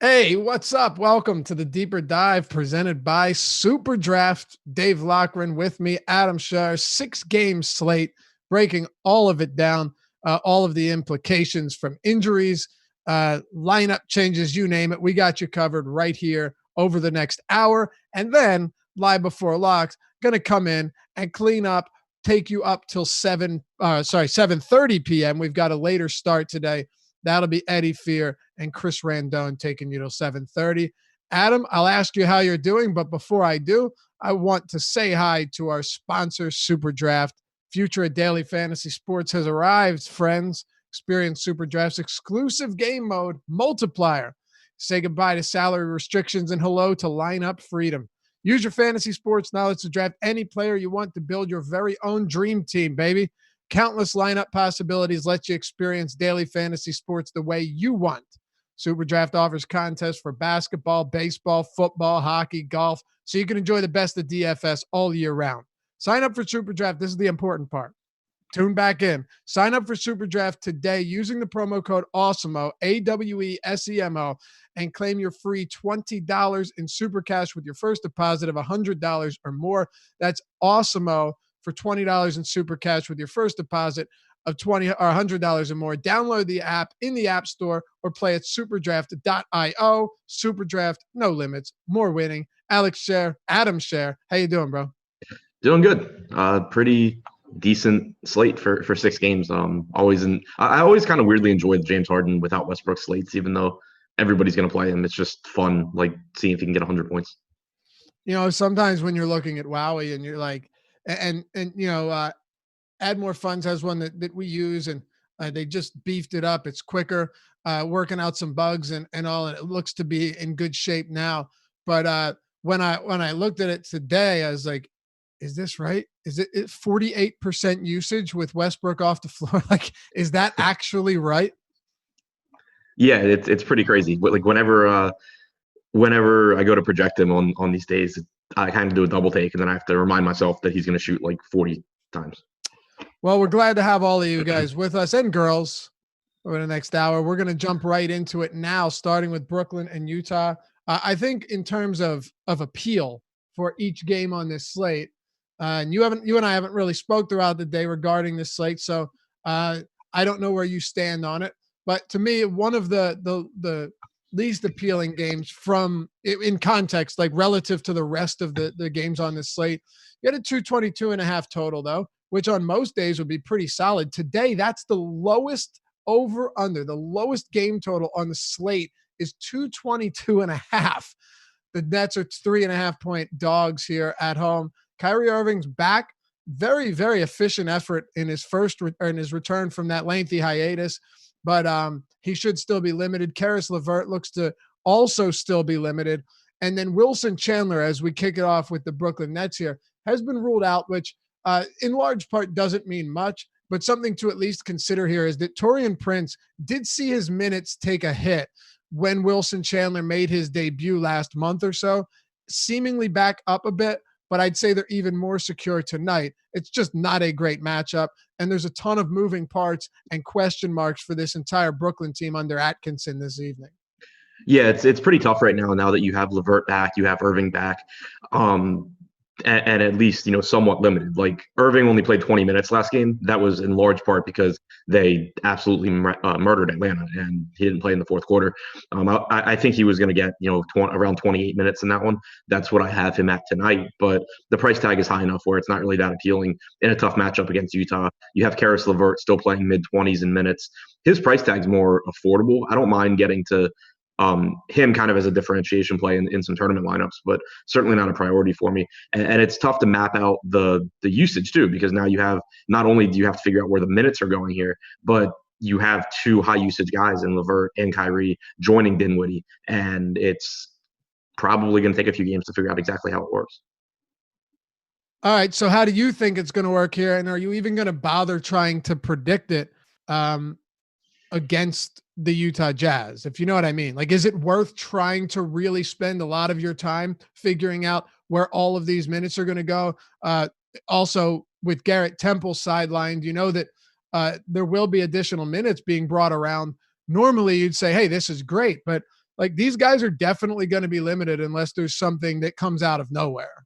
Hey, what's up? Welcome to the Deeper Dive presented by Super Draft. Dave Lochran with me, Adam Scher, 6-game slate, breaking all of it down, all of the implications from injuries, lineup changes, you name it. We got you covered right here over the next hour. And then live before locks, going to come in and clean up, take you up till 7:30 p.m. We've got a later start today. That'll be Eddie Fear and Chris Randone taking you till 7:30. Adam, I'll ask you how you're doing, but before I do, I want to say hi to our sponsor, Super Draft. Future of daily fantasy sports has arrived, friends. Experience Super Draft's exclusive game mode, Multiplier. Say goodbye to salary restrictions and hello to lineup freedom. Use your fantasy sports knowledge to draft any player you want to build your very own dream team, baby. Countless lineup possibilities let you experience daily fantasy sports the way you want. Super Draft offers contests for basketball, baseball, football, hockey, golf, so you can enjoy the best of DFS all year round. Sign up for Super Draft. This is the important part. Tune back in. Sign up for Super Draft today using the promo code AWESEMO, AWESEMO, and claim your free $20 in Super Cash with your first deposit of $100 or more. That's AWESEMO for $20 in Super Cash with your first deposit of $20 or $100 or more. Download the app in the App Store or play at superdraft.io. Superdraft, no limits, more winning. Alex Scher, Adam Scher, how you doing, bro? Doing good. Pretty decent slate for 6 games. I always kind of weirdly enjoyed James Harden without Westbrook slates, even though everybody's going to play him. It's just fun, like seeing if he can get 100 points. You know, sometimes when you're looking at Wowie and you're like, Add More Funds has one that we use, and they just beefed it up. It's quicker, working out some bugs and all, and it looks to be in good shape now. But when I looked at it today, I was like, is this right? Is it 48% usage with Westbrook off the floor? Like, is that actually right? Yeah, it's pretty crazy. But like whenever I go to project him on these days, I kind of do a double take, and then I have to remind myself that he's going to shoot like 40 times. Well, we're glad to have all of you guys with us and girls over the next hour. We're going to jump right into it now, starting with Brooklyn and Utah. I think in terms of appeal for each game on this slate, and you and I haven't really spoke throughout the day regarding this slate, so I don't know where you stand on it. But to me, one of the least appealing games from in context, like relative to the rest of the games on this slate, you had a 222.5 total though, which on most days would be pretty solid. Today, that's the lowest over under. The lowest game total on the slate is 222.5. The Nets are 3.5-point dogs here at home. Kyrie Irving's back. Very, very efficient effort in his return from that lengthy hiatus, but he should still be limited. Karis LeVert looks to also still be limited. And then Wilson Chandler, as we kick it off with the Brooklyn Nets here, has been ruled out, which in large part doesn't mean much, but something to at least consider here is that Taurean Prince did see his minutes take a hit when Wilson Chandler made his debut last month or so, seemingly back up a bit, but I'd say they're even more secure tonight. It's just not a great matchup, and there's a ton of moving parts and question marks for this entire Brooklyn team under Atkinson this evening. Yeah, it's pretty tough right now. Now that you have LeVert back, you have Irving back. And at least, somewhat limited. Like Irving only played 20 minutes last game. That was in large part because they absolutely murdered Atlanta, and he didn't play in the fourth quarter. I think he was going to get, around 28 minutes in that one. That's what I have him at tonight. But the price tag is high enough where it's not really that appealing in a tough matchup against Utah. You have Karis LeVert still playing mid-20s in minutes. His price tag's more affordable. I don't mind getting to him kind of as a differentiation play in some tournament lineups, but certainly not a priority for me. And it's tough to map out the usage too, because now you have, not only do you have to figure out where the minutes are going here, but you have two high usage guys in LeVert and Kyrie joining Dinwiddie, and it's probably going to take a few games to figure out exactly how it works. All right. So how do you think it's going to work here? And are you even going to bother trying to predict it against the Utah Jazz, if you know what I mean? Like, is it worth trying to really spend a lot of your time figuring out where all of these minutes are going to go? Also, with Garrett Temple sidelined, you know that there will be additional minutes being brought around. Normally, you'd say, hey, this is great. But Like these guys are definitely going to be limited unless there's something that comes out of nowhere.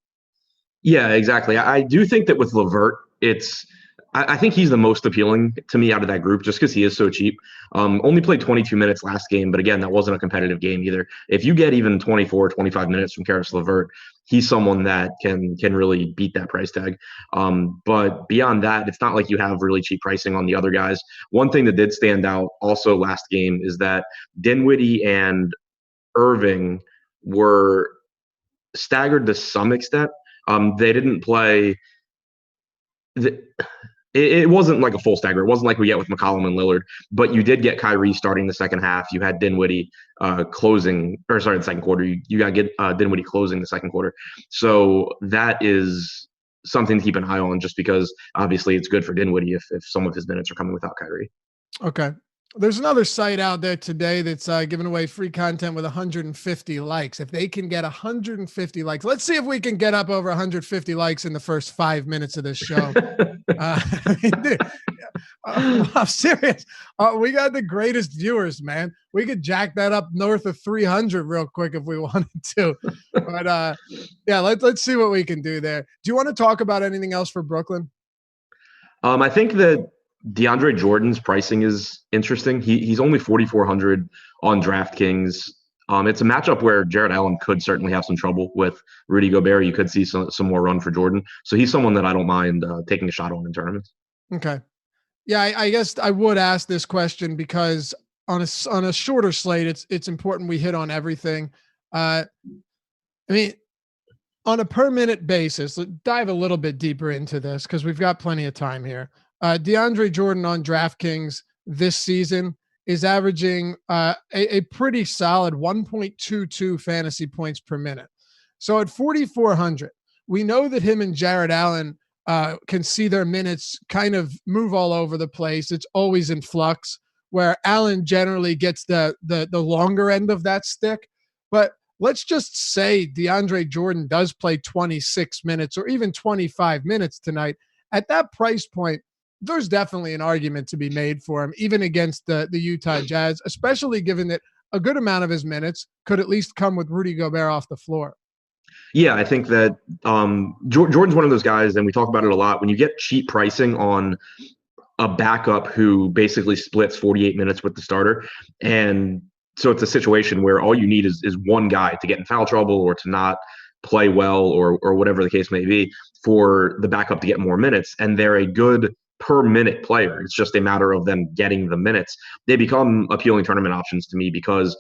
Yeah, exactly. I do think that with LeVert, I think he's the most appealing to me out of that group just because he is so cheap. Only played 22 minutes last game, but again, that wasn't a competitive game either. If you get even 24, 25 minutes from Karis LeVert, he's someone that can really beat that price tag. But beyond that, it's not like you have really cheap pricing on the other guys. One thing that did stand out also last game is that Dinwiddie and Irving were staggered to some extent. They didn't play. It wasn't like a full stagger. It wasn't like we get with McCollum and Lillard, but you did get Kyrie starting the second half. You had Dinwiddie the second quarter. You got to get Dinwiddie closing the second quarter. So that is something to keep an eye on just because obviously it's good for Dinwiddie if some of his minutes are coming without Kyrie. Okay. There's another site out there today that's giving away free content with 150 likes. If they can get 150 likes, let's see if we can get up over 150 likes in the first 5 minutes of this show. Dude, I'm serious. We got the greatest viewers, man. We could jack that up north of 300 real quick if we wanted to. But yeah, let's see what we can do there. Do you want to talk about anything else for Brooklyn? I think that DeAndre Jordan's pricing is interesting. He's only 4,400 on DraftKings. It's a matchup where Jared Allen could certainly have some trouble with Rudy Gobert. You could see some more run for Jordan. So he's someone that I don't mind taking a shot on in tournaments. Okay. Yeah, I guess I would ask this question because on a shorter slate, it's important we hit on everything. I mean, on a per minute basis, let's dive a little bit deeper into this because we've got plenty of time here. DeAndre Jordan on DraftKings this season is averaging a pretty solid 1.22 fantasy points per minute. So at 4,400, we know that him and Jared Allen can see their minutes kind of move all over the place. It's always in flux, where Allen generally gets the longer end of that stick. But let's just say DeAndre Jordan does play 26 minutes or even 25 minutes tonight. At that price point, there's definitely an argument to be made for him, even against the Utah Jazz, especially given that a good amount of his minutes could at least come with Rudy Gobert off the floor. Yeah, I think that Jordan's one of those guys, and we talk about it a lot. When you get cheap pricing on a backup who basically splits 48 minutes with the starter, and so it's a situation where all you need is one guy to get in foul trouble or to not play well or whatever the case may be for the backup to get more minutes, and they're a good per minute player. It's just a matter of them getting the minutes. They become appealing tournament options to me because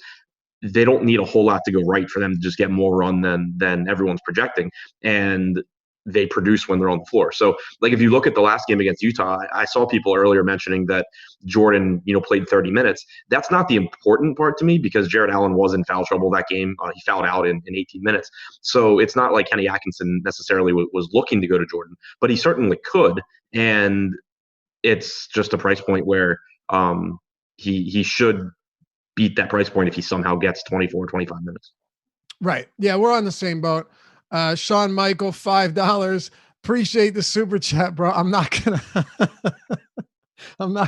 they don't need a whole lot to go right for them to just get more run than everyone's projecting. And they produce when they're on the floor. So like if you look at the last game against Utah, I saw people earlier mentioning that Jordan, played 30 minutes. That's not the important part to me because Jared Allen was in foul trouble that game. He fouled out in 18 minutes. So it's not like Kenny Atkinson necessarily was looking to go to Jordan, but he certainly could. And it's just a price point where he should beat that price point if he somehow gets 24, 25 minutes. Right. Yeah, we're on the same boat. Sean Michael, $5. Appreciate the super chat, bro. I'm not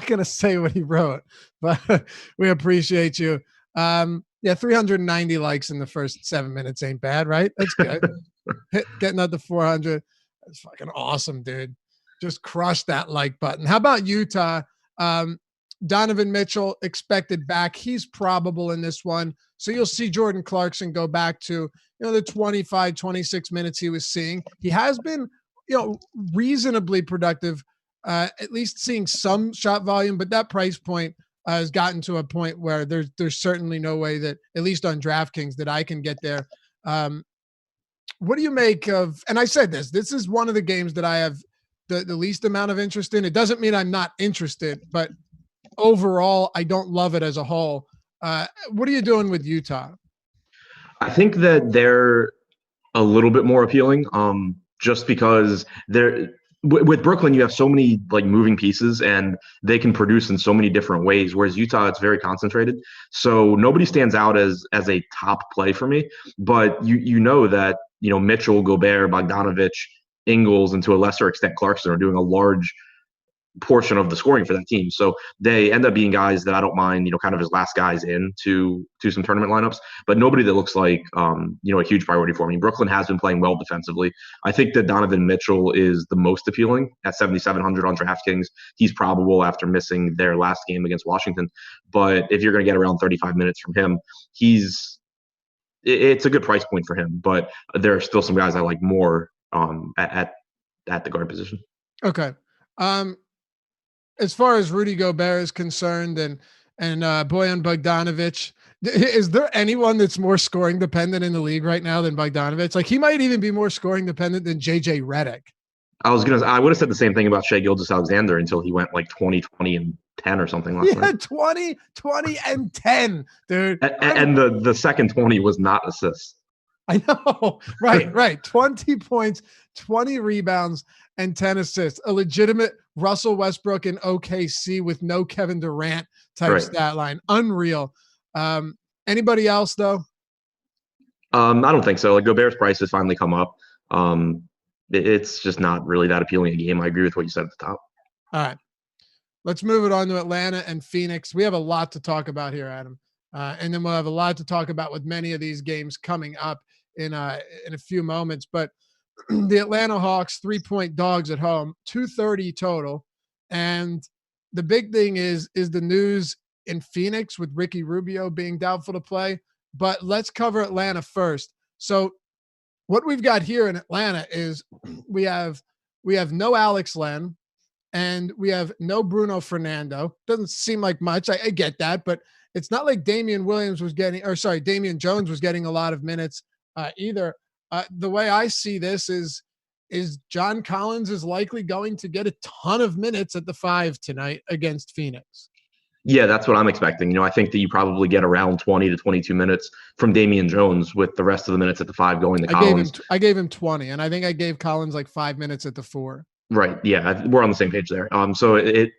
gonna say what he wrote, but we appreciate you. Yeah, 390 likes in the first 7 minutes ain't bad, right? That's good. Getting up to 400. That's fucking awesome, dude. Just crush that like button. How about Utah? Donovan Mitchell expected back. He's probable in this one. So you'll see Jordan Clarkson go back to, the 25, 26 minutes he was seeing. He has been, reasonably productive, at least seeing some shot volume, but that price point has gotten to a point where there's certainly no way that, at least on DraftKings, that I can get there. What do you make of, and I said this is one of the games that I have the least amount of interest in. It doesn't mean I'm not interested, but overall, I don't love it as a whole. What are you doing with Utah? I think that they're a little bit more appealing, just because with Brooklyn, you have so many like moving pieces and they can produce in so many different ways. Whereas Utah, it's very concentrated. So nobody stands out as a top play for me. But you know that Mitchell, Gobert, Bogdanovich, Ingles, and to a lesser extent Clarkson are doing a large portion of the scoring for that team. So they end up being guys that I don't mind, kind of as last guys in to some tournament lineups, but nobody that looks like, a huge priority for me. Brooklyn has been playing well defensively. I think that Donovan Mitchell is the most appealing at 7,700 on DraftKings. He's probable after missing their last game against Washington. But if you're going to get around 35 minutes from him, it's a good price point for him. But there are still some guys I like more at the guard position. Okay. As far as Rudy Gobert is concerned and Bojan Bogdanovic, is there anyone that's more scoring dependent in the league right now than Bogdanovic? Like, he might even be more scoring dependent than JJ Redick. I would have said the same thing about Shai Gilgeous-Alexander until he went like 20, 20, and 10 or something last night. 20, and 10, dude. And the second 20 was not assists. I know. Right. 20 points, 20 rebounds, and 10 assists. A legitimate Russell Westbrook in OKC with no Kevin Durant type stat line. Unreal. Anybody else though? I don't think so. Like, Gobert's price has finally come up. It's just not really that appealing a game. I agree with what you said at the top. All right. Let's move it on to Atlanta and Phoenix. We have a lot to talk about here, Adam. And then we'll have a lot to talk about with many of these games coming up in a few moments. But the Atlanta Hawks 3-point dogs at home, 230 total. And the big thing is the news in Phoenix with Ricky Rubio being doubtful to play. But let's cover Atlanta first. So what we've got here in Atlanta is we have no Alex Len and we have no Bruno Fernando. Doesn't seem like much. I get that, but it's not like Damian Jones was getting a lot of minutes either. The way I see this is John Collins is likely going to get a ton of minutes at the 5 tonight against Phoenix. Yeah, that's what I'm expecting. I think that you probably get around 20 to 22 minutes from Damian Jones with the rest of the minutes at the 5 going to Collins. I gave him 20, and I think I gave Collins like 5 minutes at the 4. Right. Yeah, we're on the same page there. So it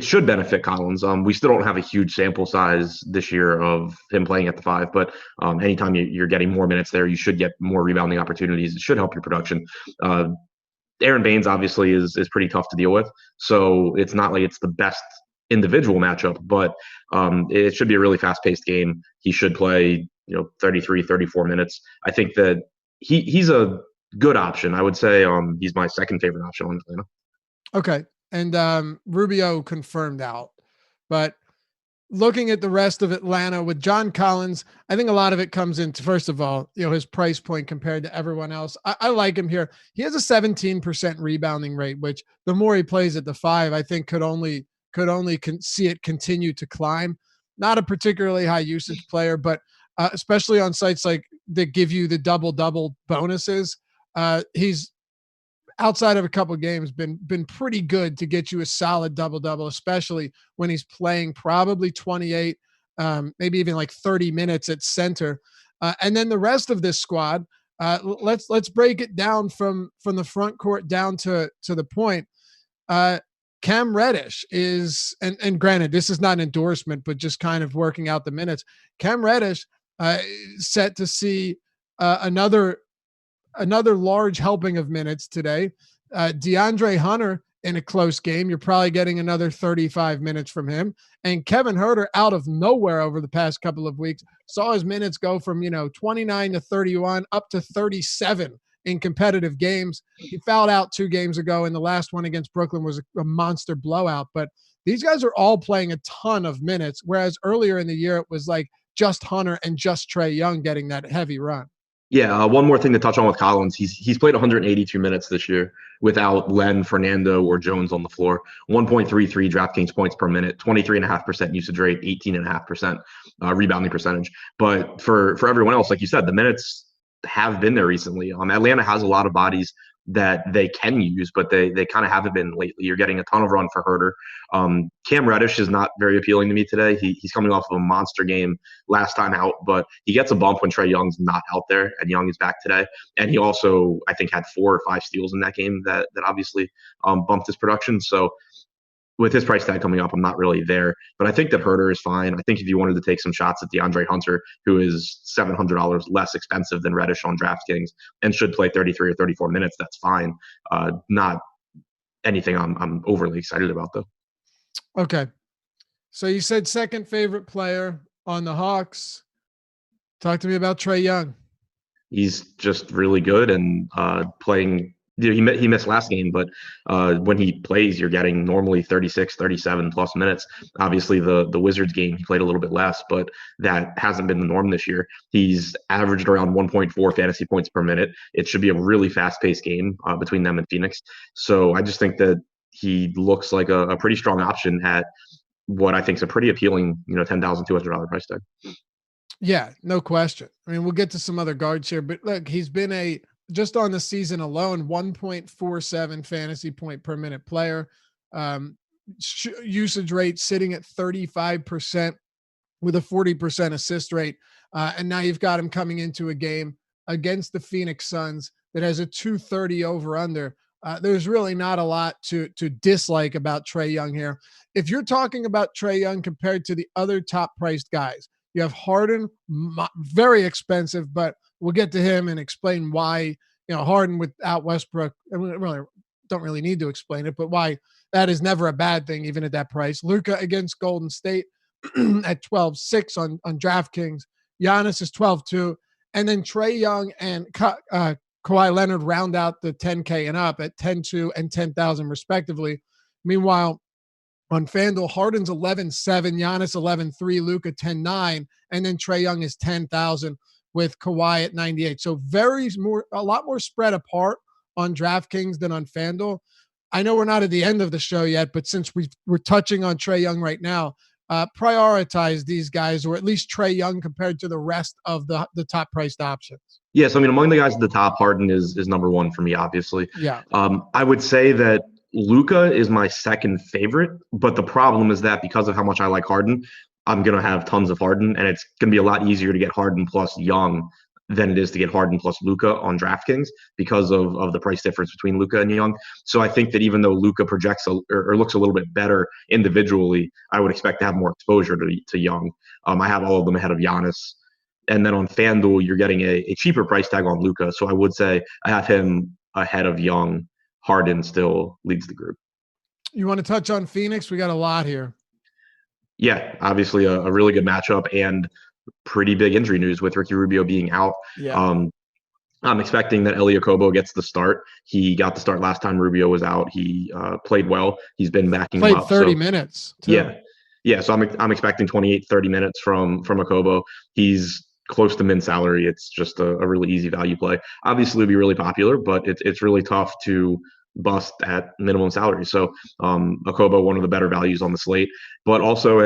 should benefit Collins. We still don't have a huge sample size this year of him playing at the 5, but anytime you're getting more minutes there, you should get more rebounding opportunities. It should help your production. Aaron Baines obviously is pretty tough to deal with, so it's not like it's the best individual matchup, but it should be a really fast-paced game. He should play 33, 34 minutes. I think that he's a good option. I would say he's my second favorite option on Atlanta. Okay. And Rubio confirmed out. But looking at the rest of Atlanta with John Collins, I think a lot of it comes into, first of all, his price point compared to everyone else. I like him here. He has a 17% rebounding rate, which the more he plays at the 5, I think could only see it continue to climb. Not a particularly high usage player, but especially on sites like that give you the double bonuses. He's outside of a couple of games been pretty good to get you a solid double, especially when he's playing probably 28, maybe even like 30 minutes at center. And then the rest of this squad, let's break it down from the front court down to the point. Cam Reddish is, and granted, this is not an endorsement, but just kind of working out the minutes. Cam Reddish set to see another large helping of minutes today. DeAndre Hunter in a close game, you're probably getting another 35 minutes from him. And Kevin Huerter, out of nowhere over the past couple of weeks, saw his minutes go from 29 to 31 up to 37 in competitive games. He fouled out 2 games ago, and the last one against Brooklyn was a monster blowout. But these guys are all playing a ton of minutes, whereas earlier in the year it was like just Hunter and just Trey Young getting that heavy run. Yeah, one more thing to touch on with Collins. He's played 182 minutes this year without Len, Fernando, or Jones on the floor. 1.33 DraftKings points per minute, 23.5% usage rate, 18.5% rebounding percentage. But for everyone else, like you said, the minutes have been there recently. Atlanta has a lot of bodies that they can use, but they kind of haven't been lately. You're getting a ton of run for Huerter. Cam Reddish is not very appealing to me today. He's coming off of a monster game last time out, but he gets a bump when Trey Young's not out there, and Young is back today. And he also, I think, had 4 or 5 steals in that game that obviously bumped his production. So with his price tag coming up, I'm not really there. But I think that Huerter is fine. I think if you wanted to take some shots at DeAndre Hunter, who is $700 less expensive than Reddish on DraftKings and should play 33 or 34 minutes, that's fine. Not anything I'm overly excited about though. Okay. So you said second favorite player on the Hawks. Talk to me about Trey Young. He's just really good and playing. He missed last game, but when he plays, you're getting normally 36, 37 plus minutes. Obviously, the Wizards game, he played a little bit less, but that hasn't been the norm this year. He's averaged around 1.4 fantasy points per minute. It should be a really fast-paced game between them and Phoenix. So I just think that he looks like a pretty strong option at what I think is a pretty appealing, $10,200 price tag. Yeah, no question. I mean, we'll get to some other guards here, but look, he's been just on the season alone, 1.47 fantasy point per minute player. Usage rate sitting at 35% with a 40% assist rate. And now you've got him coming into a game against the Phoenix Suns that has a 230 over under. There's really not a lot to dislike about Trey Young here. If you're talking about Trey Young compared to the other top priced guys, you have Harden, very expensive, but we'll get to him and explain why, Harden without Westbrook, I really don't really need to explain it, but why that is never a bad thing, even at that price. Luka against Golden State at 12.6 on DraftKings. Giannis is 12.2. And then Trey Young and Kawhi Leonard round out the 10K and up at 10.2 and 10,000 respectively. Meanwhile, on FanDuel, Harden's 11.7, Giannis 11.3, Luka 10.9, and then Trey Young is 10,000 with Kawhi at 98. So a lot more spread apart on DraftKings than on FanDuel. I know we're not at the end of the show yet, but since we're touching on Trey Young right now, prioritize these guys, or at least Trey Young compared to the rest of the top priced options. Yes, I mean, among the guys at the top, Harden is number one for me, obviously. Yeah. I would say that Luka is my second favorite, but the problem is that because of how much I like Harden, I'm going to have tons of Harden, and it's going to be a lot easier to get Harden plus Young than it is to get Harden plus Luka on DraftKings because of the price difference between Luka and Young. So I think that even though Luka projects or looks a little bit better individually, I would expect to have more exposure to Young. I have all of them ahead of Giannis. And then on FanDuel, you're getting a cheaper price tag on Luka. So I would say I have him ahead of Young. Harden still leads the group. You want to touch on Phoenix? We got a lot here. Yeah, obviously a really good matchup and pretty big injury news with Ricky Rubio being out. Yeah. I'm expecting that Elie Okobo gets the start. He got the start last time Rubio was out. He played well. He's been backing him up. 30 minutes. Too. Yeah. So I'm expecting 28, 30 minutes from Okobo. He's close to min salary. It's just a really easy value play. Obviously, it'll be really popular, but it's really tough to bust at minimum salary. So Okobo, one of the better values on the slate, but also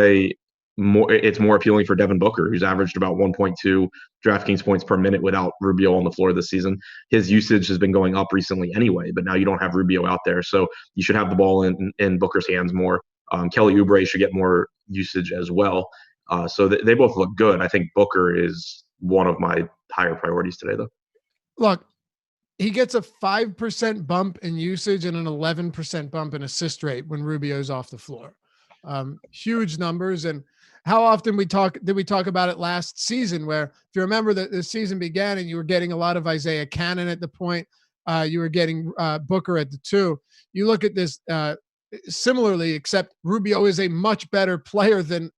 it's more appealing for Devin Booker, who's averaged about 1.2 DraftKings points per minute without Rubio on the floor this season. His usage has been going up recently anyway, but now you don't have Rubio out there. So you should have the ball in Booker's hands more. Kelly Oubre should get more usage as well. So they both look good. I think Booker is one of my higher priorities today, though. Look, he gets a 5% bump in usage and an 11% bump in assist rate when Rubio's off the floor. Huge numbers. And how often did we talk about it last season, where if you remember that the season began and you were getting a lot of Isaiah Cannon at the point, you were getting Booker at the 2. You look at this similarly, except Rubio is a much better player than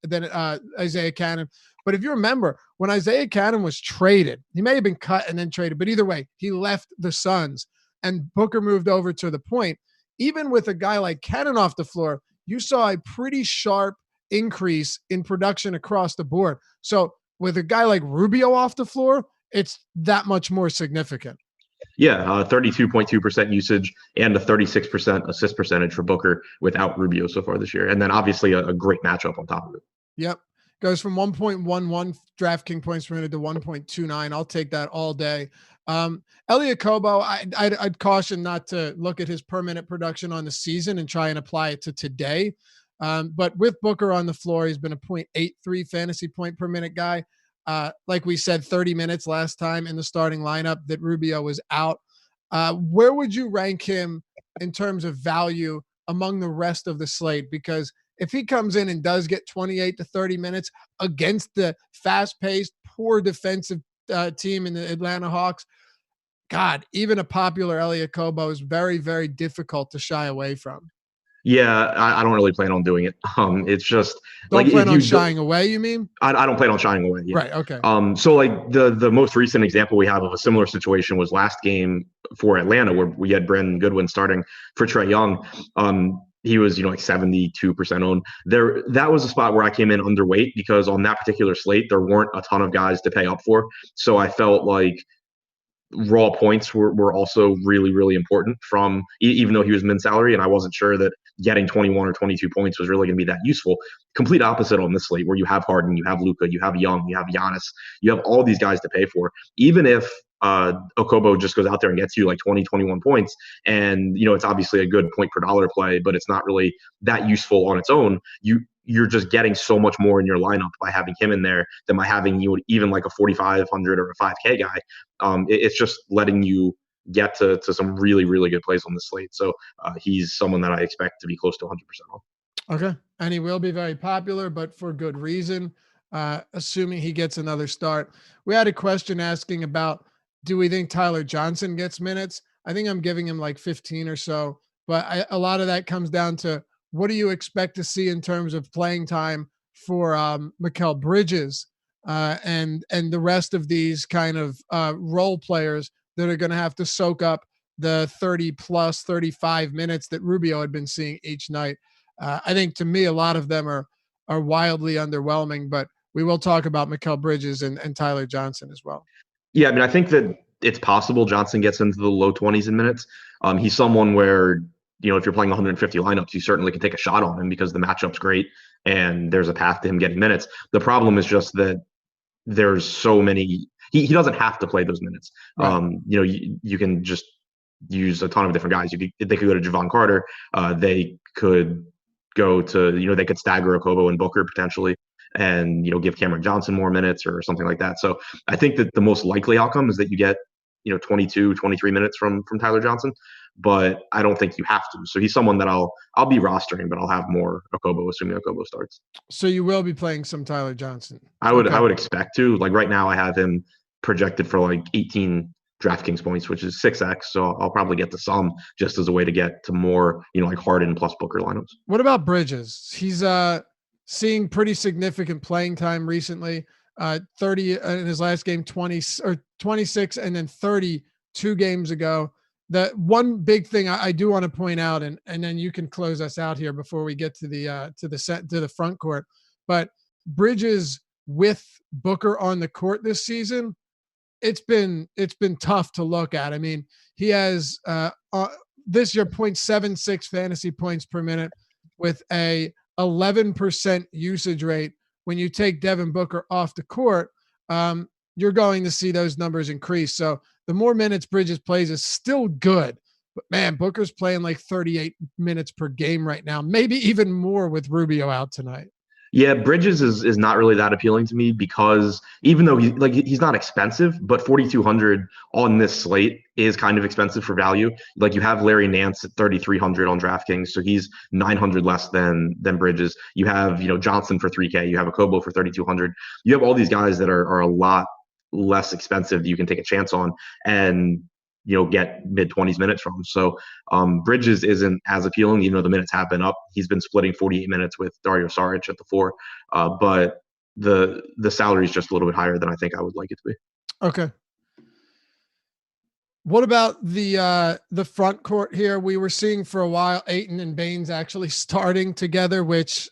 Isaiah Cannon. But if you remember, when Isaiah Cannon was traded, he may have been cut and then traded, but either way, he left the Suns and Booker moved over to the point. Even with a guy like Cannon off the floor, you saw a pretty sharp increase in production across the board. So with a guy like Rubio off the floor, it's that much more significant. Yeah, 32.2% usage and a 36% assist percentage for Booker without Rubio so far this year. And then obviously a great matchup on top of it. Yep. Goes from 1.11 DraftKings points per minute to 1.29. I'll take that all day. Elie Okobo, I'd caution not to look at his per minute production on the season and try and apply it to today. But with Booker on the floor, he's been a 0.83 fantasy point per minute guy. Like we said, 30 minutes last time in the starting lineup that Rubio was out. Where would you rank him in terms of value among the rest of the slate? Because if he comes in and does get 28 to 30 minutes against the fast-paced, poor defensive team in the Atlanta Hawks, God, even a popular Elliot Kobo is very, very difficult to shy away from. Yeah, I don't really plan on doing it. It's just like Don't if plan on you shying away, you mean? I don't plan on shying away. Yeah. Right. Okay. So like the most recent example we have of a similar situation was last game for Atlanta, where we had Brandon Goodwin starting for Trey Young. He was, like 72% owned. That was a spot where I came in underweight because on that particular slate there weren't a ton of guys to pay up for. So I felt like raw points were also really, really important from even though he was min salary, and I wasn't sure that getting 21 or 22 points was really going to be that useful. Complete opposite on this slate where you have Harden, you have Luka, you have Young, you have Giannis, you have all these guys to pay for. Even if Okobo just goes out there and gets you like 20, 21 points, and it's obviously a good point per dollar play, but it's not really that useful on its own. You're just getting so much more in your lineup by having him in there than by having you even like a 4,500 or a 5K guy. It's just letting you get to some really, really good plays on the slate. So he's someone that I expect to be close to 100% on. Okay. And he will be very popular, but for good reason, assuming he gets another start. We had a question asking about, do we think Tyler Johnson gets minutes? I think I'm giving him like 15 or so, but a lot of that comes down to what do you expect to see in terms of playing time for Mikal Bridges and the rest of these kind of role players that are going to have to soak up the 30 plus 35 minutes that Rubio had been seeing each night. I think to me, a lot of them are wildly underwhelming, but we will talk about Mikal Bridges and Tyler Johnson as well. Yeah, I mean, I think that it's possible Johnson gets into the low 20s in minutes. He's someone where, if you're playing 150 lineups, you certainly can take a shot on him because the matchup's great and there's a path to him getting minutes. The problem is just that there's so many. He doesn't have to play those minutes. Right. You can just use a ton of different guys. They could go to Javon Carter. They could go to, they could stagger Okobo and Booker potentially and, give Cameron Johnson more minutes or something like that. So I think that the most likely outcome is that you get, 22, 23 minutes from Tyler Johnson, but I don't think you have to. So he's someone that I'll be rostering, but I'll have more Okobo, assuming Okobo starts. So you will be playing some Tyler Johnson. I would expect to. Like right now I have him projected for like 18 DraftKings points, which is 6x. So I'll probably get to some just as a way to get to more, like Harden plus Booker lineups. What about Bridges? He's seeing pretty significant playing time recently. 30 in his last game, 20 or 26, and then 30 2 games ago. The one big thing I do want to point out, and then you can close us out here before we get to the front court. But Bridges with Booker on the court this season, it's been tough to look at. I mean, he has this year 0.76 fantasy points per minute with a 11% usage rate. When you take Devin Booker off the court, you're going to see those numbers increase. So the more minutes Bridges plays is still good, but man, Booker's playing like 38 minutes per game right now, maybe even more with Rubio out tonight. Yeah, Bridges is not really that appealing to me because even though he's not expensive, but 4,200 on this slate is kind of expensive for value. Like you have Larry Nance at 3,300 on DraftKings, so he's 900 less than Bridges. You have Johnson for 3K. You have Okobo for 3,200. You have all these guys that are a lot less expensive that you can take a chance on and get mid-20s minutes from. So Bridges isn't as appealing, even though the minutes have been up. He's been splitting 48 minutes with Dario Saric at the 4, but the salary is just a little bit higher than I think I would like it to be. Okay. What about the front court here? We were seeing for a while Ayton and Baines actually starting together, which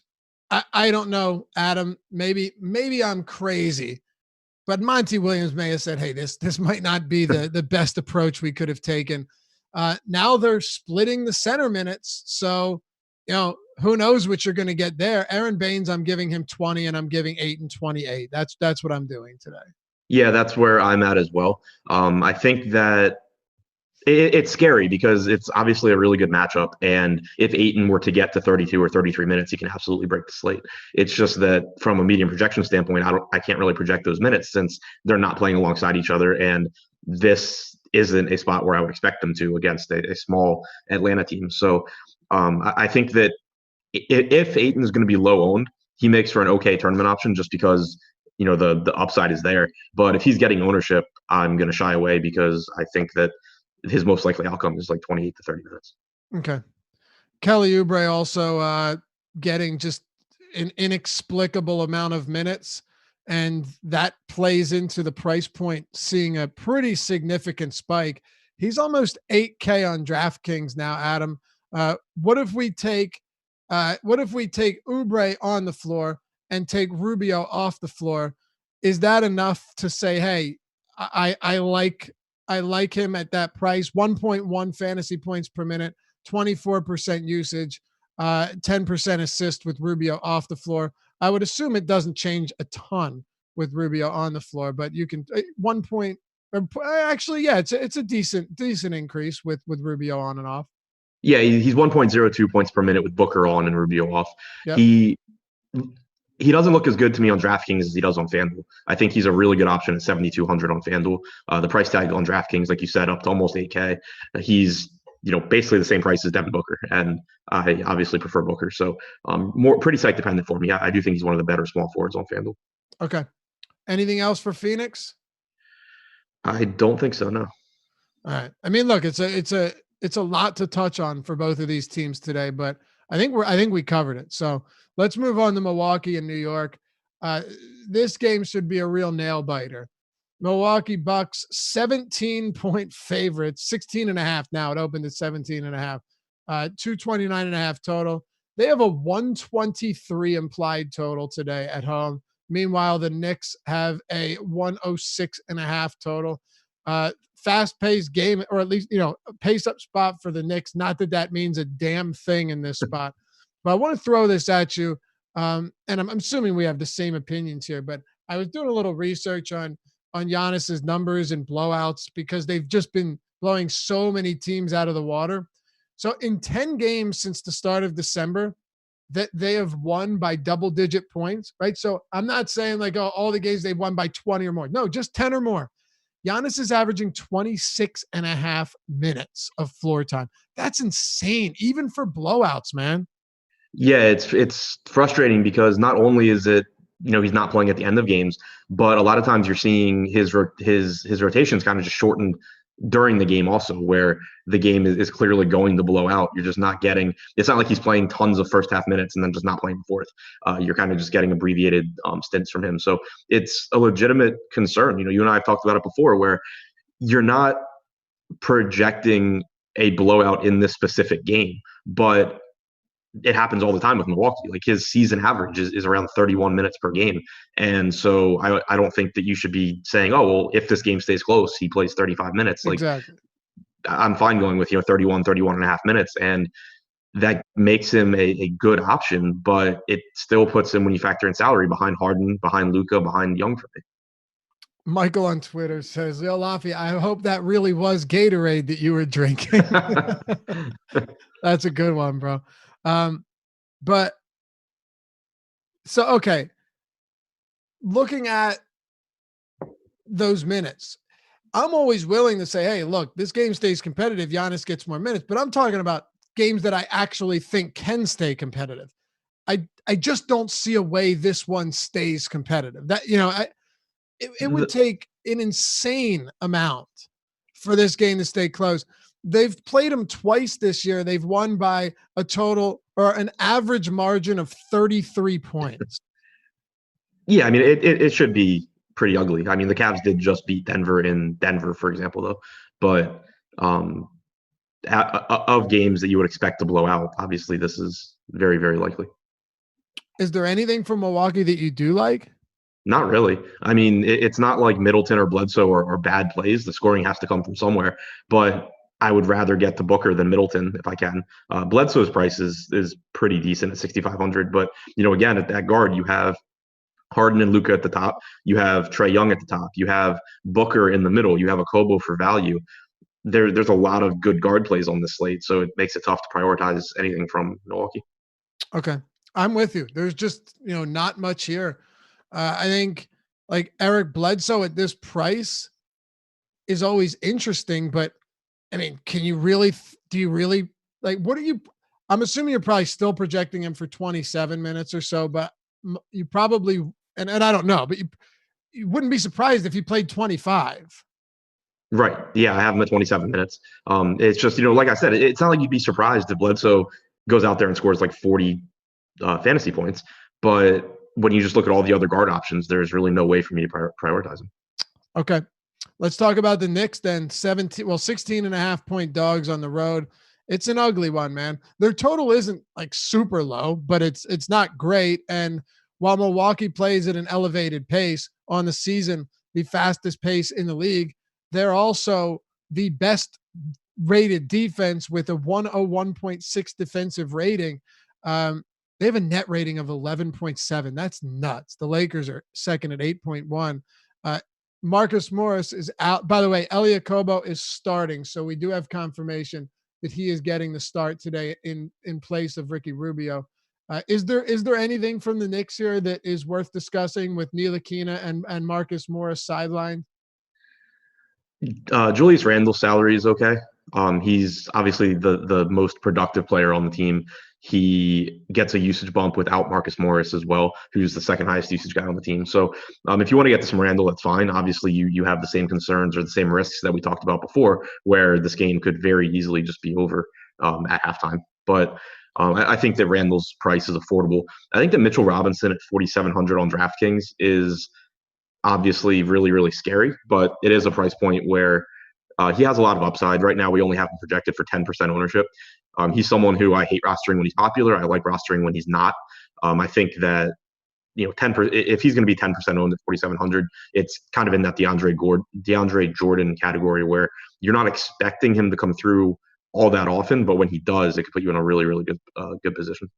I don't know, Adam. Maybe I'm crazy. But Monty Williams may have said, hey, this might not be the best approach we could have taken. Now they're splitting the center minutes. So, who knows what you're going to get there. Aaron Baines, I'm giving him 20 and I'm giving Ayton 28. That's what I'm doing today. Yeah, that's where I'm at as well. I think that it's scary because it's obviously a really good matchup. And if Ayton were to get to 32 or 33 minutes, he can absolutely break the slate. It's just that from a medium projection standpoint, I can't really project those minutes since they're not playing alongside each other. And this isn't a spot where I would expect them to against a small Atlanta team. So I think that if Ayton is going to be low owned, he makes for an okay tournament option just because the upside is there. But if he's getting ownership, I'm going to shy away because I think that his most likely outcome is like 28 to 30 minutes. Okay. Kelly Oubre also getting just an inexplicable amount of minutes, and that plays into the price point, seeing a pretty significant spike. He's almost 8K on DraftKings now, Adam. What if we take Oubre on the floor and take Rubio off the floor? Is that enough to say, hey, I like him at that price? 1.1 fantasy points per minute, 24% usage, 10% assist with Rubio off the floor. I would assume it doesn't change a ton with Rubio on the floor, but you can 1 point. Actually, yeah, it's a decent increase with Rubio on and off. Yeah, he's 1.02 points per minute with Booker on and Rubio off. Yep. He doesn't look as good to me on DraftKings as he does on FanDuel. I think he's a really good option at 7,200 on FanDuel. The price tag on DraftKings, like you said, up to almost 8K. He's basically the same price as Devin Booker, and I obviously prefer Booker. So pretty site dependent for me. I do think he's one of the better small forwards on FanDuel. Okay. Anything else for Phoenix? I don't think so. No. All right. I mean, look, it's a lot to touch on for both of these teams today, but I think we covered it. So let's move on to Milwaukee and New York. This game should be a real nail biter. Milwaukee Bucks 17-point favorites, 16.5 now. It opened at 17.5. 229.5 total. They have a 123 implied total today at home. Meanwhile, the Knicks have a 106.5 total. Fast-paced game, or at least, pace-up spot for the Knicks. Not that means a damn thing in this spot. But I want to throw this at you, and I'm assuming we have the same opinions here, but I was doing a little research on Giannis's numbers and blowouts because they've just been blowing so many teams out of the water. So in 10 games since the start of December, that they have won by double-digit points, right? So I'm not saying like, oh, all the games they've won by 20 or more. No, just 10 or more. Giannis is averaging 26.5 minutes of floor time. That's insane, even for blowouts, man. Yeah, it's frustrating because not only is it, he's not playing at the end of games, but a lot of times you're seeing his rotations kind of just shortened during the game also, where the game is clearly going to blow out. You're just not getting, it's not like he's playing tons of first half minutes and then just not playing the fourth. You're kind of just getting abbreviated stints from him. So it's a legitimate concern. You and I have talked about it before, where you're not projecting a blowout in this specific game, but it happens all the time with Milwaukee. Like his season average is around 31 minutes per game. And so I don't think that you should be saying, oh, well, if this game stays close, he plays 35 minutes. Like, exactly. I'm fine going with, 31 and a half minutes. And that makes him a good option, but it still puts him, when you factor in salary, behind Harden, behind Luka, behind Young for me. Michael on Twitter says, Lil Laffy, I hope that really was Gatorade that you were drinking. That's a good one, bro. But so, okay. Looking at those minutes, I'm always willing to say, hey, look, this game stays competitive. Giannis gets more minutes, but I'm talking about games that I actually think can stay competitive. I just don't see a way this one stays competitive. That, it would take an insane amount for this game to stay close. They've played them twice this year. They've won by a total or an average margin of 33 points. Yeah, I mean, it should be pretty ugly. I mean, the Cavs did just beat Denver in Denver, for example, though. But of games that you would expect to blow out, obviously this is very, very likely. Is there anything from Milwaukee that you do like? Not really. I mean, it's not like Middleton or Bledsoe or bad plays. The scoring has to come from somewhere. But I would rather get to Booker than Middleton if I can. Bledsoe's price is pretty decent at 6,500. But, again, at that guard, you have Harden and Luka at the top. You have Trey Young at the top. You have Booker in the middle. You have Okobo for value. There's a lot of good guard plays on this slate, so it makes it tough to prioritize anything from Milwaukee. Okay. I'm with you. There's just, not much here. I think like Eric Bledsoe at this price is always interesting, but I mean, do you really like, I'm assuming you're probably still projecting him for 27 minutes or so, but you probably And I don't know, but you wouldn't be surprised if he played 25. Right. Yeah, I have him at 27 minutes. It's just, like I said, it's not like you'd be surprised if Bledsoe goes out there and scores like 40 fantasy points. But when you just look at all the other guard options, there's really no way for me to prioritize him. Okay. Let's talk about the Knicks then. 16.5-point dogs on the road. It's an ugly one, man. Their total isn't like super low, but it's not great. And while Milwaukee plays at an elevated pace on the season, the fastest pace in the league, they're also the best rated defense with a 101.6 defensive rating. They have a net rating of 11.7. That's nuts. The Lakers are second at 8.1. Marcus Morris is out. By the way, Elia Kobo is starting, so we do have confirmation that he is getting the start today in place of Ricky Rubio. Is there anything from the Knicks here that is worth discussing with Ntilikina and Marcus Morris sidelined? Julius Randle's salary is okay. He's obviously the most productive player on the team. He gets a usage bump without Marcus Morris as well, who's the second highest usage guy on the team. So if you want to get to some Randle, that's fine. Obviously, you have the same concerns or the same risks that we talked about before, where this game could very easily just be over at halftime. But I think that Randle's price is affordable. I think that Mitchell Robinson at 4,700 on DraftKings is obviously really, really scary, but it is a price point where he has a lot of upside. Right now, we only have him projected for 10% ownership. He's someone who I hate rostering when he's popular. I like rostering when he's not. I think that 10%, if he's going to be 10% owned at 4,700, it's kind of in that DeAndre Jordan category where you're not expecting him to come through all that often, but when he does, it could put you in a really, really good position.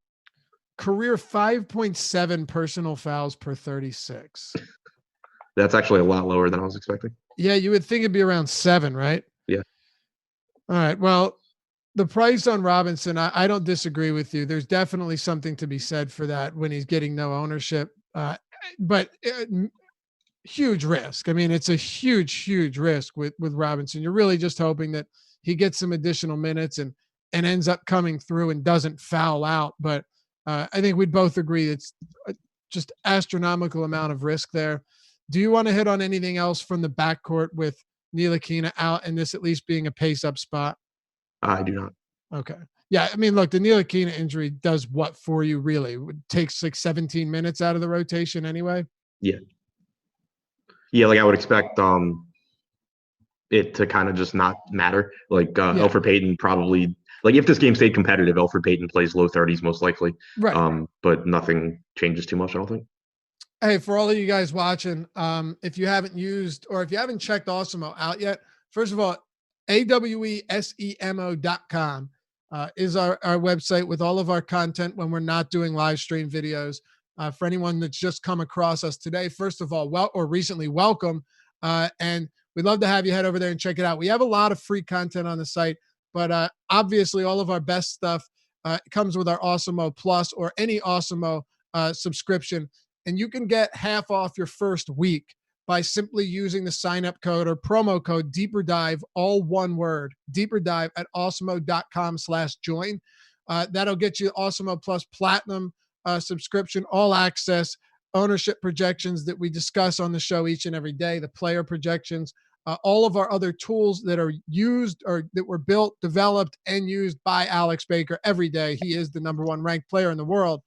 Career 5.7 personal fouls per 36. That's actually a lot lower than I was expecting. Yeah, you would think it'd be around 7, right? Yeah. All right. Well, the price on Robinson, I don't disagree with you. There's definitely something to be said for that when he's getting no ownership. But huge risk. I mean, it's a huge risk with Robinson. You're really just hoping that he gets some additional minutes and ends up coming through and doesn't foul out. But I think we'd both agree it's just astronomical amount of risk there. Do you want to hit on anything else from the backcourt with Ntilikina out and this at least being a pace-up spot? I do not. Okay. Yeah, I mean, look, the Ntilikina injury does what for you, really? It takes like 17 minutes out of the rotation anyway? Yeah. Yeah, like I would expect it to kind of just not matter. Like Elfrid Payton probably – like if this game stayed competitive, Elfrid Payton plays low 30s most likely. Right. But nothing changes too much, I don't think. Hey, for all of you guys watching, if you haven't used or if you haven't checked Awesemo out yet, first of all, awesemo.com is our website with all of our content when we're not doing live stream videos. For anyone that's just come across us today, first of all, or recently, welcome. And we'd love to have you head over there and check it out. We have a lot of free content on the site, but obviously all of our best stuff comes with our Awesemo Plus or any Awesemo subscription. And you can get half off your first week by simply using the sign-up code or promo code Deeper Dive, all one word, Deeper Dive at awesemo.com/join. That'll get you Awesemo Plus Platinum subscription, all access, ownership projections that we discuss on the show each and every day, the player projections, all of our other tools that are used or that were built, developed, and used by Alex Baker every day. He is the #1 ranked player in the world.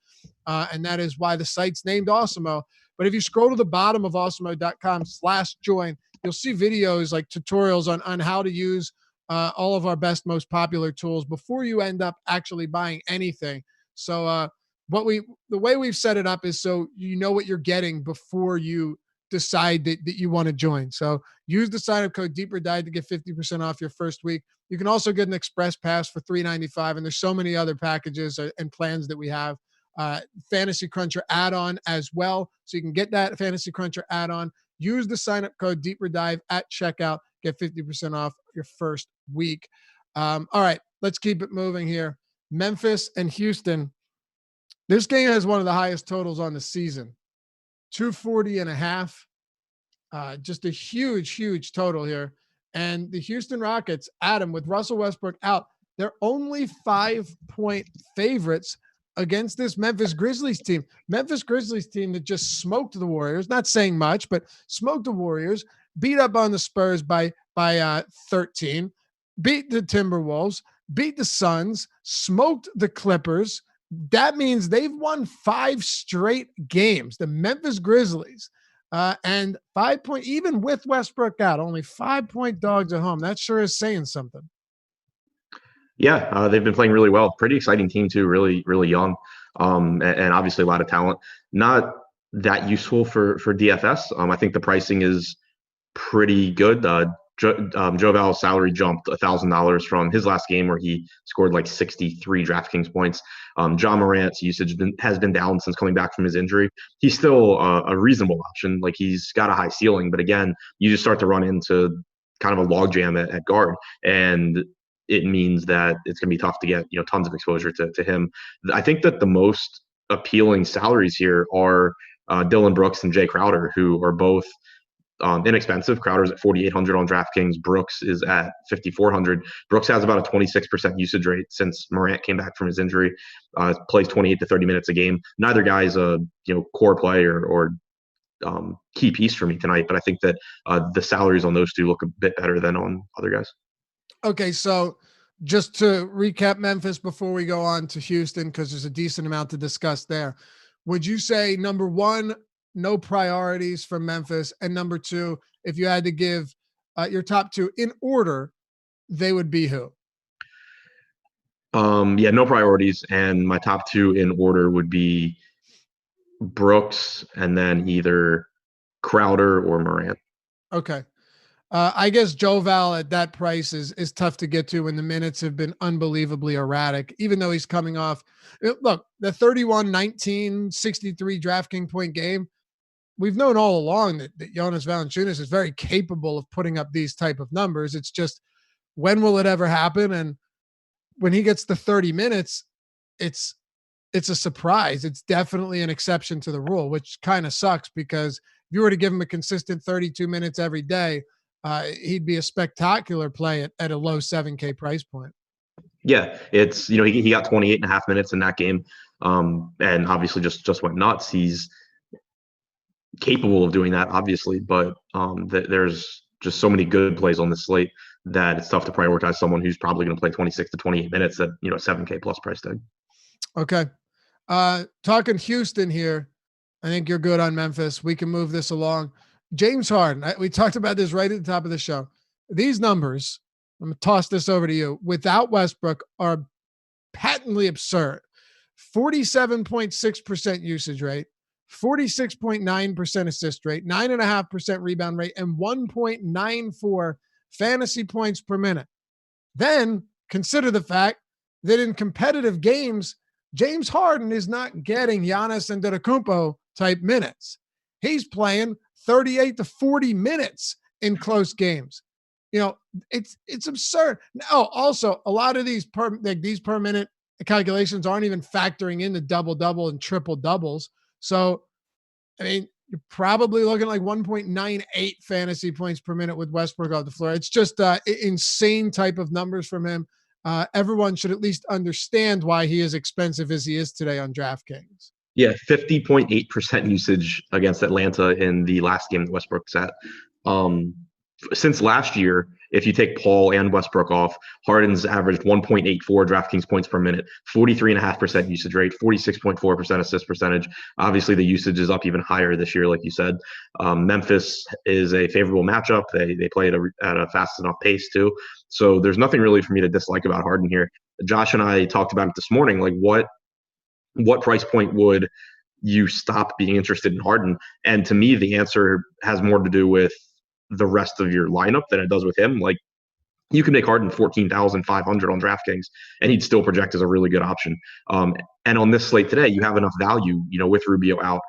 And that is why the site's named Awesemo. But if you scroll to the bottom of awesemo.com/join, you'll see videos like tutorials on how to use all of our best, most popular tools before you end up actually buying anything. So the way we've set it up is so you know what you're getting before you decide that you want to join. So use the sign-up code Deeper Dive to get 50% off your first week. You can also get an express pass for $3.95, and there's so many other packages and plans that we have. Fantasy Cruncher add-on as well. So you can get that Fantasy Cruncher add-on. Use the sign-up code Deeper Dive at checkout. Get 50% off your first week. All right, let's keep it moving here. Memphis and Houston. This game has one of the highest totals on the season. 240.5. Just a huge total here. And the Houston Rockets, Adam, with Russell Westbrook out, they're only 5-point favorites against this Memphis Grizzlies team. Memphis Grizzlies team that just smoked the Warriors, not saying much, but smoked the Warriors, beat up on the Spurs by 13, beat the Timberwolves, beat the Suns, smoked the Clippers. That means they've won 5 straight games, the Memphis Grizzlies. And 5 point, even with Westbrook out, only 5-point dogs at home. That sure is saying something. Yeah, they've been playing really well. Pretty exciting team too. Really, really young, and obviously a lot of talent. Not that useful for DFS. I think the pricing is pretty good. Joe Val's salary jumped $1,000 from his last game where he scored like 63 DraftKings points. John Morant's usage has been down since coming back from his injury. He's still a reasonable option. Like he's got a high ceiling, but again, you just start to run into kind of a logjam at guard, and it means that it's going to be tough to get tons of exposure to him. I think that the most appealing salaries here are Dylan Brooks and Jay Crowder, who are both inexpensive. Crowder's at 4,800 on DraftKings. Brooks is at 5,400. Brooks has about a 26% usage rate since Morant came back from his injury. Plays 28 to 30 minutes a game. Neither guy's a core player or key piece for me tonight, but I think that the salaries on those two look a bit better than on other guys. Okay, so just to recap Memphis before we go on to Houston, because there's a decent amount to discuss there. Would you say number one, no priorities from Memphis, and number two, if you had to give your top two in order, they would be who? Yeah, no priorities, and my top two in order would be Brooks and then either Crowder or Morant. Okay. I guess Joe Val at that price is tough to get to when the minutes have been unbelievably erratic, even though he's coming off. Look, the 31-19, 63 DraftKings point game, we've known all along that Jonas Valanciunas is very capable of putting up these type of numbers. It's just, when will it ever happen? And when he gets the 30 minutes, it's a surprise. It's definitely an exception to the rule, which kind of sucks, because if you were to give him a consistent 32 minutes every day, he'd be a spectacular play at a low 7K price point. Yeah, it's he got 28 and a half minutes in that game, and obviously just went nuts. He's capable of doing that, obviously, but there's just so many good plays on this slate that it's tough to prioritize someone who's probably going to play 26 to 28 minutes at 7K plus price tag. Okay, talking Houston here, I think you're good on Memphis. We can move this along. James Harden, we talked about this right at the top of the show. These numbers, I'm going to toss this over to you, without Westbrook are patently absurd. 47.6% usage rate, 46.9% assist rate, 9.5% rebound rate, and 1.94 fantasy points per minute. Then consider the fact that in competitive games, James Harden is not getting Giannis Antetokounmpo type minutes. He's playing 38 to 40 minutes in close games. It's absurd. Oh, also a lot of these per minute calculations aren't even factoring in the double and triple doubles. So, I mean, you're probably looking like 1.98 fantasy points per minute with Westbrook off the floor. It's just insane type of numbers from him. Everyone should at least understand why he is expensive as he is today on DraftKings. Yeah, 50.8% usage against Atlanta in the last game that Westbrook's at. Since last year, if you take Paul and Westbrook off, Harden's averaged 1.84 DraftKings points per minute, 43.5% usage rate, 46.4% assist percentage. Obviously, the usage is up even higher this year, like you said. Memphis is a favorable matchup. They play at a fast enough pace, too. So there's nothing really for me to dislike about Harden here. Josh and I talked about it this morning. Like, what price point would you stop being interested in Harden? And to me, the answer has more to do with the rest of your lineup than it does with him. Like, you can make Harden 14,500 on DraftKings, and he'd still project as a really good option. And on this slate today, you have enough value, with Rubio out,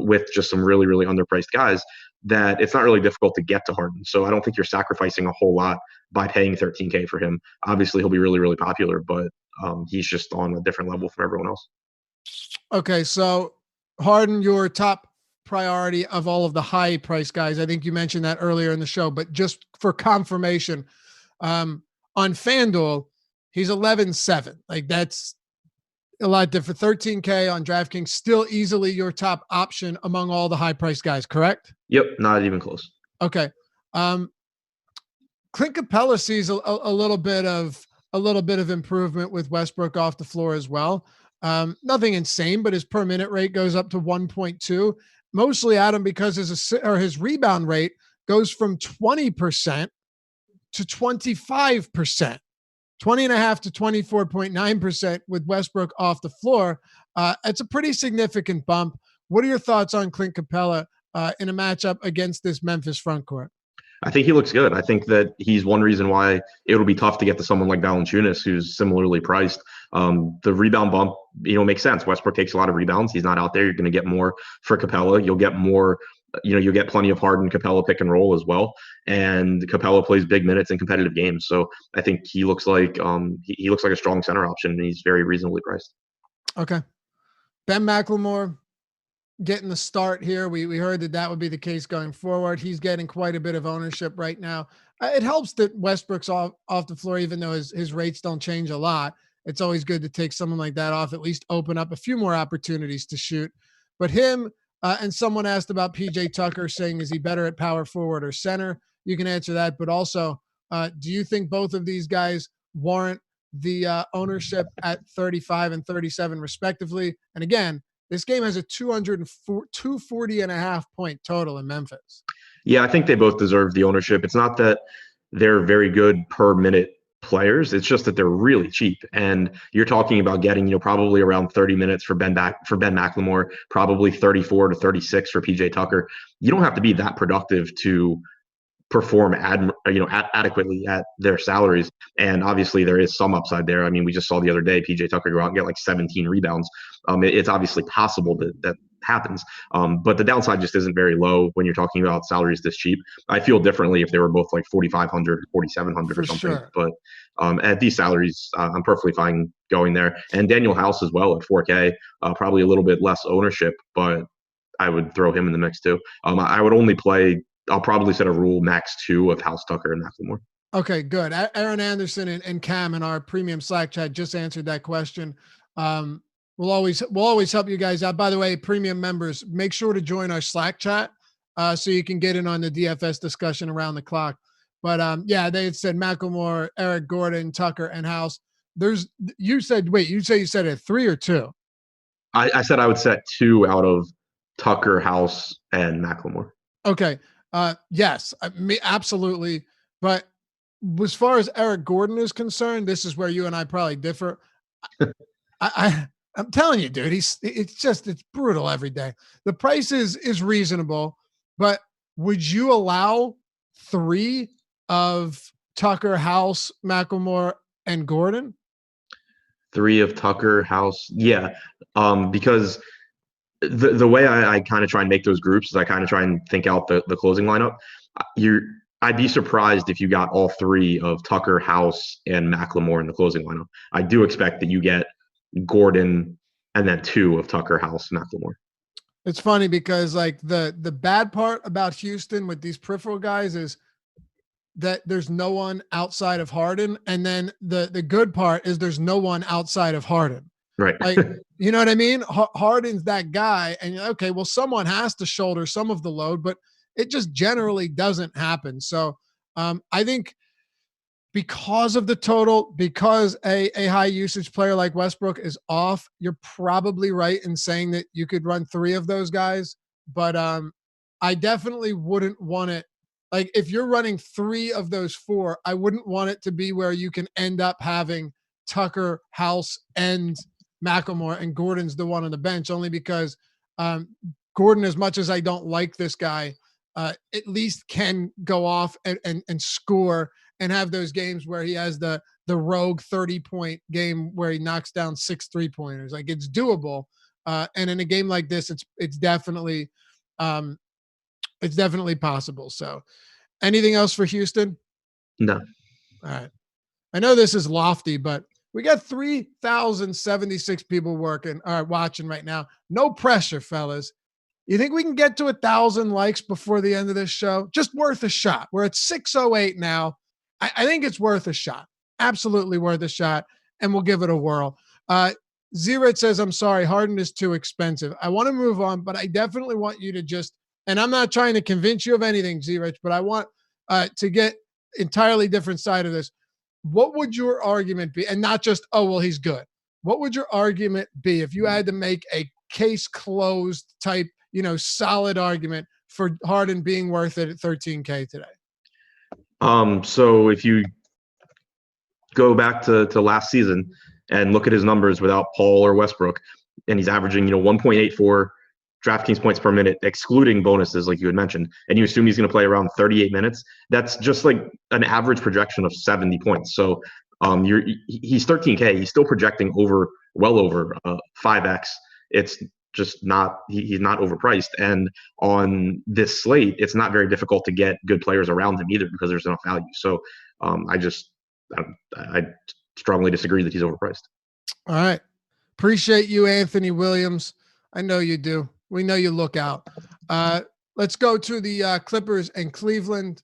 with just some really, really underpriced guys, that it's not really difficult to get to Harden. So I don't think you're sacrificing a whole lot by paying 13K for him. Obviously, he'll be really, really popular, but he's just on a different level from everyone else. Okay, so Harden, your top priority of all of the high price guys. I think you mentioned that earlier in the show, but just for confirmation, on FanDuel, he's 11-7. Like, that's A lot different. 13K on DraftKings, still easily your top option among all the high price guys, correct? Yep, not even close. Okay. Clint Capella sees a little bit of improvement with Westbrook off the floor as well. Nothing insane, but his per minute rate goes up to 1.2. Mostly, Adam, because his rebound rate goes from 20% to 25%. 20.5 to 24.9% with Westbrook off the floor. It's a pretty significant bump. What are your thoughts on Clint Capella in a matchup against this Memphis frontcourt? I think he looks good. I think that he's one reason why it'll be tough to get to someone like Valanciunas, who's similarly priced. The rebound bump, makes sense. Westbrook takes a lot of rebounds. He's not out there. You're going to get more for Capella. You'll get more. You'll get plenty of Harden Capella pick and roll as well. And Capella plays big minutes in competitive games. So I think he looks like he looks like a strong center option, and he's very reasonably priced. Okay. Ben McLemore getting the start here. We heard that would be the case going forward. He's getting quite a bit of ownership right now. It helps that Westbrook's off the floor, even though his rates don't change a lot. It's always good to take someone like that off, at least open up a few more opportunities to shoot. But him, and someone asked about PJ Tucker, saying, is he better at power forward or center? You can answer that. But also, do you think both of these guys warrant the ownership at 35 and 37 respectively? And again, this game has a 240.5 point total in Memphis. Yeah, I think they both deserve the ownership. It's not that they're very good per minute players. It's just that they're really cheap. And you're talking about getting, probably around 30 minutes for Ben McLemore, probably 34 to 36 for PJ Tucker. You don't have to be that productive to perform adequately at their salaries. And obviously there is some upside there. I mean, we just saw the other day PJ Tucker go out and get like 17 rebounds. It's obviously possible that happens. But the downside just isn't very low when you're talking about salaries this cheap. I feel differently if they were both like 4,500 or 4,700 or something. Sure. But at these salaries, I'm perfectly fine going there. And Daniel House as well at 4K, probably a little bit less ownership, but I would throw him in the mix too. I would only play. I'll probably set a rule max 2 of House, Tucker, and McLemore. Okay, good. Aaron Anderson and Cam in our premium Slack chat just answered that question. We'll always help you guys out. By the way, premium members, make sure to join our Slack chat so you can get in on the DFS discussion around the clock. But yeah, they had said McLemore, Eric Gordon, Tucker, and House. You said at 3 or 2? I said I would set 2 out of Tucker, House, and McLemore. Okay. Yes, absolutely. But as far as Eric Gordon is concerned, this is where you and I probably differ. I'm telling you, dude, it's brutal every day. The price is reasonable, but would you allow 3 of Tucker, House, McLemore, and Gordon? 3 of Tucker, House, yeah, because the way I kind of try and make those groups is I kind of try and think out the closing lineup. I'd be surprised if you got all 3 of Tucker, House, and McLemore in the closing lineup. I do expect that you get Gordon and then 2 of Tucker, House, McLemore. It's funny because like the bad part about Houston with these peripheral guys is that there's no one outside of Harden, and then the good part is there's no one outside of Harden. Right. Like, you know what I mean? Harden's that guy, and okay, well, someone has to shoulder some of the load, but it just generally doesn't happen. So I think because of the total, because a high usage player like Westbrook is off, you're probably right in saying that you could run 3 of those guys. But I definitely wouldn't want it. Like if you're running 3 of those 4, I wouldn't want it to be where you can end up having Tucker, House, and McLemore, and Gordon's the one on the bench, only because Gordon, as much as I don't like this guy, at least can go off and score and have those games where he has the rogue 30-point game where he knocks down 6 3-pointers. Like it's doable. And in a game like this, it's definitely possible. So anything else for Houston? No. All right. I know this is lofty, but we got 3,076 people watching right now. No pressure, fellas. You think we can get to 1,000 likes before the end of this show? Just worth a shot. We're at 608 now. I think it's worth a shot. Absolutely worth a shot. And we'll give it a whirl. Zerich says, I'm sorry, Harden is too expensive. I want to move on, but I definitely want you to just, and I'm not trying to convince you of anything, Zerich, but I want to get entirely different side of this. What would your argument be? And not just, oh, well, he's good. What would your argument be if you had to make a case closed type, solid argument for Harden being worth it at $13K today? So if you go back to last season and look at his numbers without Paul or Westbrook, and he's averaging, 1.84 DraftKings points per minute, excluding bonuses, like you had mentioned, and you assume he's going to play around 38 minutes, that's just like an average projection of 70 points. So he's 13K. He's still projecting well over 5x. It's just not, he's not overpriced. And on this slate, it's not very difficult to get good players around him either because there's enough value. So I strongly disagree that he's overpriced. All right. Appreciate you, Anthony Williams. I know you do. We know you look out. Let's go to the Clippers and Cleveland.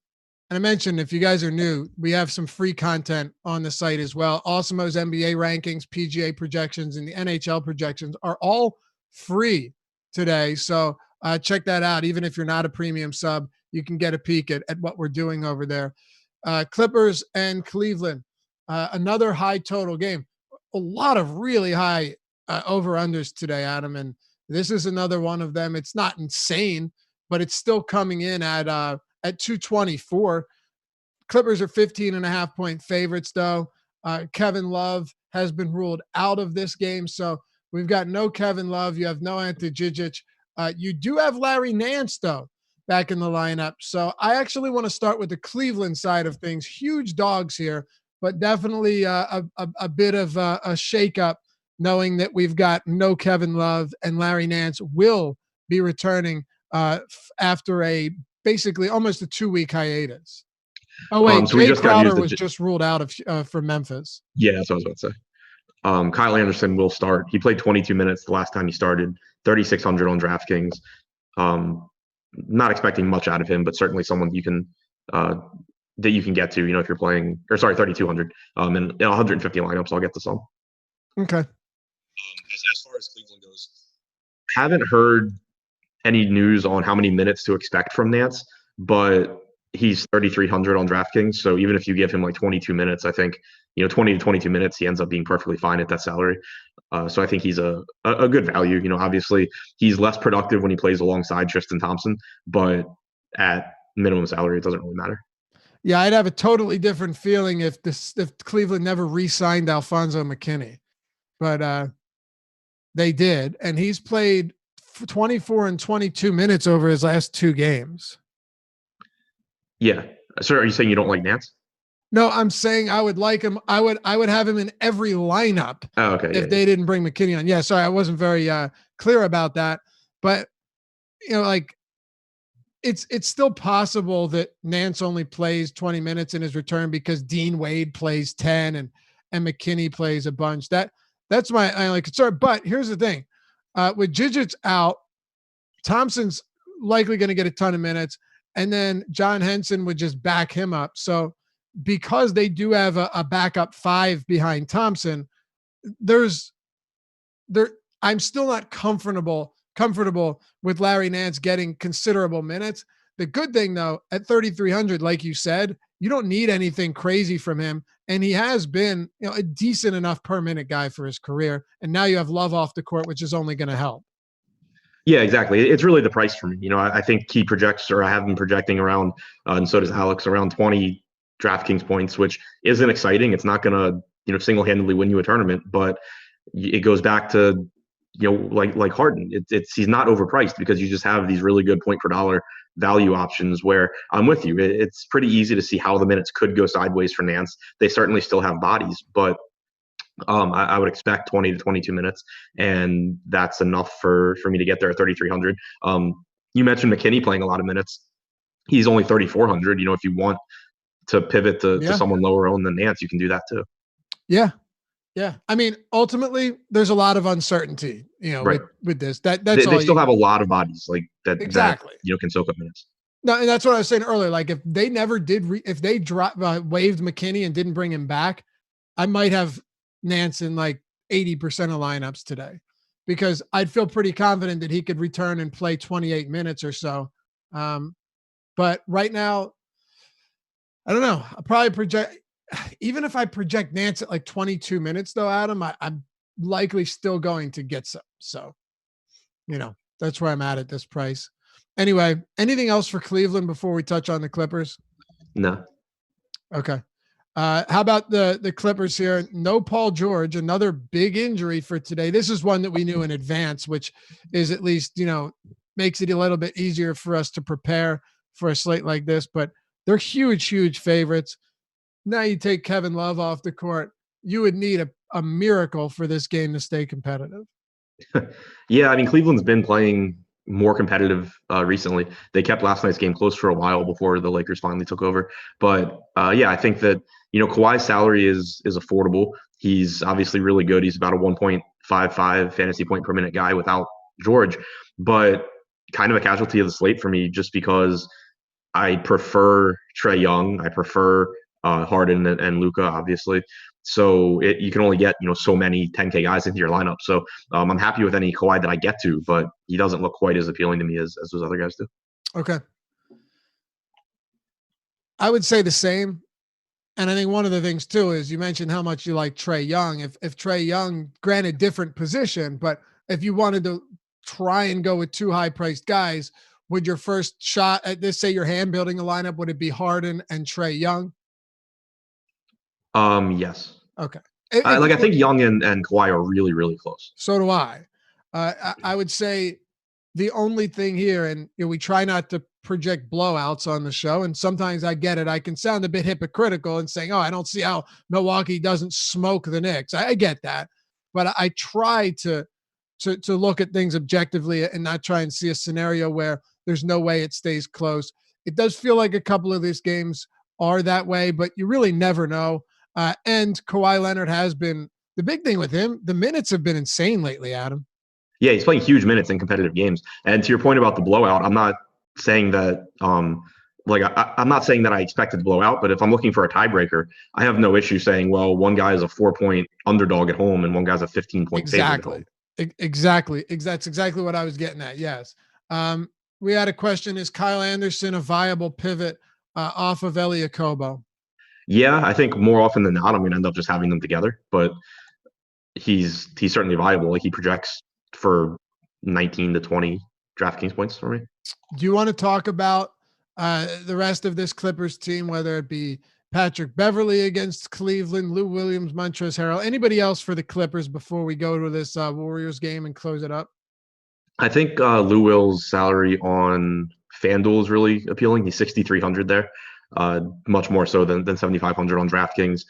And I mentioned, if you guys are new, we have some free content on the site as well. Awesomo's NBA rankings, PGA projections, and the NHL projections are all free today. So check that out. Even if you're not a premium sub, you can get a peek at what we're doing over there. Clippers and Cleveland, another high total game. A lot of really high over-unders today, Adam. And this is another one of them. It's not insane, but it's still coming in at 224. Clippers are 15.5-point favorites, though. Kevin Love has been ruled out of this game. So we've got no Kevin Love. You have no Ante Žižić. You do have Larry Nance, though, back in the lineup. So I actually want to start with the Cleveland side of things. Huge dogs here, but definitely a bit of a shakeup, knowing that we've got no Kevin Love and Larry Nance will be returning after basically almost a 2-week hiatus. Oh wait, so Jay Crowder was just ruled out for Memphis. Yeah, that's what I was about to say. Kyle Anderson will start. He played 22 minutes the last time he started, 3,600 on DraftKings. Not expecting much out of him, but certainly someone you can get to, if you're playing, 3,200 and 150 lineups. I'll get to some. Okay. As far as Cleveland goes, haven't heard any news on how many minutes to expect from Nance, but he's 3,300 on DraftKings. So even if you give him like 22 minutes, I think, 20 to 22 minutes, he ends up being perfectly fine at that salary. So I think he's a good value. If he's less productive when he plays alongside Tristan Thompson, but at minimum salary, it doesn't really matter. Yeah, I'd have a totally different feeling if Cleveland never re-signed Alfonso McKinney, but they did, and he's played 24 and 22 minutes over his last 2 games. Yeah. So are you saying you don't like Nance? No, I'm saying I would like him. I would have him in every lineup. Oh, okay. If they didn't bring McKinney on. Yeah, sorry, I wasn't very clear about that. But it's still possible that Nance only plays 20 minutes in his return because Dean Wade plays 10 and McKinney plays a bunch. That's my only concern. But here's the thing. With Žižić out, Thompson's likely going to get a ton of minutes, and then John Henson would just back him up. So because they do have a backup 5 behind Thompson, I'm still not comfortable with Larry Nance getting considerable minutes. The good thing, though, at 3,300, like you said, you don't need anything crazy from him. And he has been, a decent enough per minute guy for his career. And now you have Love off the court, which is only going to help. Yeah, exactly. It's really the price for me. I think he projects, or I have been projecting around, and so does Alex, around 20 DraftKings points, which isn't exciting. It's not going to, single-handedly win you a tournament, but it goes back to, like Harden. He's not overpriced because you just have these really good point per dollar value options where I'm with you. It's pretty easy to see how the minutes could go sideways for Nance. They certainly still have bodies, but I would expect 20 to 22 minutes, and that's enough for me to get there at 3,300. You mentioned McKinney playing a lot of minutes. He's only 3,400. If you want to pivot to someone lower owned than Nance, you can do that too. Yeah. Yeah. I mean, ultimately, there's a lot of uncertainty, right. with this. They still have a lot of bodies like that. Exactly. That, can soak up minutes. No, and that's what I was saying earlier. Like if they never did, if they waived McKinney and didn't bring him back, I might have Nance in like 80% of lineups today, because I'd feel pretty confident that he could return and play 28 minutes or so. But right now, I don't know. I'll probably project, even if I project Nance at like 22 minutes though, Adam, I'm likely still going to get some. So, that's where I'm at this price. Anyway, anything else for Cleveland before we touch on the Clippers? No. Okay. How about the Clippers here? No Paul George, another big injury for today. This is one that we knew in advance, which is at least, makes it a little bit easier for us to prepare for a slate like this, but they're huge, huge favorites. Now you take Kevin Love off the court. You would need a miracle for this game to stay competitive. Yeah, I mean, Cleveland's been playing more competitive recently. They kept last night's game close for a while before the Lakers finally took over. But yeah, I think that, Kawhi's salary is affordable. He's obviously really good. He's about a 1.55 fantasy point per minute guy without George, but kind of a casualty of the slate for me just because I prefer Trey Young. I prefer Harden and Luka, obviously. So you can only get, so many 10K guys into your lineup. So I'm happy with any Kawhi that I get to, but he doesn't look quite as appealing to me as those other guys do. Okay. I would say the same. And I think one of the things too is you mentioned how much you like Trey Young. If Trey Young, granted different position, but if you wanted to try and go with two high priced guys, would your first shot at this, say you're hand building a lineup, would it be Harden and Trey Young? Yes. Okay. I think Young and Kawhi are really, really close. So do I. I would say the only thing here, and we try not to project blowouts on the show, and sometimes I get it. I can sound a bit hypocritical in saying, I don't see how Milwaukee doesn't smoke the Knicks. I get that, but I try to look at things objectively and not try and see a scenario where there's no way it stays close. It does feel like a couple of these games are that way, but you really never know. And Kawhi Leonard has been the big thing with him. The minutes have been insane lately, Adam. Yeah, he's playing huge minutes in competitive games. And to your point about the blowout, I'm not saying that I'm not saying that I expected to blow out, but if I'm looking for a tiebreaker, I have no issue saying, well, one guy is a 4-point underdog at home and one guy's a 15-point favorite at home. Exactly. That's exactly what I was getting at. Yes. We had a question: is Kyle Anderson a viable pivot off of Elie Okobo? Yeah, I think more often than not, I'm going to end up just having them together. But he's certainly viable. Like, he projects for 19 to 20 DraftKings points for me. Do you want to talk about the rest of this Clippers team, whether it be Patrick Beverley against Cleveland, Lou Williams, Montrezl Harrell, anybody else for the Clippers before we go to this Warriors game and close it up? I think Lou Will's salary on FanDuel is really appealing. He's 6,300 there, much more so than 7,500 on DraftKings.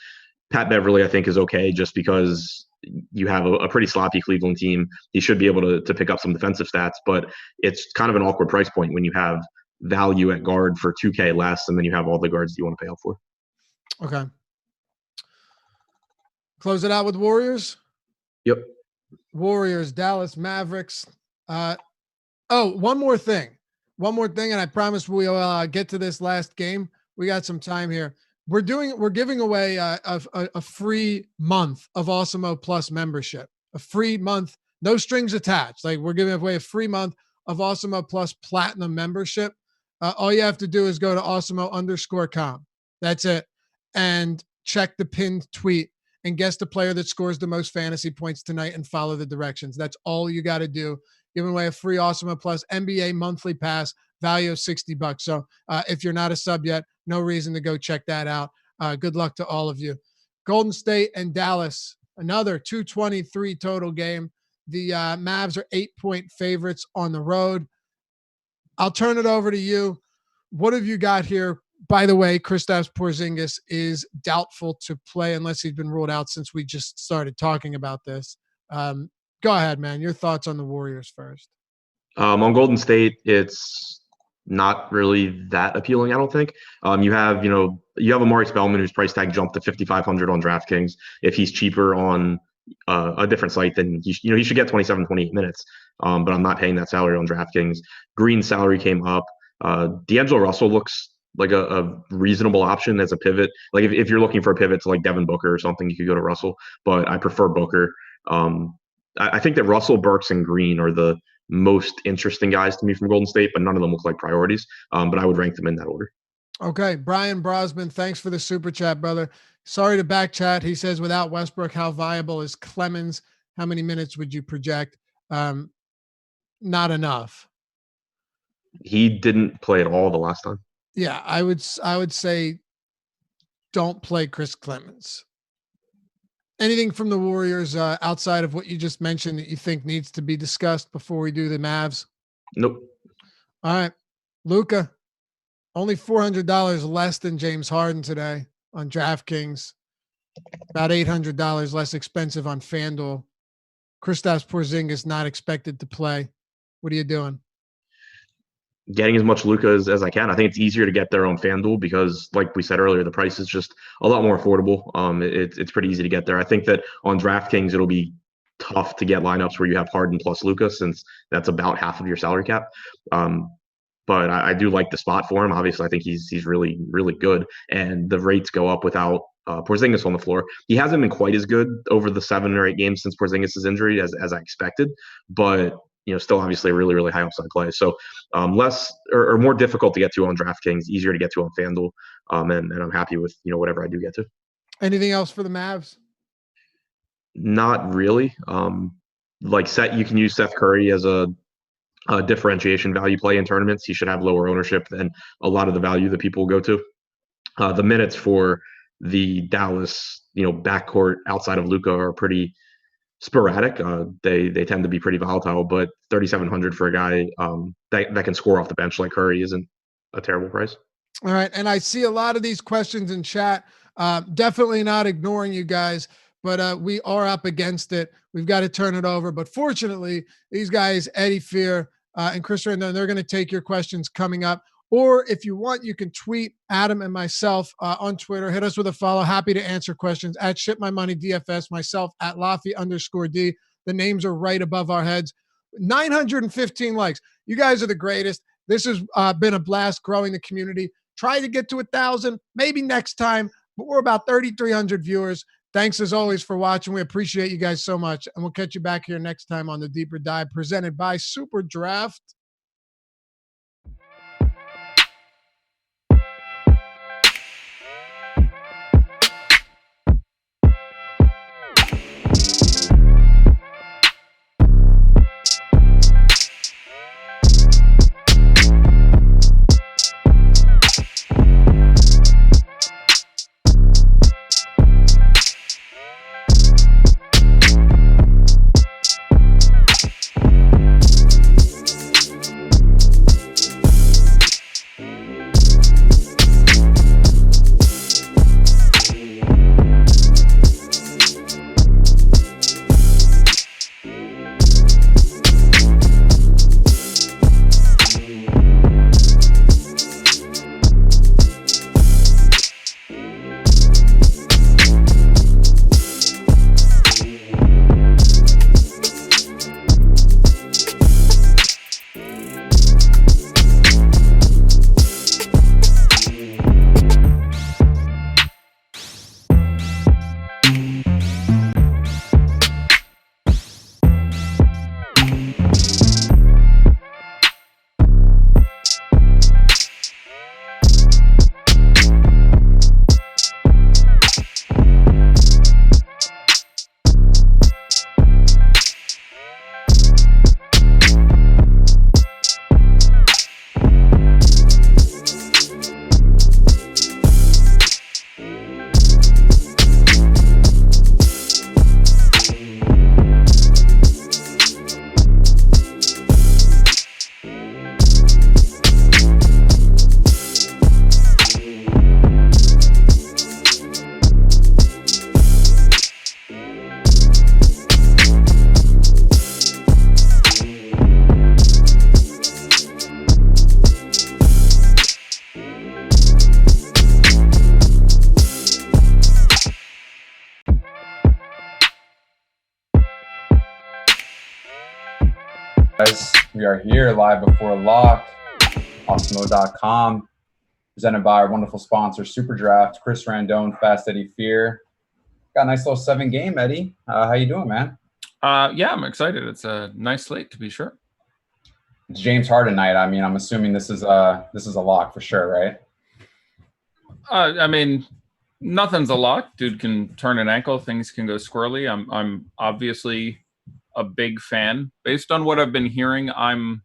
Pat Beverley, I think, is okay just because you have a pretty sloppy Cleveland team. He should be able to pick up some defensive stats, but it's kind of an awkward price point when you have value at guard for 2K less, and then you have all the guards you want to pay up for. Okay. Close it out with Warriors? Yep. Warriors, Dallas Mavericks. One more thing, and I promise we'll get to this last game. We got some time here. We're giving away a free month of Awesemo Plus membership, a free month, no strings attached. Like, we're giving away a free month of Awesemo Plus Platinum membership. All you have to do is go to awesemo_com. That's it. And check the pinned tweet and guess the player that scores the most fantasy points tonight and follow the directions. That's all you got to do. Giving away a free Awesemo Plus NBA monthly pass, value of $60. So if you're not a sub yet, no reason to go check that out. Good luck to all of you. Golden State and Dallas, another 223 total game. The Mavs are 8-point favorites on the road. I'll turn it over to you. What have you got here? By the way, Kristaps Porzingis is doubtful to play unless he's been ruled out since we just started talking about this. Go ahead, man. Your thoughts on the Warriors first. On Golden State, it's not really that appealing, I don't think. You have Amari Spellman, whose price tag jumped to 5,500 on DraftKings. If he's cheaper on a different site, then he should get 27, 28 minutes. But I'm not paying that salary on DraftKings. Green's salary came up. D'Angelo Russell looks like a reasonable option as a pivot. Like, if you're looking for a pivot to like Devin Booker or something, you could go to Russell, but I prefer Booker. I think that Russell, Burks, and Green are the most interesting guys to me from Golden State, but none of them look like priorities. But I would rank them in that order. Okay. Brian Brosman, thanks for the super chat, brother. Sorry to back chat. He says, without Westbrook, how viable is Clemens? How many minutes would you project? Not enough. He didn't play at all the last time. Yeah, I would say don't play Chris Clemens. Anything from the Warriors outside of what you just mentioned that you think needs to be discussed before we do the Mavs? Nope. All right. Luka, only $400 less than James Harden today on DraftKings. About $800 less expensive on FanDuel. Kristaps Porzingis not expected to play. What are you doing? Getting as much Luka as I can. I think it's easier to get there on FanDuel because, like we said earlier, the price is just a lot more affordable. It's pretty easy to get there. I think that on DraftKings, it'll be tough to get lineups where you have Harden plus Luka, since that's about half of your salary cap. But I do like the spot for him. Obviously, I think he's really, really good, and the rates go up without Porzingis on the floor. He hasn't been quite as good over the 7 or 8 games since Porzingis' injury as I expected, but still obviously a really, really high upside play. So less or more difficult to get to on DraftKings, easier to get to on FanDuel, and I'm happy with whatever I do get to. Anything else for the Mavs? Not really. You can use Seth Curry as a differentiation value play in tournaments. He should have lower ownership than a lot of the value that people go to. The minutes for the Dallas, backcourt outside of Luka are pretty sporadic. They tend to be pretty volatile, but 3,700 for a guy that can score off the bench like Curry isn't a terrible price. All right, and I see a lot of these questions in chat. Definitely not ignoring you guys, but we are up against it. We've got to turn it over. But fortunately, these guys, Eddie Fear and Chris Randone, they're going to take your questions coming up. Or if you want, you can tweet Adam and myself on Twitter. Hit us with a follow. Happy to answer questions at Ship My Money DFS, myself at Laffy_D. The names are right above our heads. 915 likes. You guys are the greatest. This has been a blast growing the community. Try to get to 1,000, maybe next time, but we're about 3,300 viewers. Thanks as always for watching. We appreciate you guys so much. And we'll catch you back here next time on the Deeper Dive presented by Super Draft. Guys, we are here live before lock, Awesemo.com, presented by our wonderful sponsor, Super Draft, Chris Randone, Fast Eddie Fear. Got a nice little 7 game, Eddie. How you doing, man? Yeah, I'm excited. It's a nice slate to be sure. It's James Harden night. I mean, I'm assuming this is a lock for sure, right? I mean, nothing's a lock. Dude can turn an ankle. Things can go squirrely. I'm obviously a big fan. Based on what I've been hearing, I'm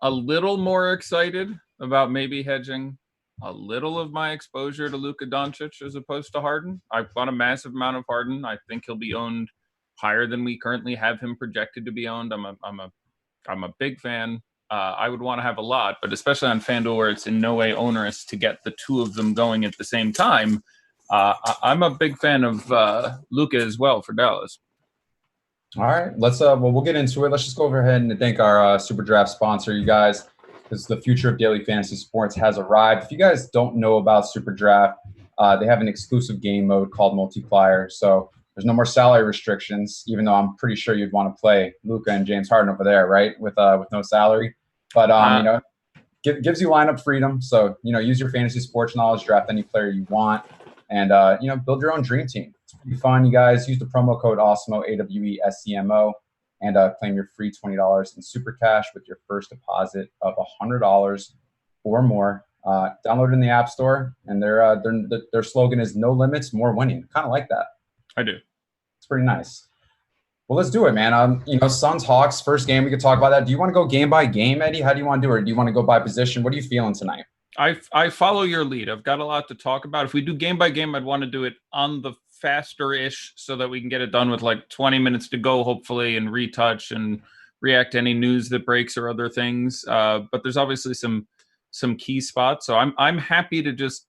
a little more excited about maybe hedging a little of my exposure to Luka Doncic as opposed to Harden. I've bought a massive amount of Harden. I think he'll be owned higher than we currently have him projected to be owned. I'm a big fan. I would want to have a lot, but especially on FanDuel where it's in no way onerous to get the two of them going at the same time. I'm a big fan of Luka as well for Dallas. All right, we'll get into it. Let's just go over ahead and thank our Super Draft sponsor, you guys, because the future of daily fantasy sports has arrived. If you guys don't know about Super Draft, they have an exclusive game mode called Multiplier. So there's no more salary restrictions, even though I'm pretty sure you'd want to play Luka and James Harden over there, right? With no salary. But gives you lineup freedom. So use your fantasy sports knowledge, draft any player you want, and build your own dream team. It's pretty fun. You guys use the promo code AWESEMO, AWESCMO, and claim your free $20 in super cash with your first deposit of $100 or more. Download it in the App Store, and their slogan is "No limits, more winning." Kind of like that. I do. It's pretty nice. Well, let's do it, man. Suns Hawks first game. We could talk about that. Do you want to go game by game, Eddie? How do you want to do it? Or do you want to go by position? What are you feeling tonight? I follow your lead. I've got a lot to talk about. If we do game by game, I'd want to do it on the faster-ish so that we can get it done with like 20 minutes to go, hopefully, and retouch and react to any news that breaks or other things. But there's obviously some key spots. So I'm happy to just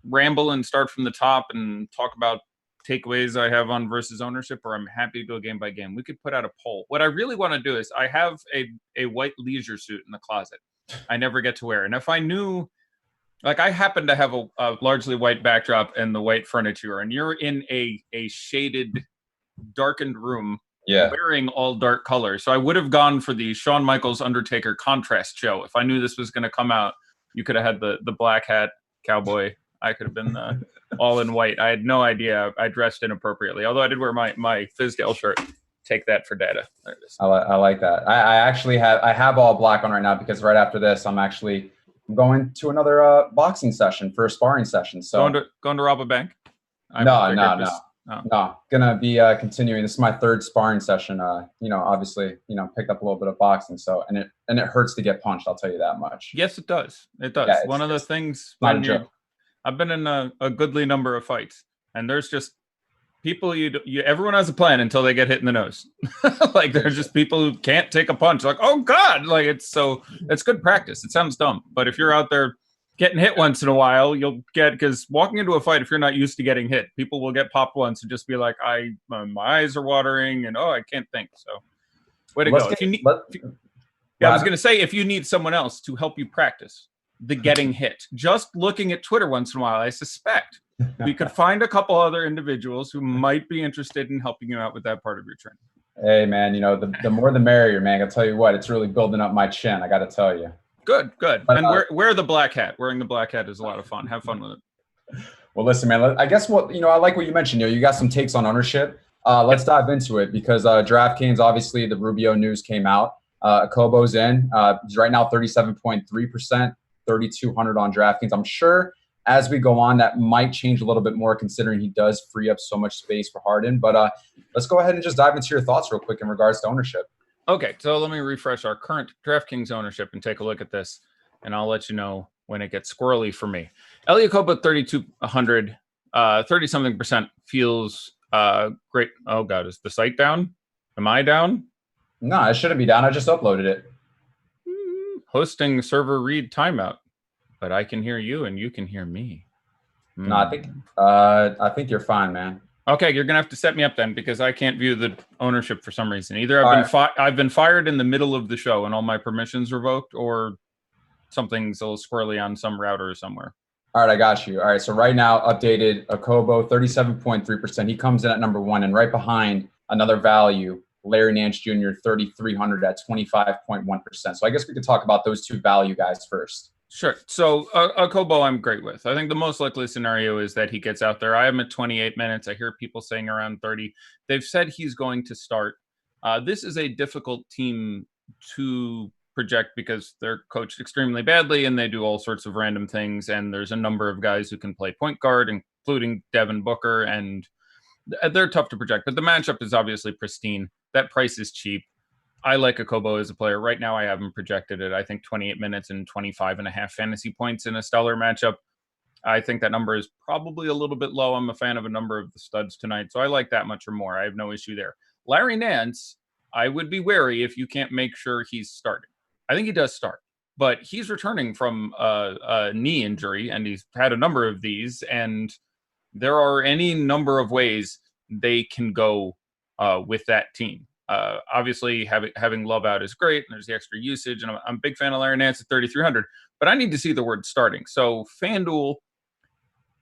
ramble and start from the top and talk about takeaways I have on versus ownership, or I'm happy to go game by game. We could put out a poll. What I really want to do is I have a white leisure suit in the closet I never get to wear. And if I knew, like, I happen to have a largely white backdrop and the white furniture, and you're in a shaded, darkened room wearing all dark colors. So I would have gone for the Shawn Michaels Undertaker contrast show. If I knew this was going to come out, you could have had the black hat cowboy. I could have been all in white. I had no idea. I dressed inappropriately, although I did wear my Fizdale shirt. Take that for data. There it is. I like that. I actually have all black on right now because right after this, I'm going to another boxing session for a sparring session. So going to rob a bank? No. Gonna be continuing. This is my third sparring session. Obviously, picked up a little bit of boxing. So and it hurts to get punched. I'll tell you that much. Yes, it does. It does. Yeah, one of the things. Not a joke. I've been in a goodly number of fights, and there's just people everyone has a plan until they get hit in the nose. Like there's just people who can't take a punch. Like, oh God, like it's good practice. It sounds dumb, but if you're out there getting hit once in a while, you'll get, because walking into a fight, if you're not used to getting hit, people will get popped once and just be like, my eyes are watering and I can't think. So way to go. I was going to say, if you need someone else to help you practice the getting hit, just looking at Twitter once in a while, I suspect we could find a couple other individuals who might be interested in helping you out with that part of your training. Hey, man, the more the merrier, man. I'll tell you what, it's really building up my chin. I got to tell you. Good. And wear the black hat. Wearing the black hat is a lot of fun. Have fun with it. Well, listen, man, I guess I like what you mentioned. You got some takes on ownership. Let's dive into it because DraftKings, obviously, the Rubio news came out. Kobo's in. He's right now 37.3%, 3,200 on DraftKings. I'm sure as we go on, that might change a little bit more considering he does free up so much space for Harden. But let's go ahead and just dive into your thoughts real quick in regards to ownership. Okay, so let me refresh our current DraftKings ownership and take a look at this, and I'll let you know when it gets squirrely for me. Elliot Kobo, 3,200, 30-something% feels great. Oh, God, is the site down? Am I down? No, it shouldn't be down. I just uploaded it. Hosting server read timeout, but I can hear you and you can hear me. No, I think you're fine, man. Okay, you're gonna have to set me up then because I can't view the ownership for some reason. Either I've been fired in the middle of the show and all my permissions revoked, or something's a little squirrely on some router somewhere. All right, I got you. All right, so right now updated Akobo 37.3%. He comes in at number 1, and right behind another value, Larry Nance Jr. 3,300 at 25.1%. So I guess we could talk about those two value guys first. Sure. So Okobo, I'm great with. I think the most likely scenario is that he gets out there. I am at 28 minutes. I hear people saying around 30. They've said he's going to start. This is a difficult team to project because they're coached extremely badly and they do all sorts of random things. And there's a number of guys who can play point guard, including Devin Booker, and they're tough to project. But the matchup is obviously pristine. That price is cheap. I like Okobo as a player. Right now, I have him projected at, I think, 28 minutes and 25.5 fantasy points in a stellar matchup. I think that number is probably a little bit low. I'm a fan of a number of the studs tonight, so I like that much or more. I have no issue there. Larry Nance, I would be wary if you can't make sure he's starting. I think he does start, but he's returning from a knee injury, and he's had a number of these, and there are any number of ways they can go with that team. Obviously, having Love out is great, and there's the extra usage, and I'm a big fan of Larry Nance at 3,300, but I need to see the word starting. So FanDuel,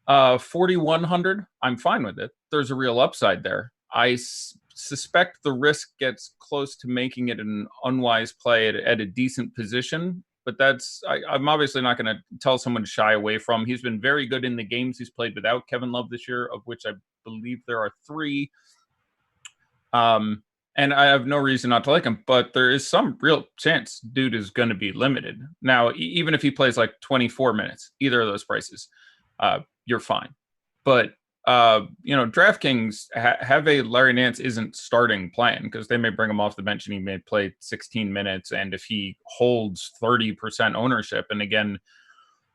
4,100, I'm fine with it. There's a real upside there. I suspect the risk gets close to making it an unwise play at a decent position, but I'm obviously not going to tell someone to shy away from. He's been very good in the games he's played without Kevin Love this year, of which I believe there are 3. And I have no reason not to like him, but there is some real chance dude is going to be limited. Now, even if he plays like 24 minutes, either of those prices, you're fine. But, DraftKings have a Larry Nance isn't starting plan because they may bring him off the bench and he may play 16 minutes. And if he holds 30% ownership, and again,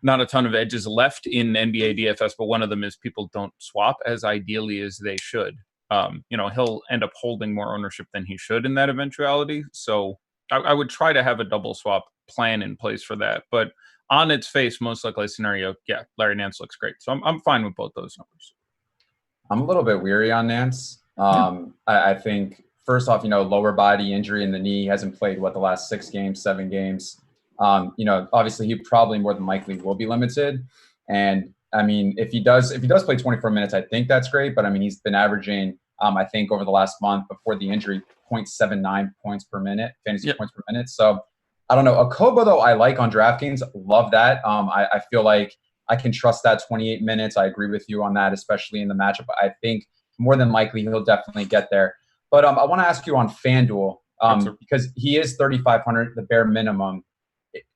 not a ton of edges left in NBA DFS, but one of them is people don't swap as ideally as they should. He'll end up holding more ownership than he should in that eventuality. So I would try to have a double swap plan in place for that. But on its face, most likely scenario, yeah, Larry Nance looks great. So I'm fine with both those numbers. I'm a little bit weary on Nance. I think, first off, lower body injury in the knee, hasn't played, the last 6 games, 7 games. Obviously he probably more than likely will be limited. And I mean, if he does play 24 minutes, I think that's great. But I mean, he's been averaging, I think over the last month before the injury, 0.79 points per minute, fantasy points per minute. So I don't know. Okobo, though, I like on DraftKings. Love that. I feel like I can trust that 28 minutes. I agree with you on that, especially in the matchup. I think more than likely he'll definitely get there. But I want to ask you on FanDuel, because he is 3,500, the bare minimum.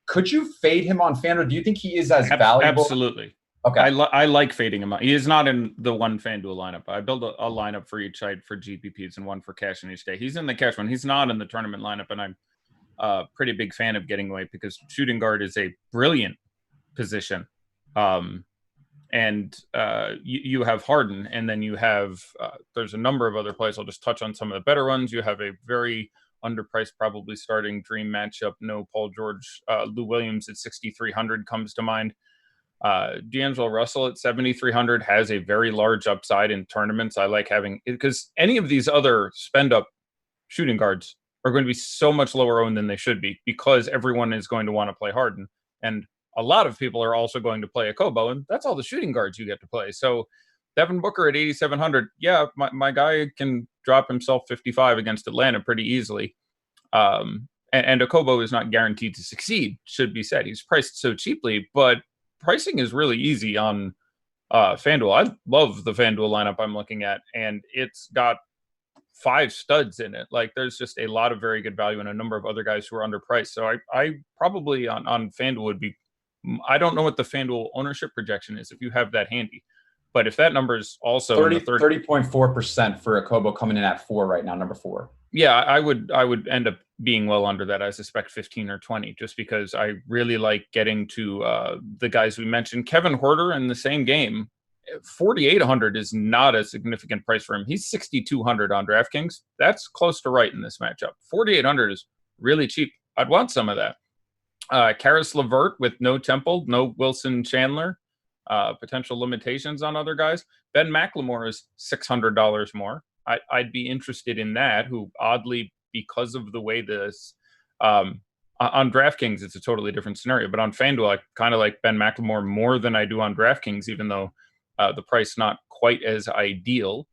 Could you fade him on FanDuel? Do you think he is as valuable? Absolutely. Okay. I like fading him. He is not in the one FanDuel lineup. I build a lineup for each side for GPPs and one for cash in each day. He's in the cash one. He's not in the tournament lineup, and I'm a pretty big fan of getting away because shooting guard is a brilliant position. You have Harden, and then you have there's a number of other plays. I'll just touch on some of the better ones. You have a very underpriced, probably starting dream matchup. No Paul George, Lou Williams at 6,300 comes to mind. D'Angelo Russell at 7,300 has a very large upside in tournaments. I like having it because any of these other spend up shooting guards are going to be so much lower owned than they should be because everyone is going to want to play Harden. And a lot of people are also going to play Okobo, and that's all the shooting guards you get to play. So Devin Booker at 8,700. Yeah, my guy can drop himself 55 against Atlanta pretty easily. And Okobo is not guaranteed to succeed, should be said. He's priced so cheaply, but pricing is really easy on FanDuel. I love the FanDuel lineup I'm looking at, and it's got 5 studs in it. Like, there's just a lot of very good value and a number of other guys who are underpriced. So I probably on FanDuel would be, I don't know what the FanDuel ownership projection is if you have that handy. But if that number is also 30.4% for Okobo coming in at 4 right now, number 4. Yeah, I would end up being well under that. I suspect 15 or 20, just because I really like getting to the guys we mentioned. Kevin Huerter in the same game, 4,800 is not a significant price for him. He's 6,200 on DraftKings. That's close to right in this matchup. 4,800 is really cheap. I'd want some of that. Karis LeVert with no Temple, no Wilson Chandler. Potential limitations on other guys. Ben McLemore is $600 more. I'd be interested in that, who oddly, because of the way this on DraftKings, it's a totally different scenario. But on FanDuel, I kind of like Ben McLemore more than I do on DraftKings, even though the price not quite as ideal.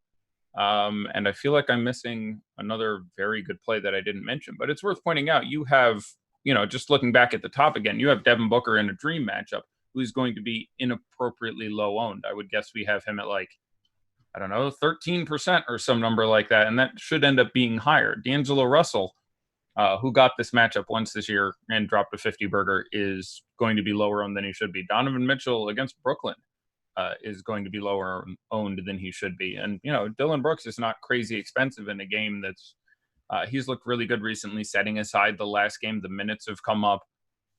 And I feel like I'm missing another very good play that I didn't mention. But it's worth pointing out, you have just looking back at the top again, you have Devin Booker in a dream matchup who's going to be inappropriately low owned. I would guess we have him at like, I don't know, 13% or some number like that. And that should end up being higher. D'Angelo Russell, who got this matchup once this year and dropped a 50 burger, is going to be lower owned than he should be. Donovan Mitchell against Brooklyn is going to be lower owned than he should be. And, Dylan Brooks is not crazy expensive in a game that's, he's looked really good recently, setting aside the last game. The minutes have come up.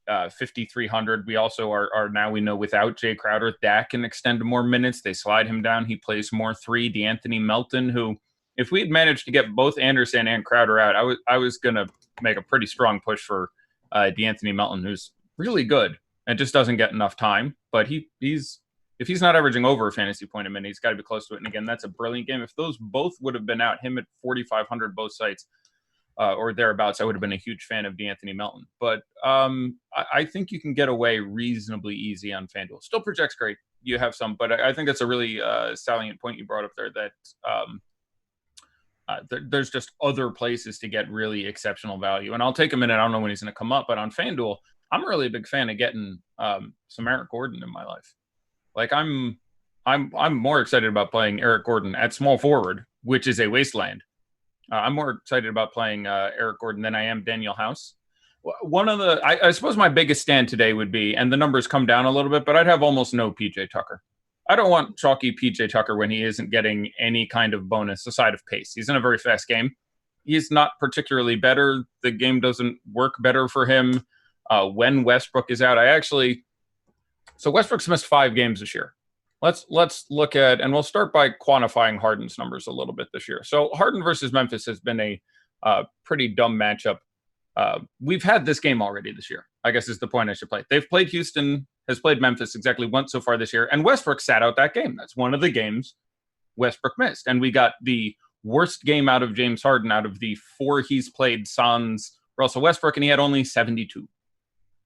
5,300. We also are now, we know, without Jay Crowder, Dak can extend more minutes. They slide him down. He plays more 3. DeAnthony Melton, who, if we had managed to get both Anderson and Crowder out, I was going to make a pretty strong push for DeAnthony Melton, who's really good and just doesn't get enough time. But he's if he's not averaging over a fantasy point a minute, he's got to be close to it. And again, that's a brilliant game. If those both would have been out, him at 4,500 both sites, or thereabouts, I would have been a huge fan of DeAnthony Melton. But I think you can get away reasonably easy on FanDuel. Still projects great. You have some, but I think that's a really salient point you brought up there, that there's just other places to get really exceptional value. And I'll take a minute. I don't know when he's going to come up, but on FanDuel, I'm really a big fan of getting some Eric Gordon in my life. Like I'm more excited about playing Eric Gordon at small forward, which is a wasteland. I'm more excited about playing Eric Gordon than I am Daniel House. One of the, I suppose my biggest stand today would be, and the numbers come down a little bit, but I'd have almost no PJ Tucker. I don't want chalky PJ Tucker when he isn't getting any kind of bonus aside of pace. He's in a very fast game. He's not particularly better. The game doesn't work better for him when Westbrook is out. So Westbrook's missed 5 games this year. Let's look at, and we'll start by quantifying Harden's numbers a little bit this year. So Harden versus Memphis has been a pretty dumb matchup. We've had this game already this year, I guess is the point I should play. They've played Houston, has played Memphis exactly once so far this year, and Westbrook sat out that game. That's one of the games Westbrook missed. And we got the worst game out of James Harden out of the 4 he's played, sans Russell Westbrook, and he had only 72.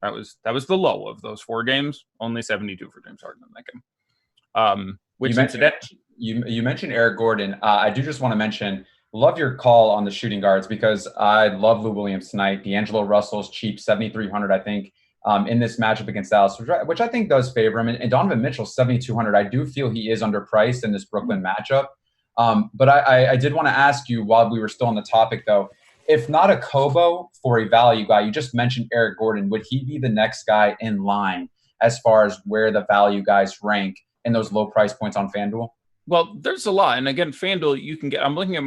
That was the low of those 4 games, only 72 for James Harden in that game. You mentioned Eric Gordon. I do just want to mention, love your call on the shooting guards, because I love Lou Williams tonight. D'Angelo Russell's cheap, 7,300, I think, in this matchup against Dallas, which I think does favor him. And Donovan Mitchell, 7,200. I do feel he is underpriced in this Brooklyn matchup. But I did want to ask you, while we were still on the topic, though, if not a Kobo for a value guy, you just mentioned Eric Gordon, would he be the next guy in line as far as where the value guys rank in those low price points on FanDuel? Well, there's a lot. And again, FanDuel, you can get, I'm looking at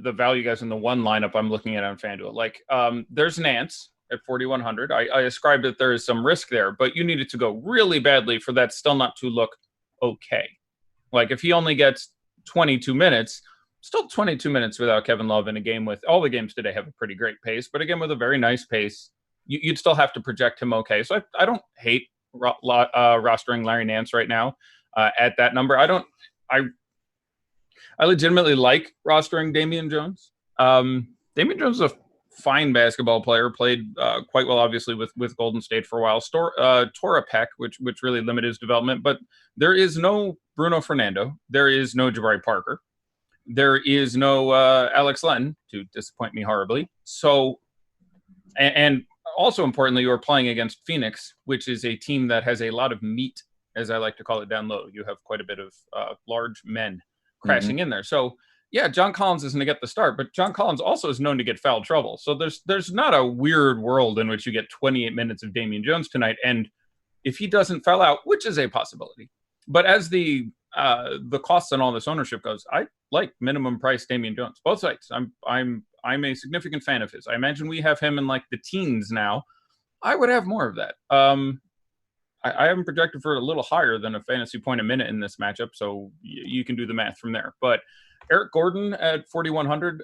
the value guys in the one lineup I'm looking at on FanDuel. Like there's Nance at 4,100. I ascribed that there is some risk there, but you need it to go really badly for that still not to look okay. Like if he only gets 22 minutes, still 22 minutes without Kevin Love in a game with, all the games today have a pretty great pace, but again, with a very nice pace, you'd still have to project him okay. So I don't hate rostering Larry Nance right now at that number. I legitimately like rostering Damian Jones. Damian Jones is a fine basketball player, played quite well, obviously, with Golden State for a while. Tore a pec, which really limited his development. But there is no Bruno Fernando. There is no Jabari Parker. There is no Alex Len, to disappoint me horribly. So, and also importantly, you are playing against Phoenix, which is a team that has a lot of meat, as I like to call it, down low. You have quite a bit of large men crashing in there. So, yeah, John Collins is going to get the start, but John Collins also is known to get foul trouble. So there's not a weird world in which you get 28 minutes of Damian Jones tonight. And if he doesn't foul out, which is a possibility, but as the costs and all this ownership goes, I like minimum price Damian Jones, both sides. I'm a significant fan of his. I imagine we have him in like the teens now. I would have more of that. I haven't projected for a little higher than a fantasy point a minute in this matchup, so you can do the math from there. But Eric Gordon at 4,100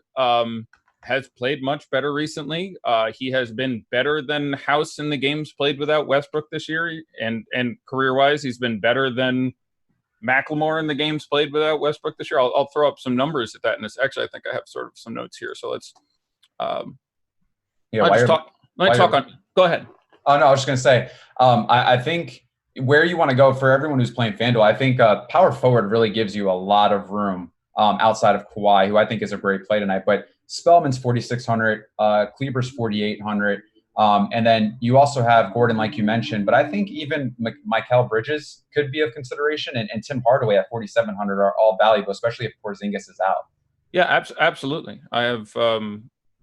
has played much better recently. He has been better than House in the games played without Westbrook this year, and career-wise, he's been better than Macklemore in the games played without Westbrook this year. I'll throw up some numbers at that, and actually, I think I have sort of some notes here. So let's Go ahead. Oh, no, I was just going to say, I think where you want to go for everyone who's playing FanDuel, I think power forward really gives you a lot of room outside of Kawhi, who I think is a great play tonight. But Spellman's 4,600, Kleber's 4,800. And then you also have Gordon, like you mentioned, but I think even Mikal Bridges could be of consideration, and Tim Hardaway at 4,700 are all valuable, especially if Porzingis is out. Yeah, absolutely. I have.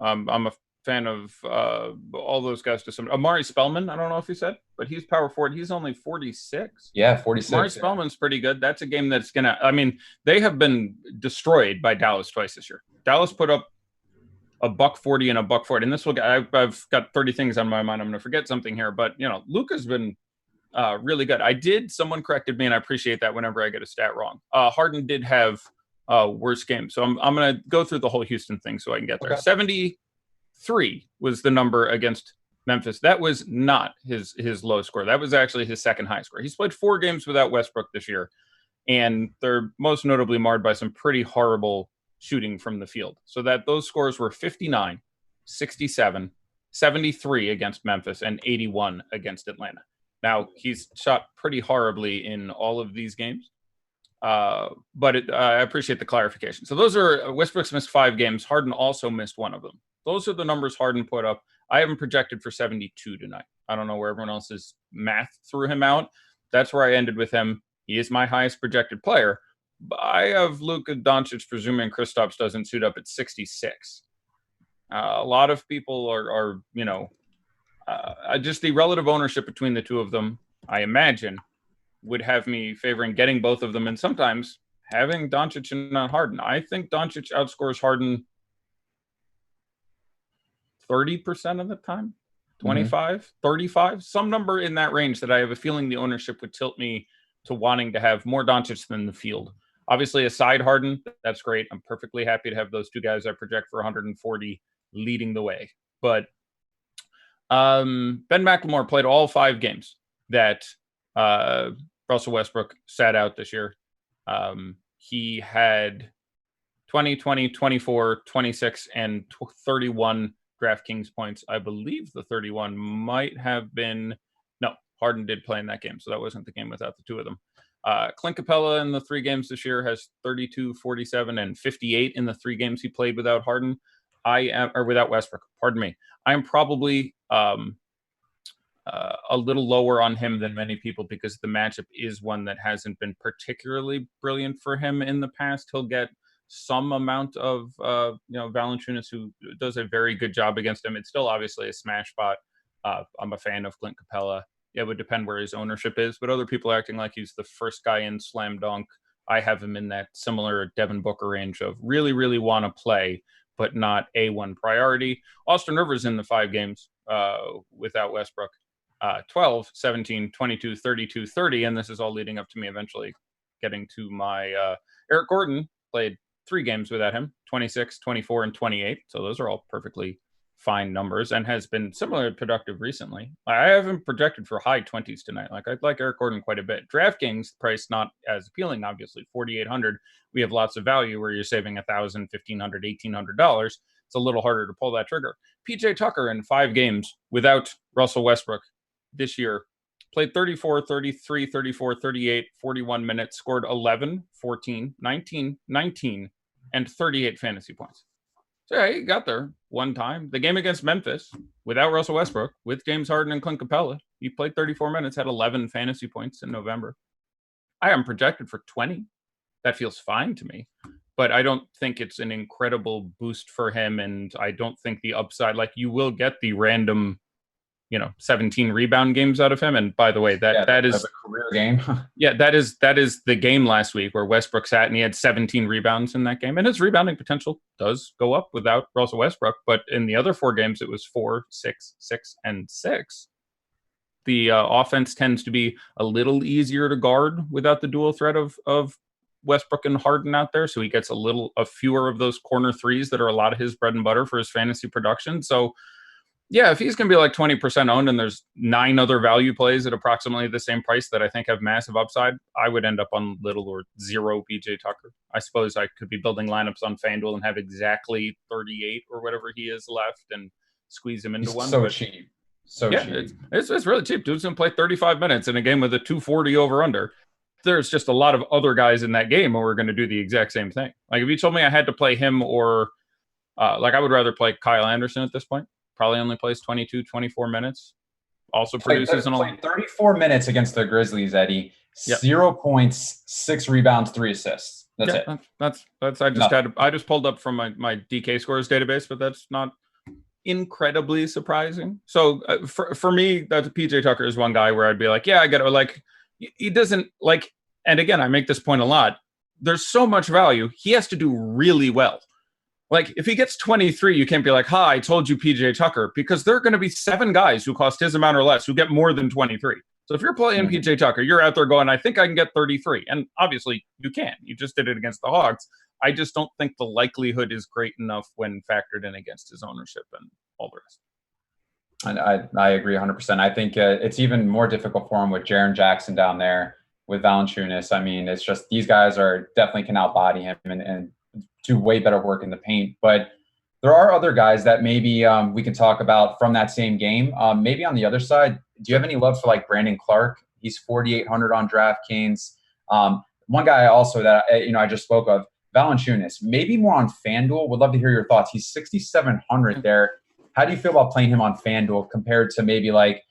I'm a fan of all those guys to some. Amari Spellman, I don't know if you said, but he's power forward. He's only 46. Yeah, 46. Amari Spellman's pretty good. That's a game that's gonna. I mean, they have been destroyed by Dallas twice this year. Dallas put up a $140 and a $140, and this will. I've got 30 things on my mind. I'm gonna forget something here, but Luka's been really good. Someone corrected me, and I appreciate that whenever I get a stat wrong. Harden did have worst game. So I'm going to go through the whole Houston thing so I can get there. Okay. 73 was the number against Memphis. That was not his low score. That was actually his second high score. He's played 4 games without Westbrook this year, and they're most notably marred by some pretty horrible shooting from the field. So that those scores were 59, 67, 73 against Memphis, and 81 against Atlanta. Now, he's shot pretty horribly in all of these games. But I appreciate the clarification. So those are Westbrook's missed 5 games. Harden also missed 1 of them. Those are the numbers Harden put up. I haven't projected for 72 tonight. I don't know where everyone else's math threw him out. That's where I ended with him. He is my highest projected player. But I have Luka Doncic, presuming Kristaps doesn't suit up at 66. A lot of people are just the relative ownership between the two of them, I imagine, would have me favoring getting both of them, and sometimes having Doncic and not Harden. I think Doncic outscores Harden 30% of the time, 25, 35, some number in that range that I have a feeling the ownership would tilt me to wanting to have more Doncic than the field. Obviously, aside Harden, that's great. I'm perfectly happy to have those 2 guys I project for 140 leading the way. But Ben McLemore played all 5 games that Russell Westbrook sat out this year. He had 20, 24, 26, and 31 DraftKings points. I believe the 31 might have been... No, Harden did play in that game, so that wasn't the game without the 2 of them. Clint Capella in the 3 games this year has 32, 47, and 58 in the 3 games he played without Harden. Without Westbrook, pardon me. I am probably a little lower on him than many people because the matchup is one that hasn't been particularly brilliant for him in the past. He'll get some amount of Valanciunas, who does a very good job against him. It's still obviously a smash spot. I'm a fan of Clint Capella. It would depend where his ownership is, but other people are acting like he's the first guy in slam dunk. I have him in that similar Devin Booker range of really, really want to play, but not A1 priority. Austin Rivers in the 5 games without Westbrook, 12, 17, 22, 32, 30, and this is all leading up to me eventually getting to my Eric Gordon played 3 games without him, 26, 24, and 28. So those are all perfectly fine numbers and has been similarly productive recently. I haven't projected for high 20s tonight. Like, I like Eric Gordon quite a bit. DraftKings price not as appealing, obviously. 4,800. We have lots of value where you're saving $1,000, $1,500, $1,800. It's a little harder to pull that trigger. PJ Tucker in 5 games without Russell Westbrook this year played 34, 33, 34, 38, 41 minutes, scored 11, 14, 19, 19, and 38 fantasy points. So yeah, he got there one time. The game against Memphis, without Russell Westbrook, with James Harden and Clint Capella, he played 34 minutes, had 11 fantasy points in November. I am projected for 20. That feels fine to me. But I don't think it's an incredible boost for him, and I don't think the upside, like you will get the random 17 rebound games out of him. And by the way, that is a career game. Yeah, that is the game last week where Westbrook sat and he had 17 rebounds in that game. And his rebounding potential does go up without Russell Westbrook. But in the other 4 games, it was 4, 6, 6, and 6. The offense tends to be a little easier to guard without the dual threat of Westbrook and Harden out there. So he gets a fewer of those corner threes that are a lot of his bread and butter for his fantasy production. So yeah, if he's going to be like 20% owned and there's 9 other value plays at approximately the same price that I think have massive upside, I would end up on little or zero PJ Tucker. I suppose I could be building lineups on FanDuel and have exactly 38 or whatever he is left and squeeze him into one. So cheap. Cheap. It's really cheap. Dude's going to play 35 minutes in a game with a 240 over under. There's just a lot of other guys in that game who are going to do the exact same thing. Like if you told me I had to play him or I would rather play Kyle Anderson at this point. probably only plays 22, 24 minutes. Also produces played 34 minutes against the Grizzlies, Eddie. Yep. 0 points, 6 rebounds, 3 assists. That's it. That's I just pulled up from my DK scores database, but that's not incredibly surprising. So for me, that PJ Tucker is one guy where I'd be like, yeah, I get it. Like, he doesn't like, and again, I make this point a lot. There's so much value. He has to do really well. Like, if he gets 23, you can't be like, "Ha, I told you, PJ Tucker," because there are going to be 7 guys who cost his amount or less who get more than 23. So if you're playing PJ Tucker, you're out there going, "I think I can get 33," and obviously you can. You just did it against the Hawks. I just don't think the likelihood is great enough when factored in against his ownership and all the rest. And I agree 100%. I think it's even more difficult for him with Jaren Jackson down there with Valanciunas. I mean, it's just these guys are definitely can outbody him and do way better work in the paint. But there are other guys that maybe we can talk about from that same game. Maybe on the other side, do you have any love for like Brandon Clark? He's 4,800 on DraftKings. One guy also that I just spoke of, Valanciunas, maybe more on FanDuel. Would love to hear your thoughts. He's 6,700 there. How do you feel about playing him on FanDuel compared to maybe like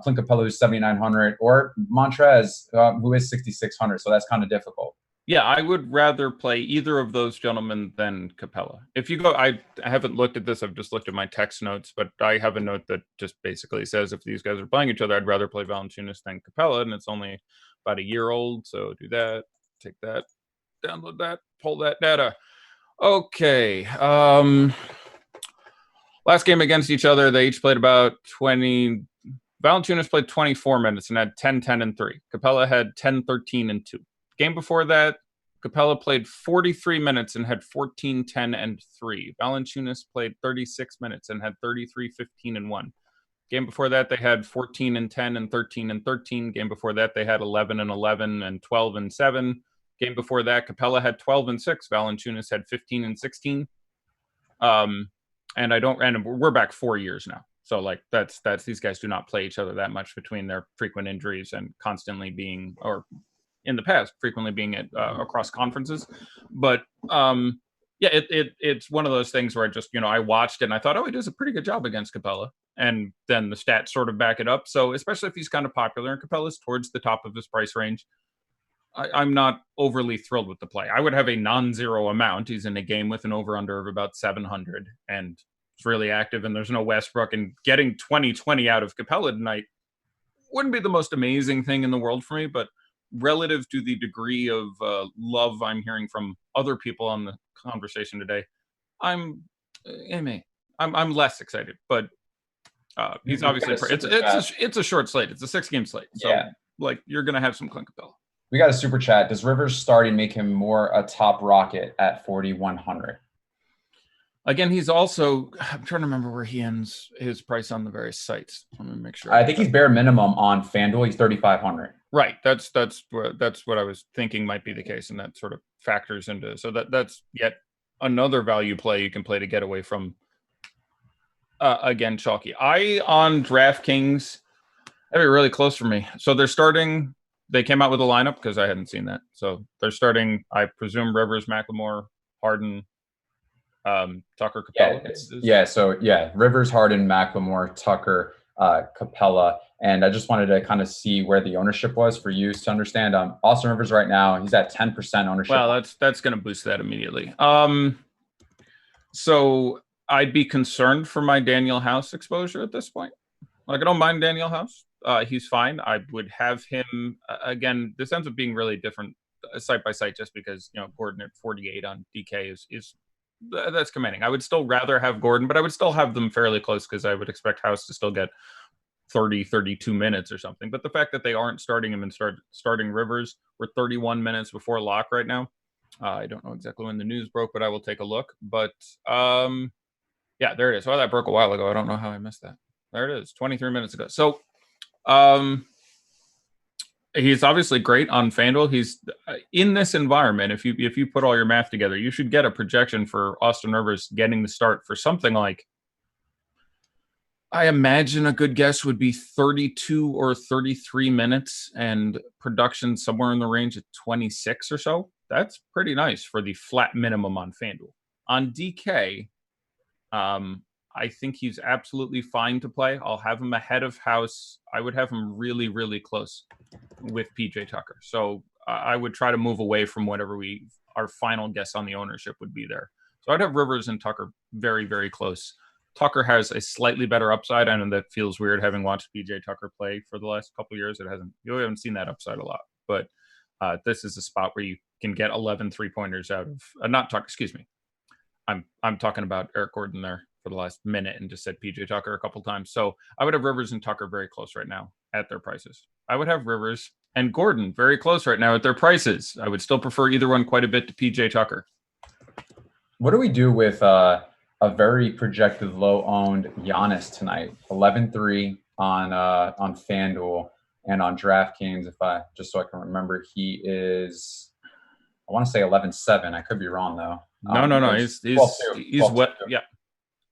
Clint Capella, who's 7,900, or Montrez, who is 6,600? So that's kind of difficult. Yeah, I would rather play either of those gentlemen than Capella. If you go, I haven't looked at this. I've just looked at my text notes, but I have a note that just basically says if these guys are playing each other, I'd rather play Valanciunas than Capella, and it's only about a year old. So do that, take that, download that, pull that data. Okay. Last game against each other, they each played about 20. Valanciunas played 24 minutes and had 10, 10, and 3. Capella had 10, 13, and 2. Game before that, Capella played 43 minutes and had 14, 10, and 3. Valanciunas played 36 minutes and had 33, 15, and 1. Game before that, they had 14 and 10 and 13 and 13. Game before that, they had 11 and 11 and 12 and 7. Game before that, Capella had 12 and 6. Valanciunas had 15 and 16. And we're back 4 years now. So like that's these guys do not play each other that much between their frequent injuries and constantly being, or in the past, frequently being at across conferences. But it's one of those things where I just, I watched it and I thought, oh, he does a pretty good job against Capella. And then the stats sort of back it up. So especially if he's kind of popular and Capella's towards the top of his price range, I'm not overly thrilled with the play. I would have a non-zero amount. He's in a game with an over-under of about 700 and it's really active and there's no Westbrook, and getting 20-20 out of Capella tonight wouldn't be the most amazing thing in the world for me, but relative to the degree of love I'm hearing from other people on the conversation today, I'm less excited. But he's obviously it's a short slate. It's a 6-game slate, so like you're gonna have some Clint Capella. We got a super chat. Does Rivers starting make him more a top rocket at 4,100? Again, he's also, I'm trying to remember where he ends his price on the various sites. Let me make sure. I think he's bare minimum on FanDuel. He's 3,500. Right. That's what I was thinking might be the case, and that sort of factors into. So that's yet another value play you can play to get away from. Again, chalky. On DraftKings, that'd be really close for me. So they're starting. They came out with a lineup because I hadn't seen that. So they're starting, I presume, Rivers, McLemore, Harden, Tucker, Capella. Rivers, Harden, McLemore, Tucker, Capella. And I just wanted to kind of see where the ownership was for you to understand. Austin Rivers right now, he's at 10% ownership. Well, that's going to boost that immediately. So I'd be concerned for my Daniel House exposure at this point. Like, I don't mind Daniel House. He's fine. I would have him again. This ends up being really different site by site, just because Gordon at 48 on DK is that's commanding. I would still rather have Gordon, but I would still have them fairly close because I would expect House to still get 30, 32 minutes or something. But the fact that they aren't starting him and starting Rivers, we're 31 minutes before lock right now. I don't know exactly when the news broke, but I will take a look. But there it is. Well, that broke a while ago. I don't know how I missed that. There it is, 23 minutes ago. So he's obviously great on FanDuel. He's in this environment. If you put all your math together, you should get a projection for Austin Rivers getting the start for something like, I imagine a good guess would be 32 or 33 minutes and production somewhere in the range of 26 or so. That's pretty nice for the flat minimum on FanDuel. On DK, I think he's absolutely fine to play. I'll have him ahead of House. I would have him really, really close with PJ Tucker. So I would try to move away from whatever our final guess on the ownership would be there. So I'd have Rivers and Tucker very, very close. Tucker has a slightly better upside. I know that feels weird having watched PJ Tucker play for the last couple of years. You haven't seen that upside a lot, but this is a spot where you can get 11 3-pointers out of not Tucker. Excuse me. I'm talking about Eric Gordon there for the last minute and just said PJ Tucker a couple times. So I would have Rivers and Tucker very close right now at their prices. I would have Rivers and Gordon very close right now at their prices. I would still prefer either one quite a bit to PJ Tucker. What do we do with a very projected low-owned Giannis tonight? 11-3 on FanDuel and on DraftKings. Just so I can remember, he is, I want to say 11-7. I could be wrong though. No. He's what? Yeah.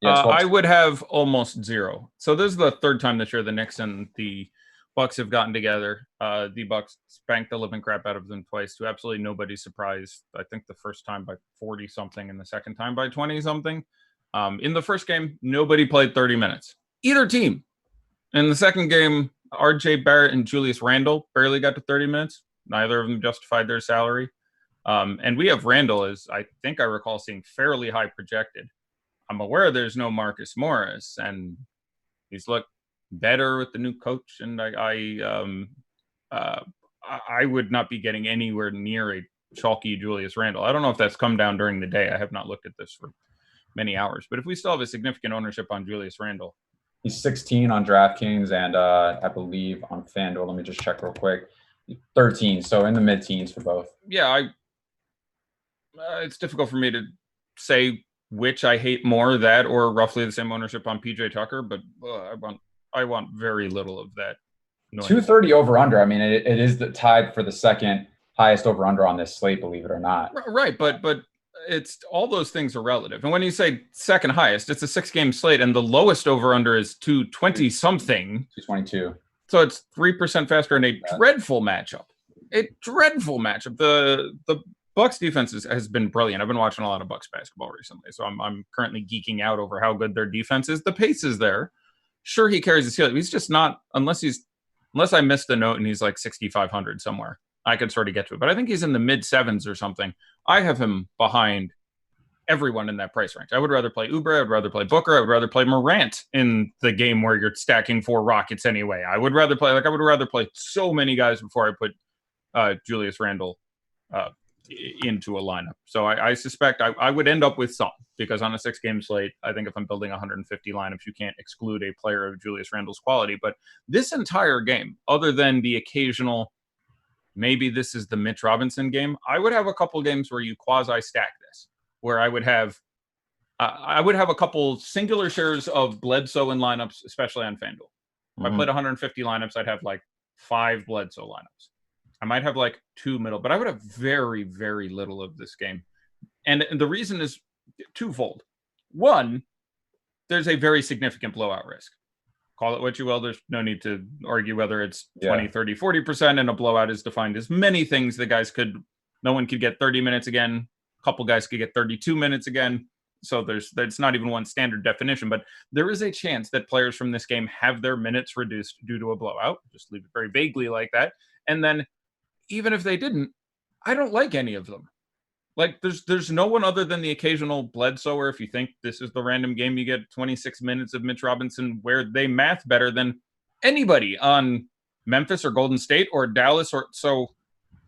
I would have almost zero. So this is the third time this year the Knicks and the Bucks have gotten together. The Bucks spanked the living crap out of them twice, to absolutely nobody's surprise. I think the first time by 40 something and the second time by 20 something. In the first game, nobody played 30 minutes. Either team. In the second game, RJ Barrett and Julius Randle barely got to 30 minutes. Neither of them justified their salary. And we have Randle, as I think I recall seeing, fairly high projected. I'm aware there's no Marcus Morris, and he's looked better with the new coach. And I would not be getting anywhere near a chalky Julius Randle. I don't know if that's come down during the day. I have not looked at this for many hours. But if we still have a significant ownership on Julius Randle. He's 16 on DraftKings and I believe on FanDuel. Let me just check real quick. 13, so in the mid-teens for both. Yeah, it's difficult for me to say which I hate more, that or roughly the same ownership on PJ Tucker, but I want very little of that. 230 over-under. I mean, it is tied for the second highest over-under on this slate, believe it or not. Right, but it's all those things are relative. And when you say second highest, it's a 6-game slate, and the lowest over-under is 220 something. 222. So it's 3% faster in a dreadful matchup. The Bucks defense has been brilliant. I've been watching a lot of Bucks basketball recently, so I'm currently geeking out over how good their defense is. The pace is there. Sure, he carries his heel. He's just not, unless I missed the note and he's like 6,500 somewhere, I could sort of get to it. But I think he's in the mid-7s or something. I have him behind everyone in that price range. I would rather play Oubre. I would rather play Booker. I would rather play Morant in the game where you're stacking 4 Rockets anyway. I would rather play so many guys before I put Julius Randle into a lineup. So I suspect I would end up with some, because on a 6-game slate, I think if I'm building 150 lineups, you can't exclude a player of Julius Randle's quality. But this entire game, other than the occasional, maybe this is the Mitch Robinson game, I would have a couple games where you quasi-stack this, where I would have a couple singular shares of Bledsoe in lineups, especially on FanDuel. If I played 150 lineups, I'd have like 5 Bledsoe lineups. I might have like 2 middle, but I would have very, very little of this game. And the reason is twofold. One, there's a very significant blowout risk. Call it what you will. There's no need to argue whether it's 20, 30, 40%, and a blowout is defined as many things. No one could get 30 minutes again. A couple guys could get 32 minutes again. So there's not even one standard definition, but there is a chance that players from this game have their minutes reduced due to a blowout. Just leave it very vaguely like that. And then even if they didn't, I don't like any of them. Like there's no one other than the occasional Bledsoe, or if you think this is the random game, you get 26 minutes of Mitch Robinson where they math better than anybody on Memphis or Golden State or Dallas. So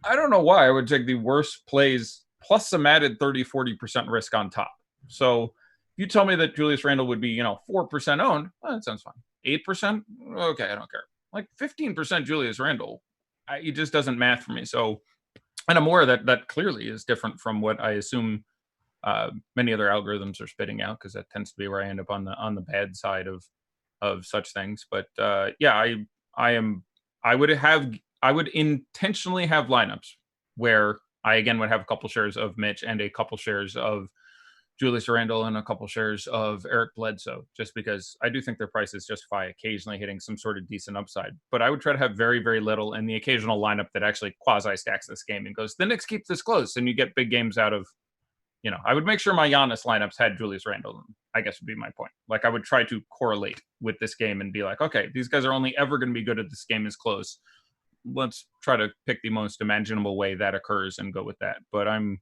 I don't know why I would take the worst plays plus some added 30-40% risk on top. So if you tell me that Julius Randle would be 4% owned, well, that sounds fine. 8%, okay, I don't care. Like 15% Julius Randle, it just doesn't math for me. So, and I'm aware that clearly is different from what I assume many other algorithms are spitting out, because that tends to be where I end up on the bad side of such things. But I would intentionally have lineups where I again would have a couple shares of Mitch and a couple shares of Julius Randle and a couple shares of Eric Bledsoe, just because I do think their prices justify occasionally hitting some sort of decent upside. But I would try to have very, very little in the occasional lineup that actually quasi-stacks this game and goes, the Knicks keep this close, and you get big games out of I would make sure my Giannis lineups had Julius Randle in them, I guess would be my point. Like I would try to correlate with this game and be like, okay, these guys are only ever going to be good if this game is close. Let's try to pick the most imaginable way that occurs and go with that. But I'm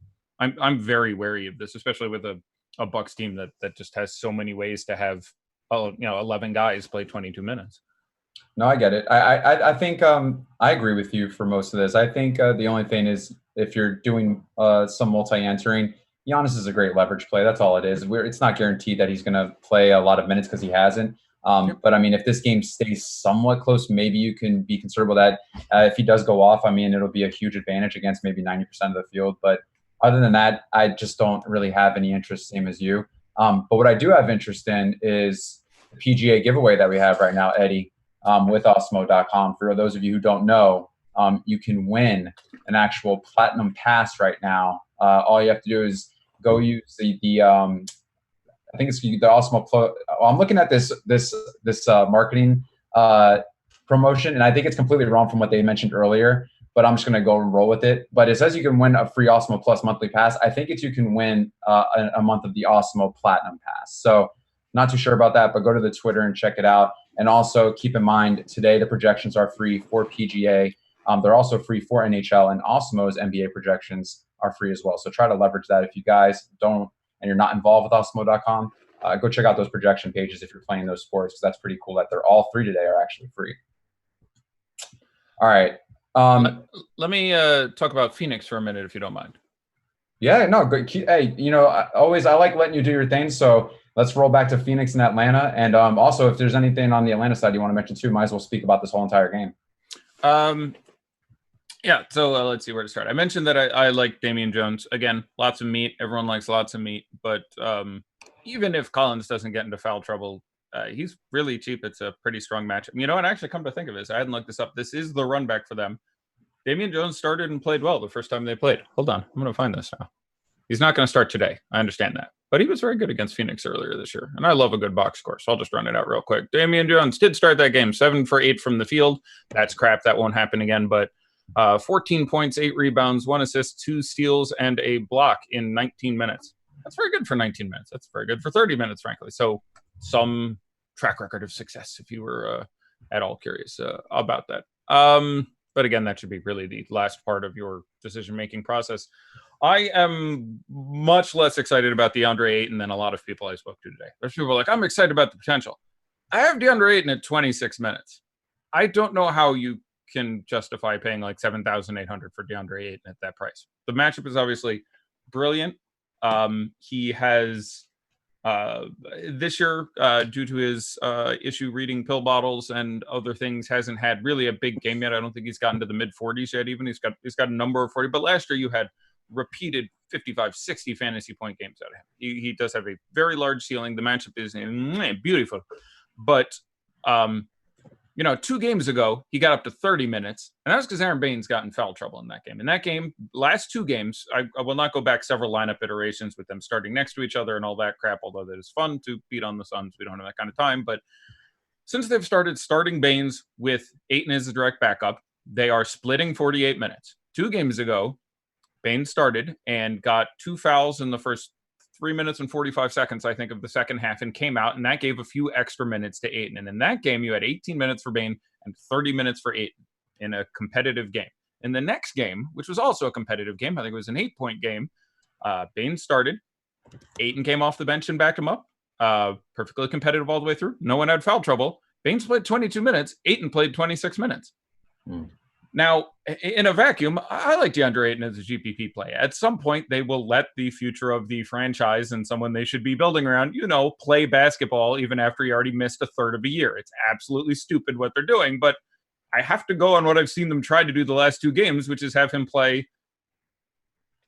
very wary of this, especially with a Bucks team that just has so many ways to have 11 guys play 22 minutes. No, I get it. I think I agree with you for most of this. I think the only thing is if you're doing some multi-entering, Giannis is a great leverage play. That's all it is. It's not guaranteed that he's going to play a lot of minutes because he hasn't. But I mean, if this game stays somewhat close, maybe you can be considerable that if he does go off, I mean, it'll be a huge advantage against maybe 90% of the field. But other than that, I just don't really have any interest, same as you. But what I do have interest in is the PGA giveaway that we have right now, Eddie, with Osmo.com. For those of you who don't know, you can win an actual platinum pass right now. All you have to do is go use the I think it's the Osmo. I'm looking at this marketing promotion, and I think it's completely wrong from what they mentioned earlier. But I'm just going to go and roll with it. But it says you can win a free Osmo Plus monthly pass. I think you can win a month of the Osmo Platinum Pass. So not too sure about that, but go to the Twitter and check it out. And also keep in mind, today the projections are free for PGA. They're also free for NHL, and Osmo's NBA projections are free as well. So try to leverage that. If you guys don't and you're not involved with Osmo.com, go check out those projection pages if you're playing those sports, because that's pretty cool that they're all three today are actually free. All right. Let me talk about Phoenix for a minute, if you don't mind. Yeah, no, good. Hey, I like letting you do your thing. So let's roll back to Phoenix and Atlanta. And also, if there's anything on the Atlanta side you want to mention too, might as well speak about this whole entire game. Yeah, so let's see where to start. I mentioned that I like Damian Jones. Again, lots of meat. Everyone likes lots of meat. But even if Collins doesn't get into foul trouble, he's really cheap. It's a pretty strong matchup. And actually, come to think of it, I hadn't looked this up. This is the run back for them. Damian Jones started and played well the first time they played. Hold on. I'm going to find this now. He's not going to start today. I understand that. But he was very good against Phoenix earlier this year. And I love a good box score, so I'll just run it out real quick. Damian Jones did start that game 7 for 8 from the field. That's crap. That won't happen again. But 14 points, 8 rebounds, 1 assist, 2 steals, and a block in 19 minutes. That's very good for 19 minutes. That's very good for 30 minutes, frankly. So some track record of success if you were at all curious about that. But again, that should be really the last part of your decision-making process. I am much less excited about DeAndre Ayton than a lot of people I spoke to today. There's people like, I'm excited about the potential. I have DeAndre Ayton at 26 minutes. I don't know how you can justify paying like $7,800 for DeAndre Ayton at that price. The matchup is obviously brilliant. He has this year, due to his issue reading pill bottles and other things, hasn't had really a big game yet. I don't think he's gotten to the mid 40s yet. Even he's got a number of 40. But last year you had repeated 55, 60 fantasy point games out of him. He does have a very large ceiling. The matchup is beautiful. But 2 games ago, he got up to 30 minutes, and that's because Aaron Baines got in foul trouble in that game. In that game, last 2 games, I will not go back several lineup iterations with them starting next to each other and all that crap, although that is fun to beat on the Suns. We don't have that kind of time. But since they've started starting Baines with Ayton as a direct backup, they are splitting 48 minutes. 2 games ago, Baines started and got 2 fouls in the first 3 minutes and 45 seconds, I think, of the second half, and came out, and that gave a few extra minutes to Ayton. And in that game, you had 18 minutes for Bain and 30 minutes for Ayton in a competitive game. In the next game, which was also a competitive game, I think it was an 8-point game, Bain started. Ayton came off the bench and backed him up. Perfectly competitive all the way through. No one had foul trouble. Baines played 22 minutes. Ayton played 26 minutes. Now, in a vacuum, I like DeAndre Ayton as a GPP play. At some point, they will let the future of the franchise and someone they should be building around, play basketball even after he already missed a third of a year. It's absolutely stupid what they're doing, but I have to go on what I've seen them try to do the last 2 games, which is have him play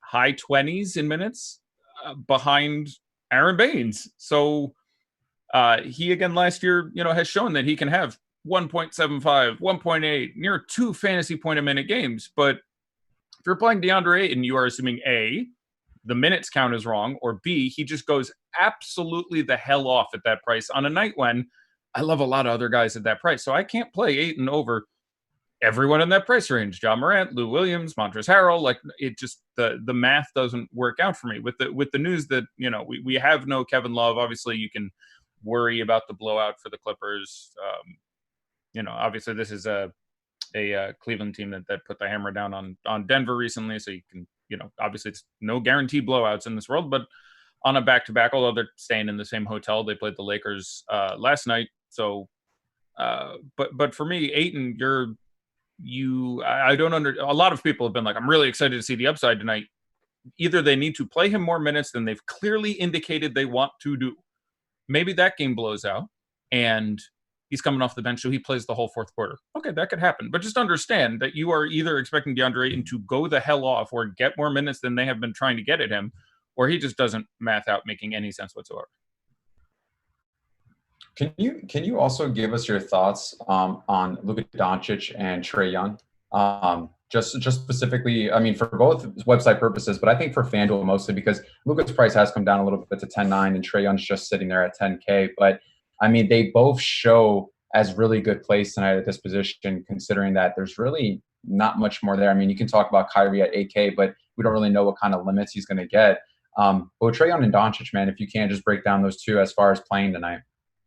high 20s in minutes behind Aaron Baines. So he, again, last year, has shown that he can have 1.75, 1.8, near 2 fantasy point a minute games. But if you're playing DeAndre Ayton, you are assuming A, the minutes count is wrong, or B, he just goes absolutely the hell off at that price on a night when I love a lot of other guys at that price. So I can't play Ayton over everyone in that price range, John Morant, Lou Williams, Montrezl Harrell, like it just, the math doesn't work out for me with the news that, we have no Kevin Love. Obviously you can worry about the blowout for the Clippers. Obviously this is a Cleveland team that put the hammer down on Denver recently. So you can, obviously it's no guaranteed blowouts in this world, but on a back-to-back, although they're staying in the same hotel, they played the Lakers last night. So, but for me, Ayton, I don't a lot of people have been like, I'm really excited to see the upside tonight. Either they need to play him more minutes than they've clearly indicated they want to do. Maybe that game blows out and he's coming off the bench, so he plays the whole fourth quarter. Okay, that could happen. But just understand that you are either expecting DeAndre Ayton to go the hell off or get more minutes than they have been trying to get at him, or he just doesn't math out making any sense whatsoever. Can you also give us your thoughts on Luka Doncic and Trey Young? Just specifically, I mean, for both website purposes, but I think for FanDuel mostly because Luka's price has come down a little bit to 10.9 and Trey Young's just sitting there at 10K. But I mean, they both show as really good plays tonight at this position, considering that there's really not much more there. I mean, you can talk about Kyrie at 8K, but we don't really know what kind of limits he's going to get. But Trey Young and Doncic, man, if you can just break down those two as far as playing tonight.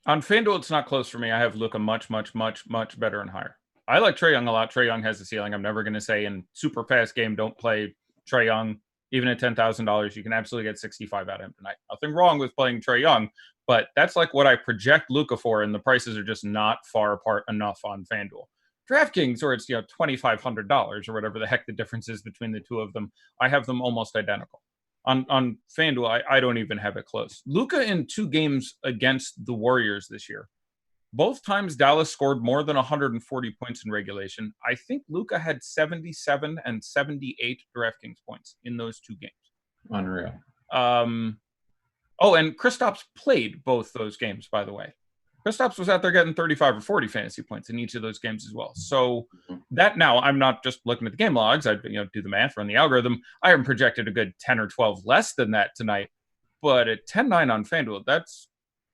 On FanDuel, it's not close for me. I have Luka much, much, much, much better and higher. I like Trey Young a lot. Trey Young has the ceiling. I'm never going to say in super fast game, don't play Trey Young. Even at $10,000, you can absolutely get 65 out of him tonight. Nothing wrong with playing Trey Young, but that's like what I project Luka for, and the prices are just not far apart enough on FanDuel. DraftKings, or it's $2,500 or whatever the heck the difference is between the two of them, I have them almost identical. On FanDuel, I don't even have it close. Luka in 2 games against the Warriors this year. Both times Dallas scored more than 140 points in regulation. I think Luka had 77 and 78 DraftKings points in those 2 games. Unreal. And Kristaps played both those games, by the way. Kristaps was out there getting 35 or 40 fantasy points in each of those games as well. So that now, I'm not just looking at the game logs. I do the math, run the algorithm. I haven't projected a good 10 or 12 less than that tonight. But at 10.9 on FanDuel,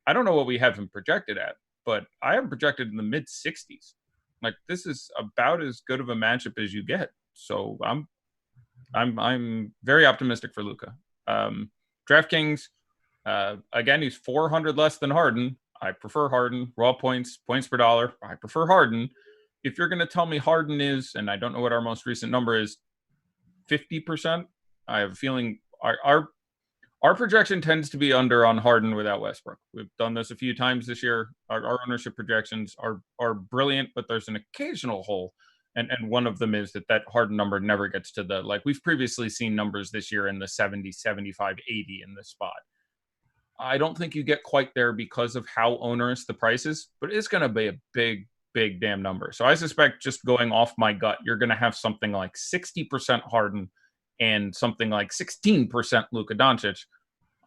I don't know what we have him projected at, but I have projected in the mid-60s. Like, this is about as good of a matchup as you get. So I'm very optimistic for Luka. DraftKings, again, he's 400 less than Harden. I prefer Harden. Raw points per dollar, I prefer Harden. If you're going to tell me Harden is, and I don't know what our most recent number is, 50%, I have a feeling our projection tends to be under on Harden without Westbrook. We've done this a few times this year. Our ownership projections are brilliant, but there's an occasional hole. And one of them is that Harden number never gets to the, we've previously seen numbers this year in the 70, 75, 80 in this spot. I don't think you get quite there because of how onerous the price is, but it's going to be a big, big damn number. So I suspect, just going off my gut, you're going to have something like 60% Harden and something like 16% Luka Doncic.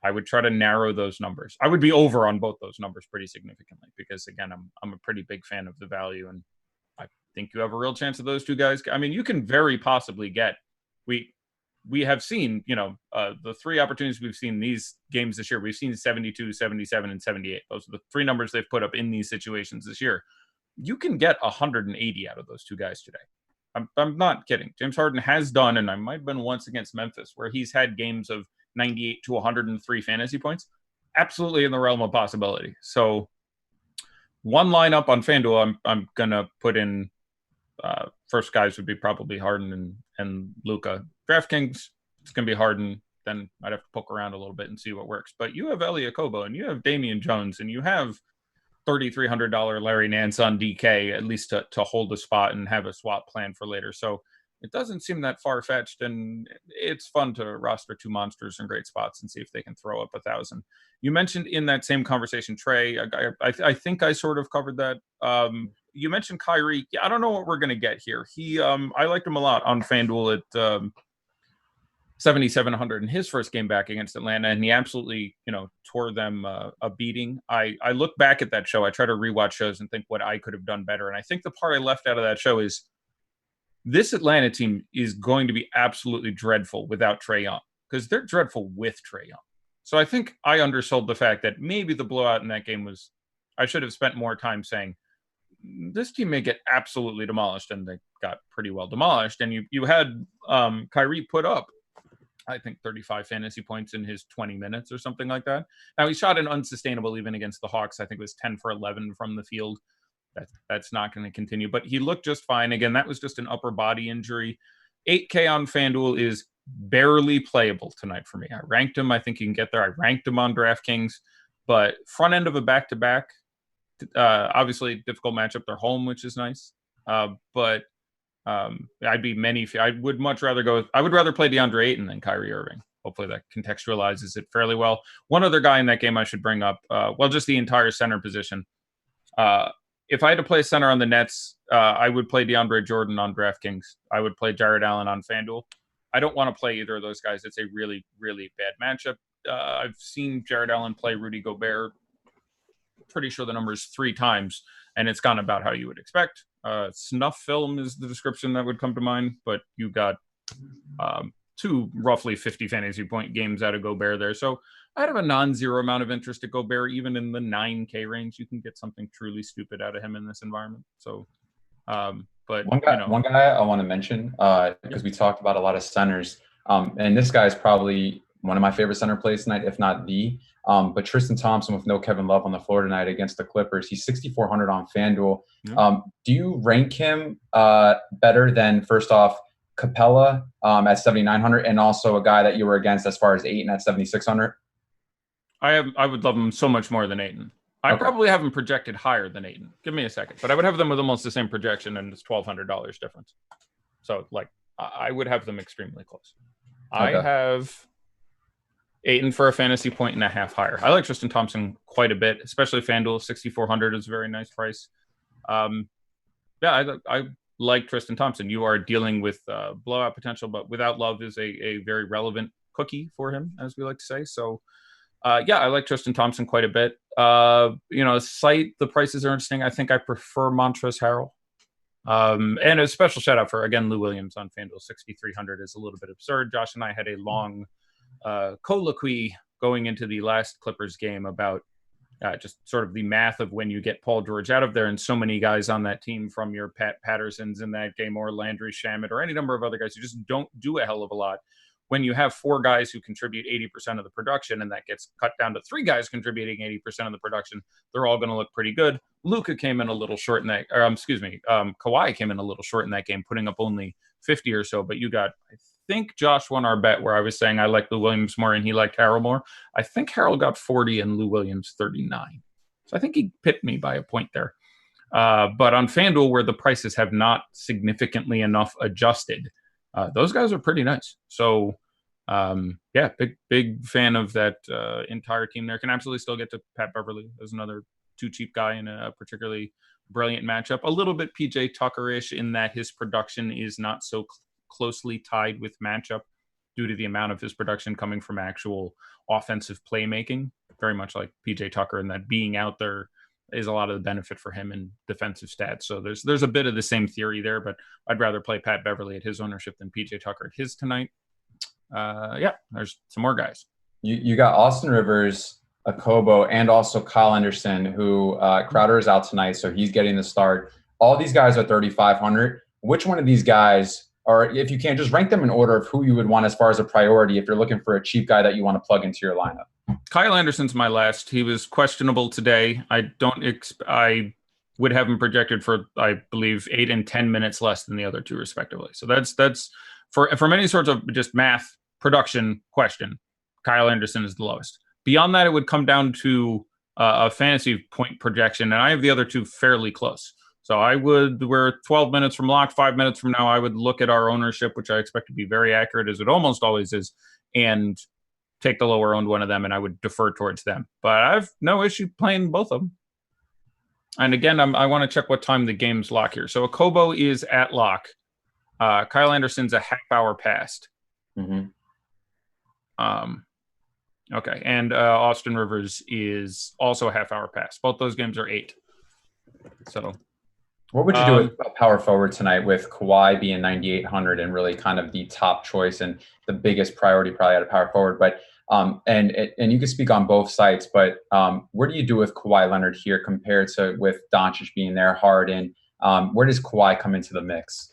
I would try to narrow those numbers. I would be over on both those numbers pretty significantly because, again, I'm a pretty big fan of the value, and I think you have a real chance of those two guys. I mean, you can very possibly get we have seen, the 3 opportunities we've seen these games this year. We've seen 72, 77, and 78. Those are the 3 numbers they've put up in these situations this year. You can get 180 out of those 2 guys today. I'm not kidding. James Harden has done, and I might have been once against Memphis, where he's had games of 98 to 103 fantasy points. Absolutely in the realm of possibility. So one lineup on FanDuel, I'm going to put in first guys would be probably Harden and Luka. DraftKings, it's going to be Harden. Then I'd have to poke around a little bit and see what works. But you have Elie Okobo, and you have Damian Jones, and you have $3,300 Larry Nance on DK, at least to hold a spot and have a swap plan for later. So it doesn't seem that far-fetched, and it's fun to roster 2 monsters in great spots and see if they can throw up 1,000. You mentioned in that same conversation, Trey, I think I sort of covered that. You mentioned Kyrie. Yeah, I don't know what we're going to get here. I liked him a lot on FanDuel at 7,700 in his first game back against Atlanta, and he absolutely, tore them a beating. I look back at that show. I try to rewatch shows and think what I could have done better, and I think the part I left out of that show is this Atlanta team is going to be absolutely dreadful without Trey Young, because they're dreadful with Trey Young. So I think I undersold the fact that maybe the blowout in that game was, I should have spent more time saying, this team may get absolutely demolished, and got pretty well demolished. And you had Kyrie put up, I think, 35 fantasy points in his 20 minutes or something like that. Now, he shot an unsustainable even against the Hawks. I think it was 10 for 11 from the field. That's not going to continue. But he looked just fine. Again, that was just an upper body injury. 8K on FanDuel is barely playable tonight for me. I ranked him. I think you can get there. I ranked him on DraftKings. But front end of a back-to-back, obviously difficult matchup. They're home, which is nice. But I would much rather I would rather play DeAndre Ayton than Kyrie Irving. Hopefully that contextualizes it fairly well. One other guy in that game I should bring up, just the entire center position. If I had to play center on the Nets, I would play DeAndre Jordan on DraftKings. I would play Jared Allen on FanDuel. I don't want to play either of those guys. It's a really, really bad matchup. I've seen Jared Allen play Rudy Gobert. Pretty sure the number is 3 times, and it's gone about how you would expect. Snuff film is the description that would come to mind, but you got 2 roughly 50 fantasy point games out of Gobert there. So I have a non-zero amount of interest at Gobert. Even in the 9K range, you can get something truly stupid out of him in this environment. So, but one guy I want to mention, because we talked about a lot of centers, and this guy is probably one of my favorite center plays tonight, if not the. But Tristan Thompson with no Kevin Love on the floor tonight against the Clippers. He's 6,400 on FanDuel. Do you rank him better than, first off, Capella at 7,900, and also a guy that you were against as far as Ayton at 7,600? I would love him so much more than Ayton. I probably have him projected higher than Ayton. Give me a second. But I would have them with almost the same projection, and it's $1,200 difference. So, I would have them extremely close. I have Ayton for a fantasy point and a half higher. I like Tristan Thompson quite a bit, especially FanDuel. 6,400 is a very nice price. I like Tristan Thompson. You are dealing with blowout potential, but without Love is a very relevant cookie for him, as we like to say. So, I like Tristan Thompson quite a bit. The prices are interesting. I think I prefer Montrezl Harrell. And a special shout out for, again, Lou Williams on FanDuel. 6,300 is a little bit absurd. Josh and I had a long colloquy going into the last Clippers game about just sort of the math of when you get Paul George out of there, and so many guys on that team, from your Pat Pattersons in that game or Landry Shamet or any number of other guys who just don't do a hell of a lot. When you have 4 guys who contribute 80% of the production, and that gets cut down to 3 guys contributing 80% of the production, they're all going to look pretty good. Luka came in a little short in that, Kawhi came in a little short in that game, putting up only 50 or so. But you got, I think Josh won our bet where I was saying I like Lou Williams more and he liked Harrell more. I think Harrell got 40 and Lou Williams 39. So I think he pipped me by a point there. But on FanDuel, where the prices have not significantly enough adjusted, those guys are pretty nice. So, big fan of that entire team there. Can absolutely still get to Pat Beverly as another too cheap guy in a particularly brilliant matchup. A little bit PJ Tucker-ish in that his production is not so closely tied with matchup due to the amount of his production coming from actual offensive playmaking. Very much like PJ Tucker, in that being out there is a lot of the benefit for him in defensive stats. So there's a bit of the same theory there, but I'd rather play Pat Beverly at his ownership than PJ Tucker at his tonight. There's some more guys. You got Austin Rivers, Akobo, and also Kyle Anderson, who Crowder is out tonight, so he's getting the start. All these guys are 3,500. Which one of these guys, or if you can, just rank them in order of who you would want as far as a priority if you're looking for a cheap guy that you want to plug into your lineup? Kyle Anderson's my last. He was questionable today. I would have him projected for, I believe, 8 and 10 minutes less than the other 2 respectively. So that's for many sorts of just math production question, Kyle Anderson is the lowest. Beyond that, it would come down to a fantasy point projection, and I have the other 2 fairly close. So we're 12 minutes from lock, 5 minutes from now, I would look at our ownership, which I expect to be very accurate, as it almost always is, and take the lower owned one of them, and I would defer towards them. But I have no issue playing both of them. And again, I want to check what time the game's lock here. So Akobo is at lock. Kyle Anderson's a half hour past. Mm-hmm. Okay. And Austin Rivers is also a half hour past. Both those games are 8. So what would you do with power forward tonight, with Kawhi being 9,800 and really kind of the top choice and the biggest priority probably out of power forward? But and you can speak on both sites, but where do you do with Kawhi Leonard here compared to with Doncic being there, Harden? Where does Kawhi come into the mix?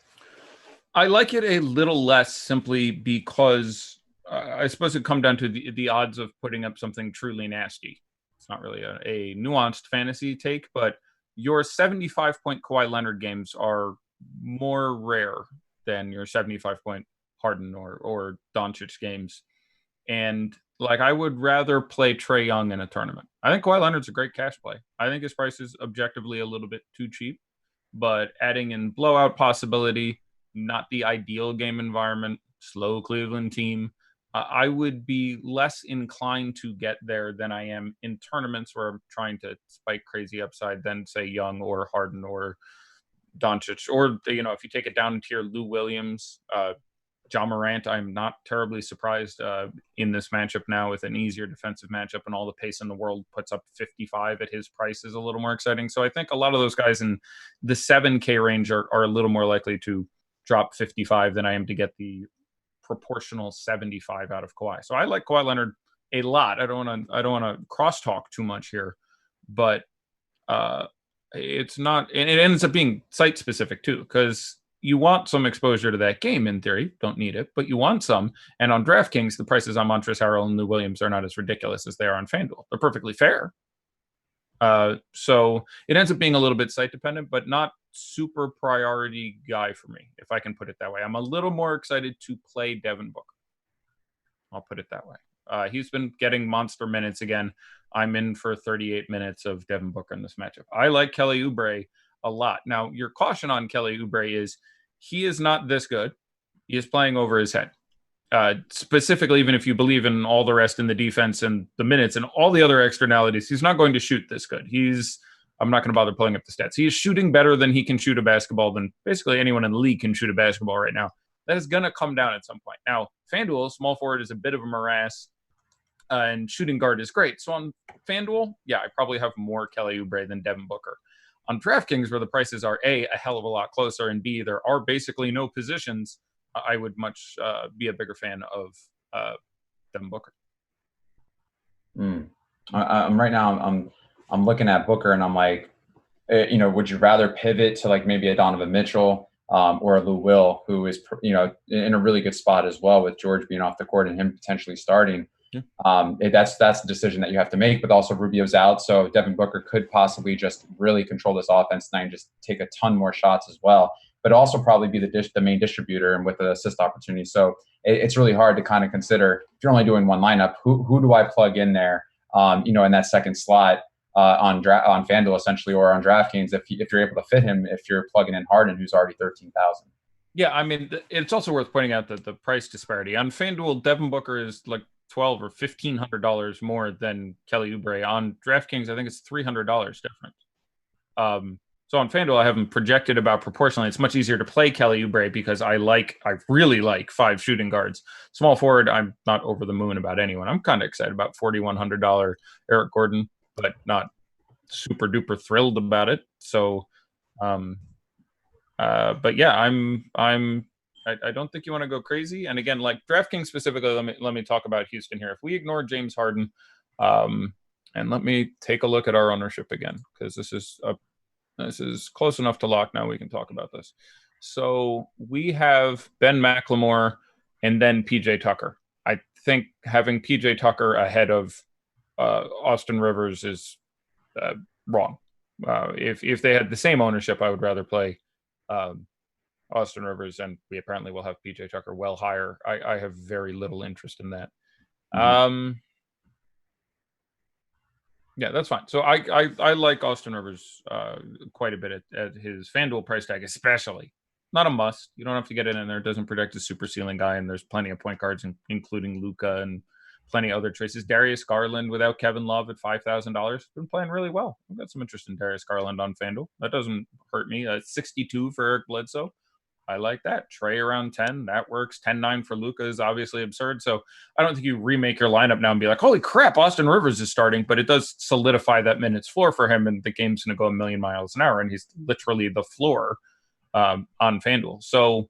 I like it a little less simply because I suppose it come down to the odds of putting up something truly nasty. It's not really a nuanced fantasy take, but your 75-point Kawhi Leonard games are more rare than your 75-point Harden or Doncic games. And like, I would rather play Trey Young in a tournament. I think Kawhi Leonard's a great cash play. I think his price is objectively a little bit too cheap, but adding in blowout possibility, not the ideal game environment, slow Cleveland team, I would be less inclined to get there than I am in tournaments where I'm trying to spike crazy upside than, say, Young or Harden or Doncic. Or, if you take it down to tier, Lou Williams, John Morant, I'm not terribly surprised in this matchup now with an easier defensive matchup and all the pace in the world puts up 55 at his price is a little more exciting. So I think a lot of those guys in the 7K range are a little more likely to drop 55 than I am to get the proportional 75 out of Kawhi. So I like Kawhi Leonard a lot. I don't want to crosstalk too much here, but it's not, and it ends up being site specific too, because you want some exposure to that game in theory. Don't need it, but you want some. And on DraftKings, the prices on Montrezl Harrell and Lou Williams are not as ridiculous as they are on FanDuel. They're perfectly fair. So it ends up being a little bit site dependent, but not super priority guy for me, if I can put it that way. I'm a little more excited to play Devin Booker. I'll put it that way. He's been getting monster minutes again. I'm in for 38 minutes of Devin Booker in this matchup. I like Kelly Oubre a lot. Now, your caution on Kelly Oubre is he is not this good. He is playing over his head. Specifically, even if you believe in all the rest in the defense and the minutes and all the other externalities, he's not going to shoot this good. I'm not going to bother pulling up the stats. He is shooting better than he can shoot a basketball than basically anyone in the league can shoot a basketball right now. That is going to come down at some point. Now, FanDuel, small forward is a bit of a morass, and shooting guard is great. So on FanDuel, yeah, I probably have more Kelly Oubre than Devin Booker. On DraftKings, where the prices are a hell of a lot closer, and B, there are basically no positions, I would much be a bigger fan of Devin Booker. I'm right now. I'm looking at Booker, and I'm like, would you rather pivot to like maybe a Donovan Mitchell or a Lou Will, who is in a really good spot as well, with George being off the court and him potentially starting. Yeah. That's a decision that you have to make, but also Rubio's out, so Devin Booker could possibly just really control this offense tonight and just take a ton more shots as well, but also probably be the main distributor and with the assist opportunity. So it's really hard to kind of consider, if you're only doing one lineup, who do I plug in there, in that second slot on FanDuel essentially, or on DraftKings if you're able to fit him, if you're plugging in Harden, who's already 13,000. Yeah, I mean, it's also worth pointing out that the price disparity on FanDuel, Devin Booker is like $1,200 or $1,500 more than Kelly Oubre. On DraftKings, I think it's $300 different. So on FanDuel, I have him projected about proportionally. It's much easier to play Kelly Oubre because I really like 5 shooting guards. Small forward, I'm not over the moon about anyone. I'm kind of excited about $4,100 Eric Gordon, but not super duper thrilled about it. So, but yeah, I don't think you want to go crazy. And again, like DraftKings specifically, let me talk about Houston here. If we ignore James Harden, and let me take a look at our ownership again, because this is close enough to lock now. We can talk about this. So we have Ben McLemore and then PJ Tucker. I think having PJ Tucker ahead of Austin Rivers is wrong. If they had the same ownership, I would rather play Austin Rivers, and we apparently will have PJ Tucker well higher. I have very little interest in that. Yeah, that's fine. So I like Austin Rivers quite a bit at his FanDuel price tag, especially. Not a must. You don't have to get it in there. It doesn't protect a super ceiling guy, and there's plenty of point guards, including Luka and plenty of other choices. Darius Garland without Kevin Love at $5,000 been playing really well. I've got some interest in Darius Garland on FanDuel. That doesn't hurt me. 62 for Eric Bledsoe. I like that. Trey around 10. That works. 10-9 for Luka is obviously absurd. So I don't think you remake your lineup now and be like, holy crap, Austin Rivers is starting. But it does solidify that minutes floor for him, and the game's going to go a million miles an hour, and he's literally the floor on FanDuel. So,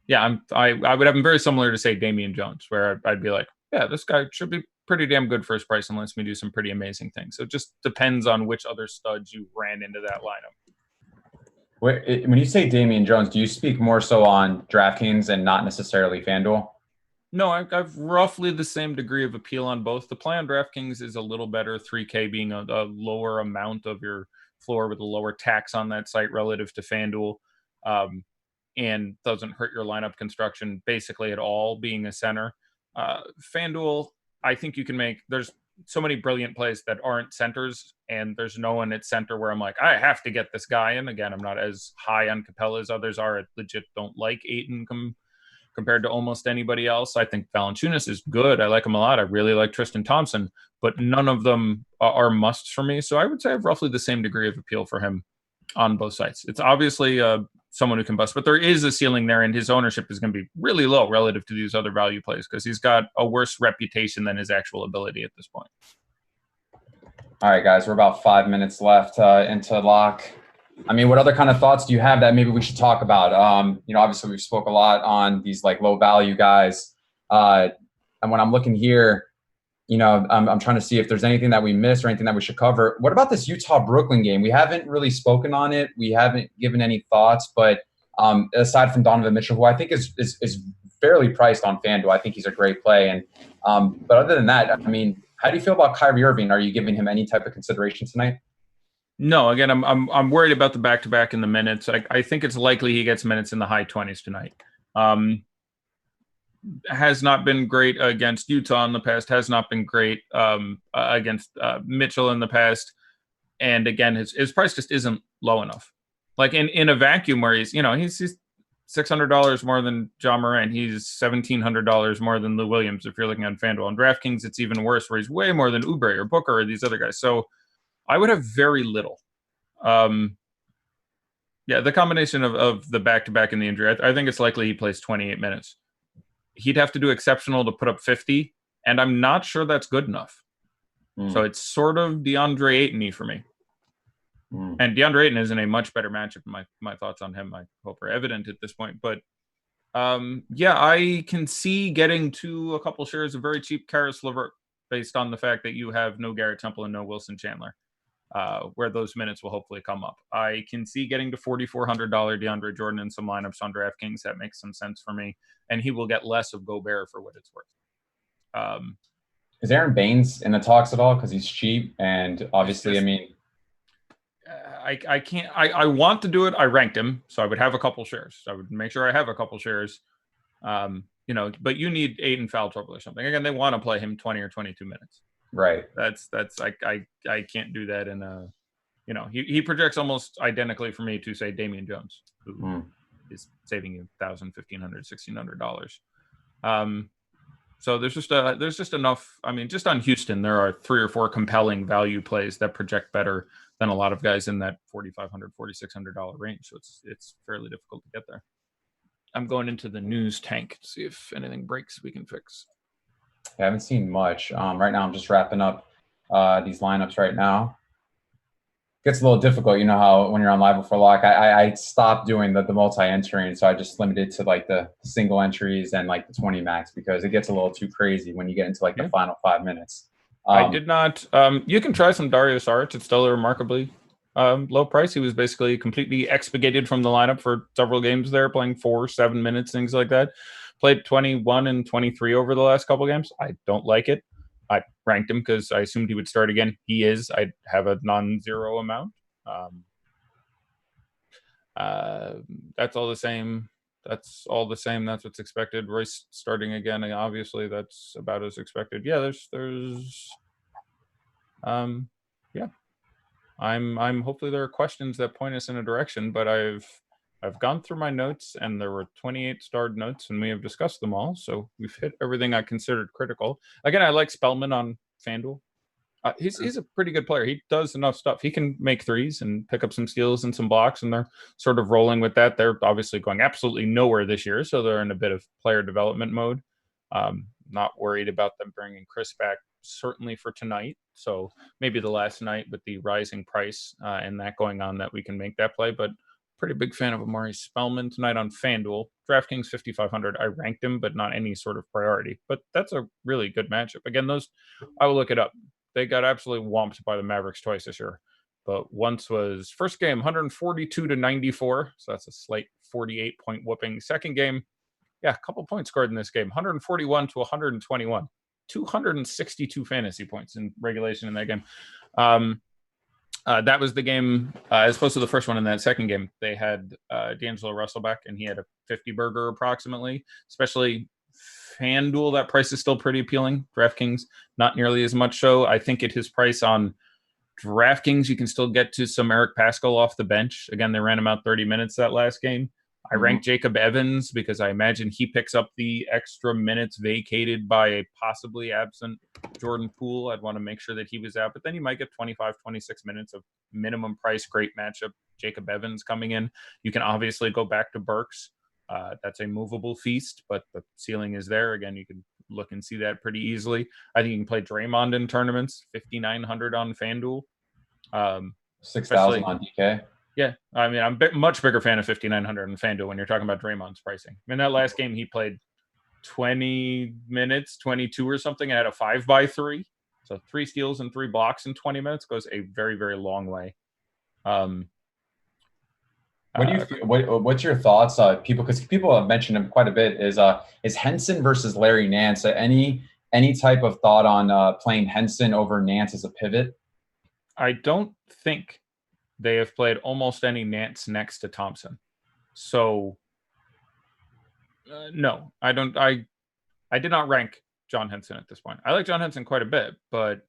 yeah, I would have him very similar to, say, Damian Jones, where I'd be like, yeah, this guy should be pretty damn good for his price and lets me do some pretty amazing things. So it just depends on which other studs you ran into that lineup. When you say Damian Jones, do you speak more so on DraftKings and not necessarily FanDuel? No, I've roughly the same degree of appeal on both. The play on DraftKings is a little better, 3K being a lower amount of your floor with a lower tax on that site relative to FanDuel, and doesn't hurt your lineup construction basically at all, being a center. FanDuel, I think you can make, there's so many brilliant plays that aren't centers, and there's no one at center where I'm like, I have to get this guy in. Again, I'm not as high on Capella as others are. I legit don't like Ayton compared to almost anybody else. I think Valanciunas is good. I like him a lot. I really like Tristan Thompson, but none of them are musts for me. So I would say I have roughly the same degree of appeal for him on both sides. It's obviously someone who can bust, but there is a ceiling there, and his ownership is going to be really low relative to these other value plays because he's got a worse reputation than his actual ability at this point. All right, guys, we're about 5 minutes left into lock. I mean, what other kind of thoughts do you have that maybe we should talk about? Obviously we've spoke a lot on these like low value guys. And when I'm looking here, I'm trying to see if there's anything that we missed or anything that we should cover. What about this Utah-Brooklyn game? We haven't really spoken on it. We haven't given any thoughts, but aside from Donovan Mitchell, who I think is fairly priced on FanDuel, I think he's a great play. And but other than that, I mean, how do you feel about Kyrie Irving? Are you giving him any type of consideration tonight? No, again, I'm worried about the back-to-back in the minutes. I think it's likely he gets minutes in the high 20s tonight. Has not been great against Utah in the past, has not been great against Mitchell in the past. And again, his price just isn't low enough. Like in a vacuum where he's $600 more than John Morant. He's $1,700 more than Lou Williams if you're looking on FanDuel. On DraftKings, it's even worse where he's way more than Oubre or Booker or these other guys. So I would have very little. The combination of the back-to-back and the injury, I think it's likely he plays 28 minutes. He'd have to do exceptional to put up 50, and I'm not sure that's good enough. So it's sort of DeAndre Ayton-y for me. And DeAndre Ayton is in a much better matchup. My thoughts on him, I hope, are evident at this point. But, I can see getting to a couple shares of very cheap Karis LeVert based on the fact that you have no Garrett Temple and no Wilson Chandler. Where those minutes will hopefully come up. I can see getting to $4,400 DeAndre Jordan in some lineups on DraftKings. That makes some sense for me. And he will get less of Gobert for what it's worth. Is Aaron Baines in the talks at all? Because he's cheap. And obviously, I can't. I want to do it. I ranked him. So I would have a couple shares. I would make sure I have a couple shares. But you need 8 in foul trouble or something. Again, they want to play him 20 or 22 minutes. Right. That's I can't do that in a, he projects almost identically for me to say Damian Jones, who is saving you $1,000, $1,500, $1,600. So there's just enough. I mean, just on Houston, there are 3 or 4 compelling value plays that project better than a lot of guys in that $4,500, $4,600 range. So it's fairly difficult to get there. I'm going into the news tank to see if anything breaks we can fix. I haven't seen much. Right now, I'm just wrapping up these lineups right now. Gets a little difficult, you know how when you're on Live Before Lock, I stopped doing the multi-entering, so I just limited to like the single entries and like the 20 max because it gets a little too crazy when you get into like the final 5 minutes. I did not. You can try some Darius Saric. It's still a remarkably low price. He was basically completely expurgated from the lineup for several games there, playing 4, 7 minutes, things like that. Played 21 and 23 over the last couple games. I don't like it. I ranked him because I assumed he would start again. He is. I have a non-zero amount. That's all the same. That's all the same. That's what's expected. Royce starting again. Obviously, that's about as expected. Yeah, I'm hopefully there are questions that point us in a direction, but I've gone through my notes, and there were 28 starred notes, and we have discussed them all. So we've hit everything I considered critical. Again, I like Spellman on FanDuel. He's a pretty good player. He does enough stuff. He can make threes and pick up some steals and some blocks, and they're sort of rolling with that. They're obviously going absolutely nowhere this year, so they're in a bit of player development mode. Not worried about them bringing Chris back, certainly for tonight. So maybe the last night with the rising price and that going on that we can make that play, but pretty big fan of Amari Spellman tonight on FanDuel. DraftKings 5,500. I ranked him, but not any sort of priority. But that's a really good matchup. Again, those I will look it up. They got absolutely whomped by the Mavericks twice this year. but once was first game 142-94, so that's a slight 48-point whooping. Second game, yeah, a couple points scored in this game, 141-121, 262 fantasy points in regulation in that game. That was the game, as opposed to the first one. In that second game, they had D'Angelo Russell back, and he had a 50 burger approximately. Especially FanDuel, that price is still pretty appealing. DraftKings, not nearly as much so. I think at his price on DraftKings, you can still get to some Eric Paschall off the bench. Again, they ran him out 30 minutes that last game. I ranked Jacob Evans because I imagine he picks up the extra minutes vacated by a possibly absent Jordan Poole. I'd want to make sure that he was out, but then you might get 25, 26 minutes of minimum price. Great matchup. Jacob Evans coming in. You can obviously go back to Burks. That's a movable feast, but the ceiling is there. Again, you can look and see that pretty easily. I think you can play Draymond in tournaments, 5,900 on FanDuel. 6,000 on DK. Yeah, I mean, I'm a much bigger fan of 5,900 on FanDuel when you're talking about Draymond's pricing. In that last game, he played 20 minutes, 22 or something, and had a 5x3. So 3 steals and 3 blocks in 20 minutes goes a very, very long way. What do you feel, what's your thoughts? Because people have mentioned him quite a bit. Is Henson versus Larry Nance? Any type of thought on playing Henson over Nance as a pivot? I don't think they have played almost any Nance next to Thompson. So no, I don't. I did not rank John Henson at this point. I like John Henson quite a bit, but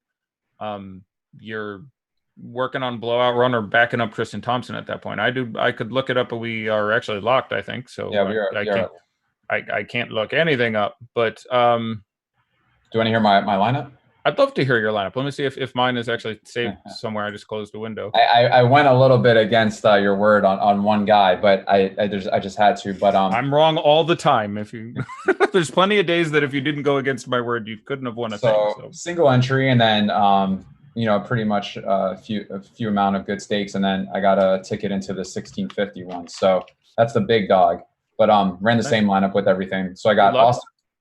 you're working on blowout run or backing up Tristan Thompson at that point. I could look it up, but we are actually locked, I think. So yeah, I can't look anything up. But do you want to hear my lineup? I'd love to hear your lineup. Let me see if mine is actually saved somewhere. I just closed the window. I went a little bit against your word on one guy, but I just had to. But I'm wrong all the time. If you there's plenty of days that if you didn't go against my word, you couldn't have won a thing. So single entry, and then pretty much a few amount of good stakes, and then I got a ticket into the 1650 one. So that's the big dog. But ran the same lineup with everything. So I got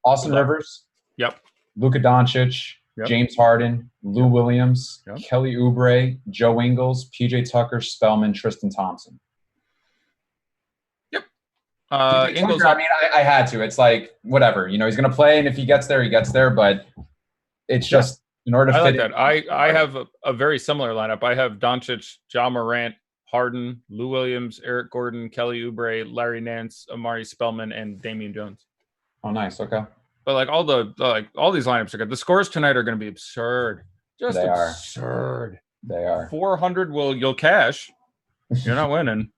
Austin Rivers. Yep. Luka Doncic. Yep. James Harden, Lou Williams, Kelly Oubre, Joe Ingles, PJ Tucker, Spellman, Tristan Thompson. Yep. Ingles. Tucker, I mean, I had to. It's like whatever. He's going to play, and if he gets there, he gets there. But it's just in order to fit. I like that. I have a very similar lineup. I have Doncic, Ja Morant, Harden, Lou Williams, Eric Gordon, Kelly Oubre, Larry Nance, Amari Spellman, and Damian Jones. Oh, nice. Okay. But all these lineups are good. The scores tonight are going to be absurd. Just absurd. They are. 400 you'll cash. You're not winning.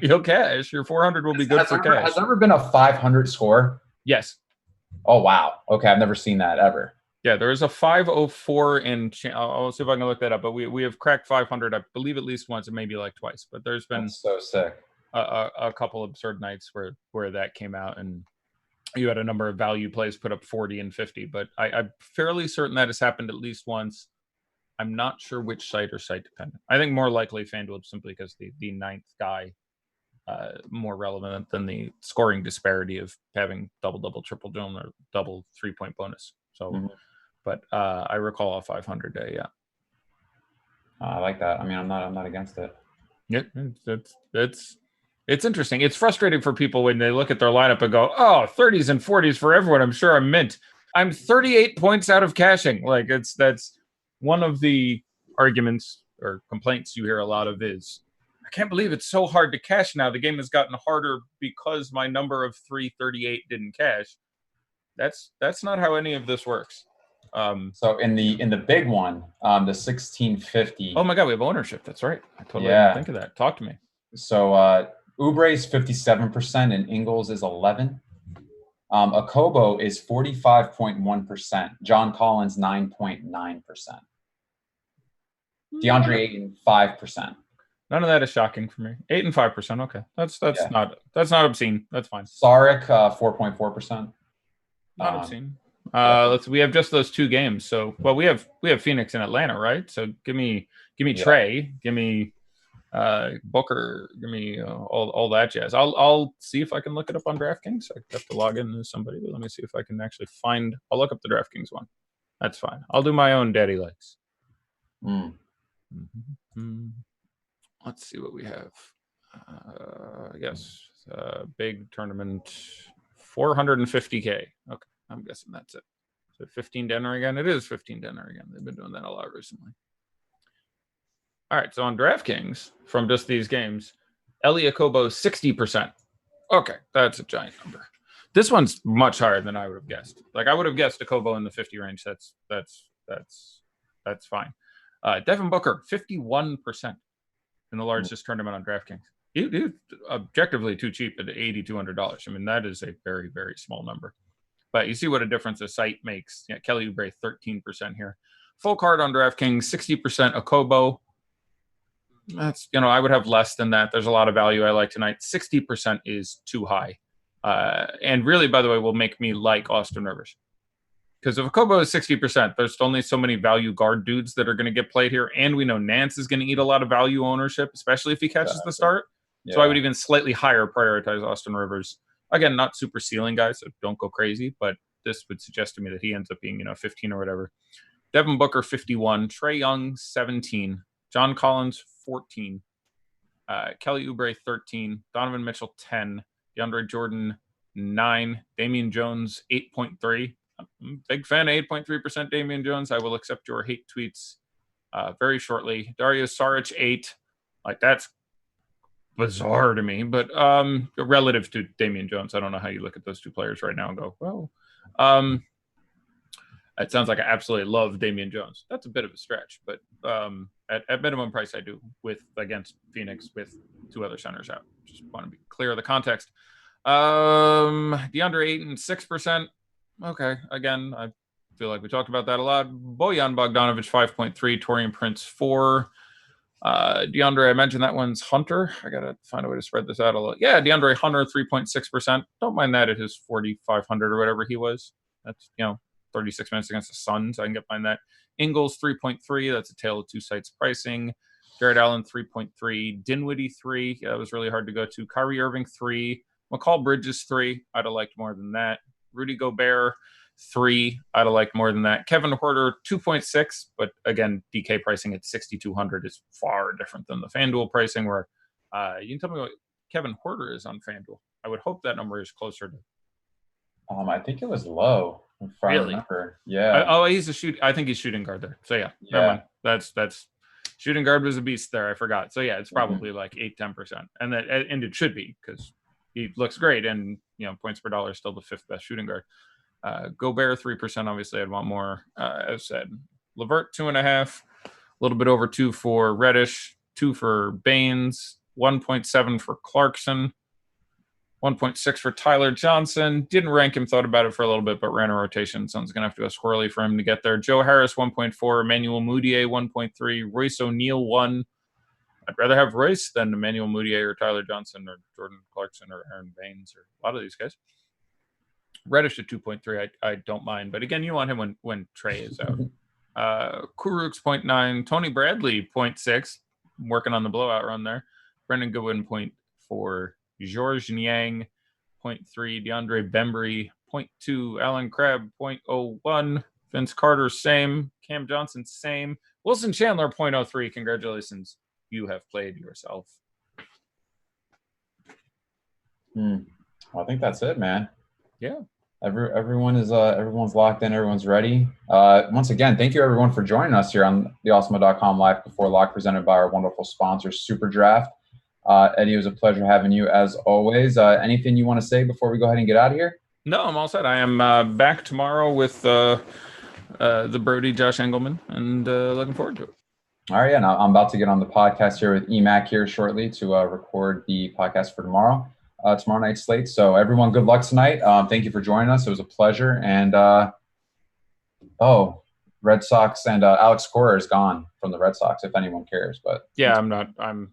You'll cash. Your 400 will be good for cash. Has there ever been a 500 score? Yes. Oh wow. Okay, I've never seen that ever. Yeah, there is a 504 in. I'll see if I can look that up. But we have cracked 500, I believe, at least once, and maybe like twice. But there's been so sick a couple absurd nights where that came out, and you had a number of value plays put up 40 and 50, but I'm fairly certain that has happened at least once. I'm not sure which site or site dependent. I think more likely FanDuel, simply because the ninth guy more relevant than the scoring disparity of having double, triple dome, or double 3-point bonus. So, but I recall a 500 day. Yeah. I like that. I mean, I'm not against it. Yeah. It's interesting. It's frustrating for people when they look at their lineup and go, oh, 30s and 40s for everyone. I'm sure I'm mint. I'm 38 points out of cashing. That's one of the arguments or complaints you hear a lot of is, I can't believe it's so hard to cash now. The game has gotten harder because my number of 338 didn't cash. That's not how any of this works. So in the big one, the 1650. Oh my God, we have ownership. That's right. I totally didn't think of that. Talk to me. So Oubre is 57% and Ingles is 11%. Akobo is 45.1%. John Collins 9.9%. DeAndre Ayton 5%. None of that is shocking for me. 8 and 5%. Okay, that's not obscene. That's fine. Saric 4.4%. Not obscene. We have just those 2 games. So we have Phoenix and Atlanta, right? So give me Trey, give me Booker, give me all that jazz. I'll see if I can look it up on DraftKings. I have to log in to somebody, but let me see if I can actually find. I'll look up the DraftKings one. That's fine. I'll do my own daddy likes. Let's see what we have. Yes, big tournament, 450K. Okay, I'm guessing that's it. So 15 dinner again. It is 15 dinner again. They've been doing that a lot recently. All right, so on DraftKings, from just these games, Elie Okobo 60%. Okay, that's a giant number. This one's much higher than I would have guessed. Like I would have guessed Okobo in the 50 range. That's fine. Devin Booker 51% in the largest tournament on DraftKings. He objectively too cheap at $8,200. I mean, that is a very, very small number. But you see what a difference a site makes. Yeah, Kelly Oubre 13% here. Full card on DraftKings 60% Okobo. That's, I would have less than that. There's a lot of value I like tonight. 60% is too high. And really, by the way, will make me like Austin Rivers. Because if Okobo is 60%, there's only so many value guard dudes that are going to get played here. And we know Nance is going to eat a lot of value ownership, especially if he catches the start. Yeah. So I would even slightly higher prioritize Austin Rivers. Again, not super ceiling guy, so don't go crazy. But this would suggest to me that he ends up being, 15 or whatever. Devin Booker, 51. Trey Young, 17. John Collins, 14. Kelly Oubre, 13. Donovan Mitchell, 10. DeAndre Jordan, 9. Damian Jones, 8.3. I'm a big fan of 8.3% Damian Jones. I will accept your hate tweets very shortly. Dario Saric, 8. Like, that's bizarre to me. But relative to Damian Jones, I don't know how you look at those two players right now and go, well, it sounds like I absolutely love Damian Jones. That's a bit of a stretch, but at minimum price, I do against Phoenix with 2 other centers out. Just want to be clear of the context. DeAndre Ayton, 6%. Okay, again, I feel like we talked about that a lot. Bojan Bogdanovic, 5.3. Taurean Prince, 4. DeAndre, I mentioned that one's Hunter. I gotta find a way to spread this out a little. Yeah, DeAndre Hunter, 3.6%. Don't mind that at his 4,500 or whatever he was. That's 36 minutes against the Suns. I can get behind that. Ingles, 3.3. That's a tale of two sites pricing. Jared Allen, 3.3. Dinwiddie, 3. Yeah, that was really hard to go to. Kyrie Irving, 3. McCall Bridges, 3. I'd have liked more than that. Rudy Gobert, 3. I'd have liked more than that. Kevin Huerter, 2.6. But again, DK pricing at 6,200 is far different than the FanDuel pricing, where you can tell me what Kevin Huerter is on FanDuel. I would hope that number is closer to. I think it was low. Really? Yeah. He's I think he's shooting guard there. So yeah. Never mind. That's shooting guard was a beast there. I forgot. So yeah, it's probably like 8-10%, and it should be because he looks great, and points per dollar is still the 5th best shooting guard. Gobert 3%. Obviously, I'd want more. As said, LeVert 2.5, a little bit over 2 for Reddish, 2 for Baines, 1.7 for Clarkson. 1.6 for Tyler Johnson. Didn't rank him, thought about it for a little bit, but ran a rotation. Sounds going to have to go squirrely for him to get there. Joe Harris, 1.4. Emmanuel Mudiay, 1.3. Royce O'Neal, 1. I'd rather have Royce than Emmanuel Mudiay or Tyler Johnson or Jordan Clarkson or Aaron Baines or a lot of these guys. Reddish at 2.3, I don't mind. But again, you want him when Trey is out. Kuruks, 0.9. Tony Bradley, 0.6. I'm working on the blowout run there. Brendan Goodwin, 0.4. Georges Niang, 0.3. DeAndre Bembry, 0.2. Alan Crabb, 0.01. Vince Carter, same. Cam Johnson, same. Wilson Chandler, 0.03. Congratulations. You have played yourself. I think that's it, man. Yeah. Everyone's locked in. Everyone's ready. Once again, thank you everyone for joining us here on the Awesemo.com Live Before Lock, presented by our wonderful sponsor, Super Draft. Eddie, it was a pleasure having you as always. Anything you want to say before we go ahead and get out of here? No, I'm all set. I am back tomorrow with the Brody, Josh Engelman, and looking forward to it. All right, and I'm about to get on the podcast here with EMAC here shortly to record the podcast for tomorrow night's slate. So everyone, good luck tonight. Thank you for joining us. It was a pleasure. And Red Sox and Alex Cora is gone from the Red Sox, if anyone cares. But yeah,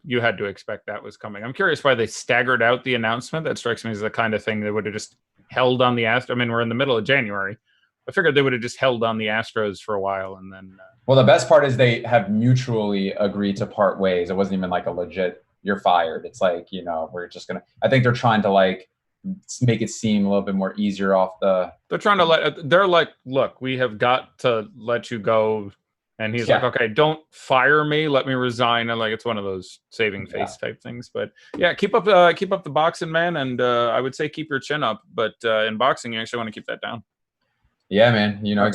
you had to expect that was coming. I'm curious why they staggered out the announcement. That strikes me as the kind of thing they would have just held on the Astros. I mean, we're in the middle of January. I figured they would have just held on the Astros for a while and then. Well, the best part is they have mutually agreed to part ways. It wasn't even like a legit, you're fired. It's like, we're just going to, I think they're trying to make it seem a little bit more easier off the. They're trying to they're like, look, we have got to let you go And he's like, okay, don't fire me. Let me resign. And like, it's one of those saving face type things. But yeah, keep up the boxing, man. And I would say keep your chin up. But in boxing, you actually want to keep that down. Yeah, man. You know, I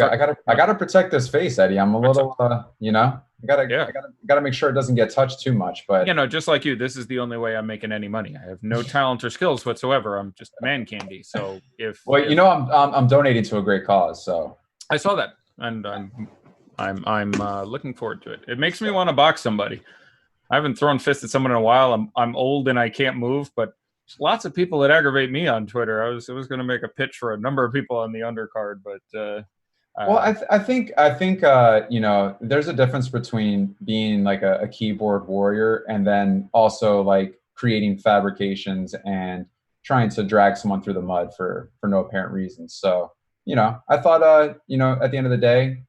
gotta protect this face, Eddie. I'm a little, you know, I gotta make sure it doesn't get touched too much. But you know, just like you, this is the only way I'm making any money. I have no talent or skills whatsoever. I'm just man candy. So you know, I'm donating to a great cause. So I saw that, and I'm looking forward to it. It makes me want to box somebody. I haven't thrown fists at someone in a while. I'm old and I can't move, but lots of people that aggravate me on Twitter. I was going to make a pitch for a number of people on the undercard, but well, I think you know, there's a difference between being like a keyboard warrior and then also like creating fabrications and trying to drag someone through the mud for no apparent reason. So, you know, I thought you know, at the end of the day,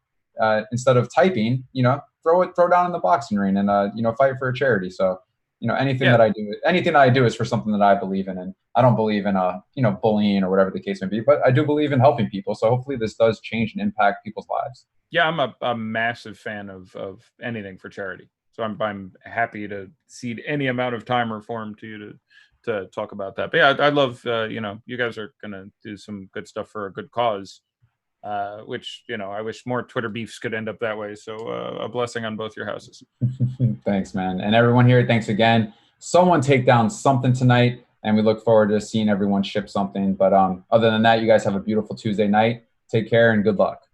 instead of typing, you know, throw down in the boxing ring and you know, fight for a charity. So, you know, anything that I do is for something that I believe in, and I don't believe in you know, bullying or whatever the case may be, but I do believe in helping people. So hopefully this does change and impact people's lives. Yeah, I'm a massive fan of anything for charity. So I'm happy to cede any amount of time or form to you to talk about that. But yeah, I love you know, you guys are gonna do some good stuff for a good cause. Which, you know, I wish more Twitter beefs could end up that way. So a blessing on both your houses. Thanks, man. And everyone here, thanks again. Someone take down something tonight, and we look forward to seeing everyone ship something. But other than that, you guys have a beautiful Tuesday night. Take care and good luck.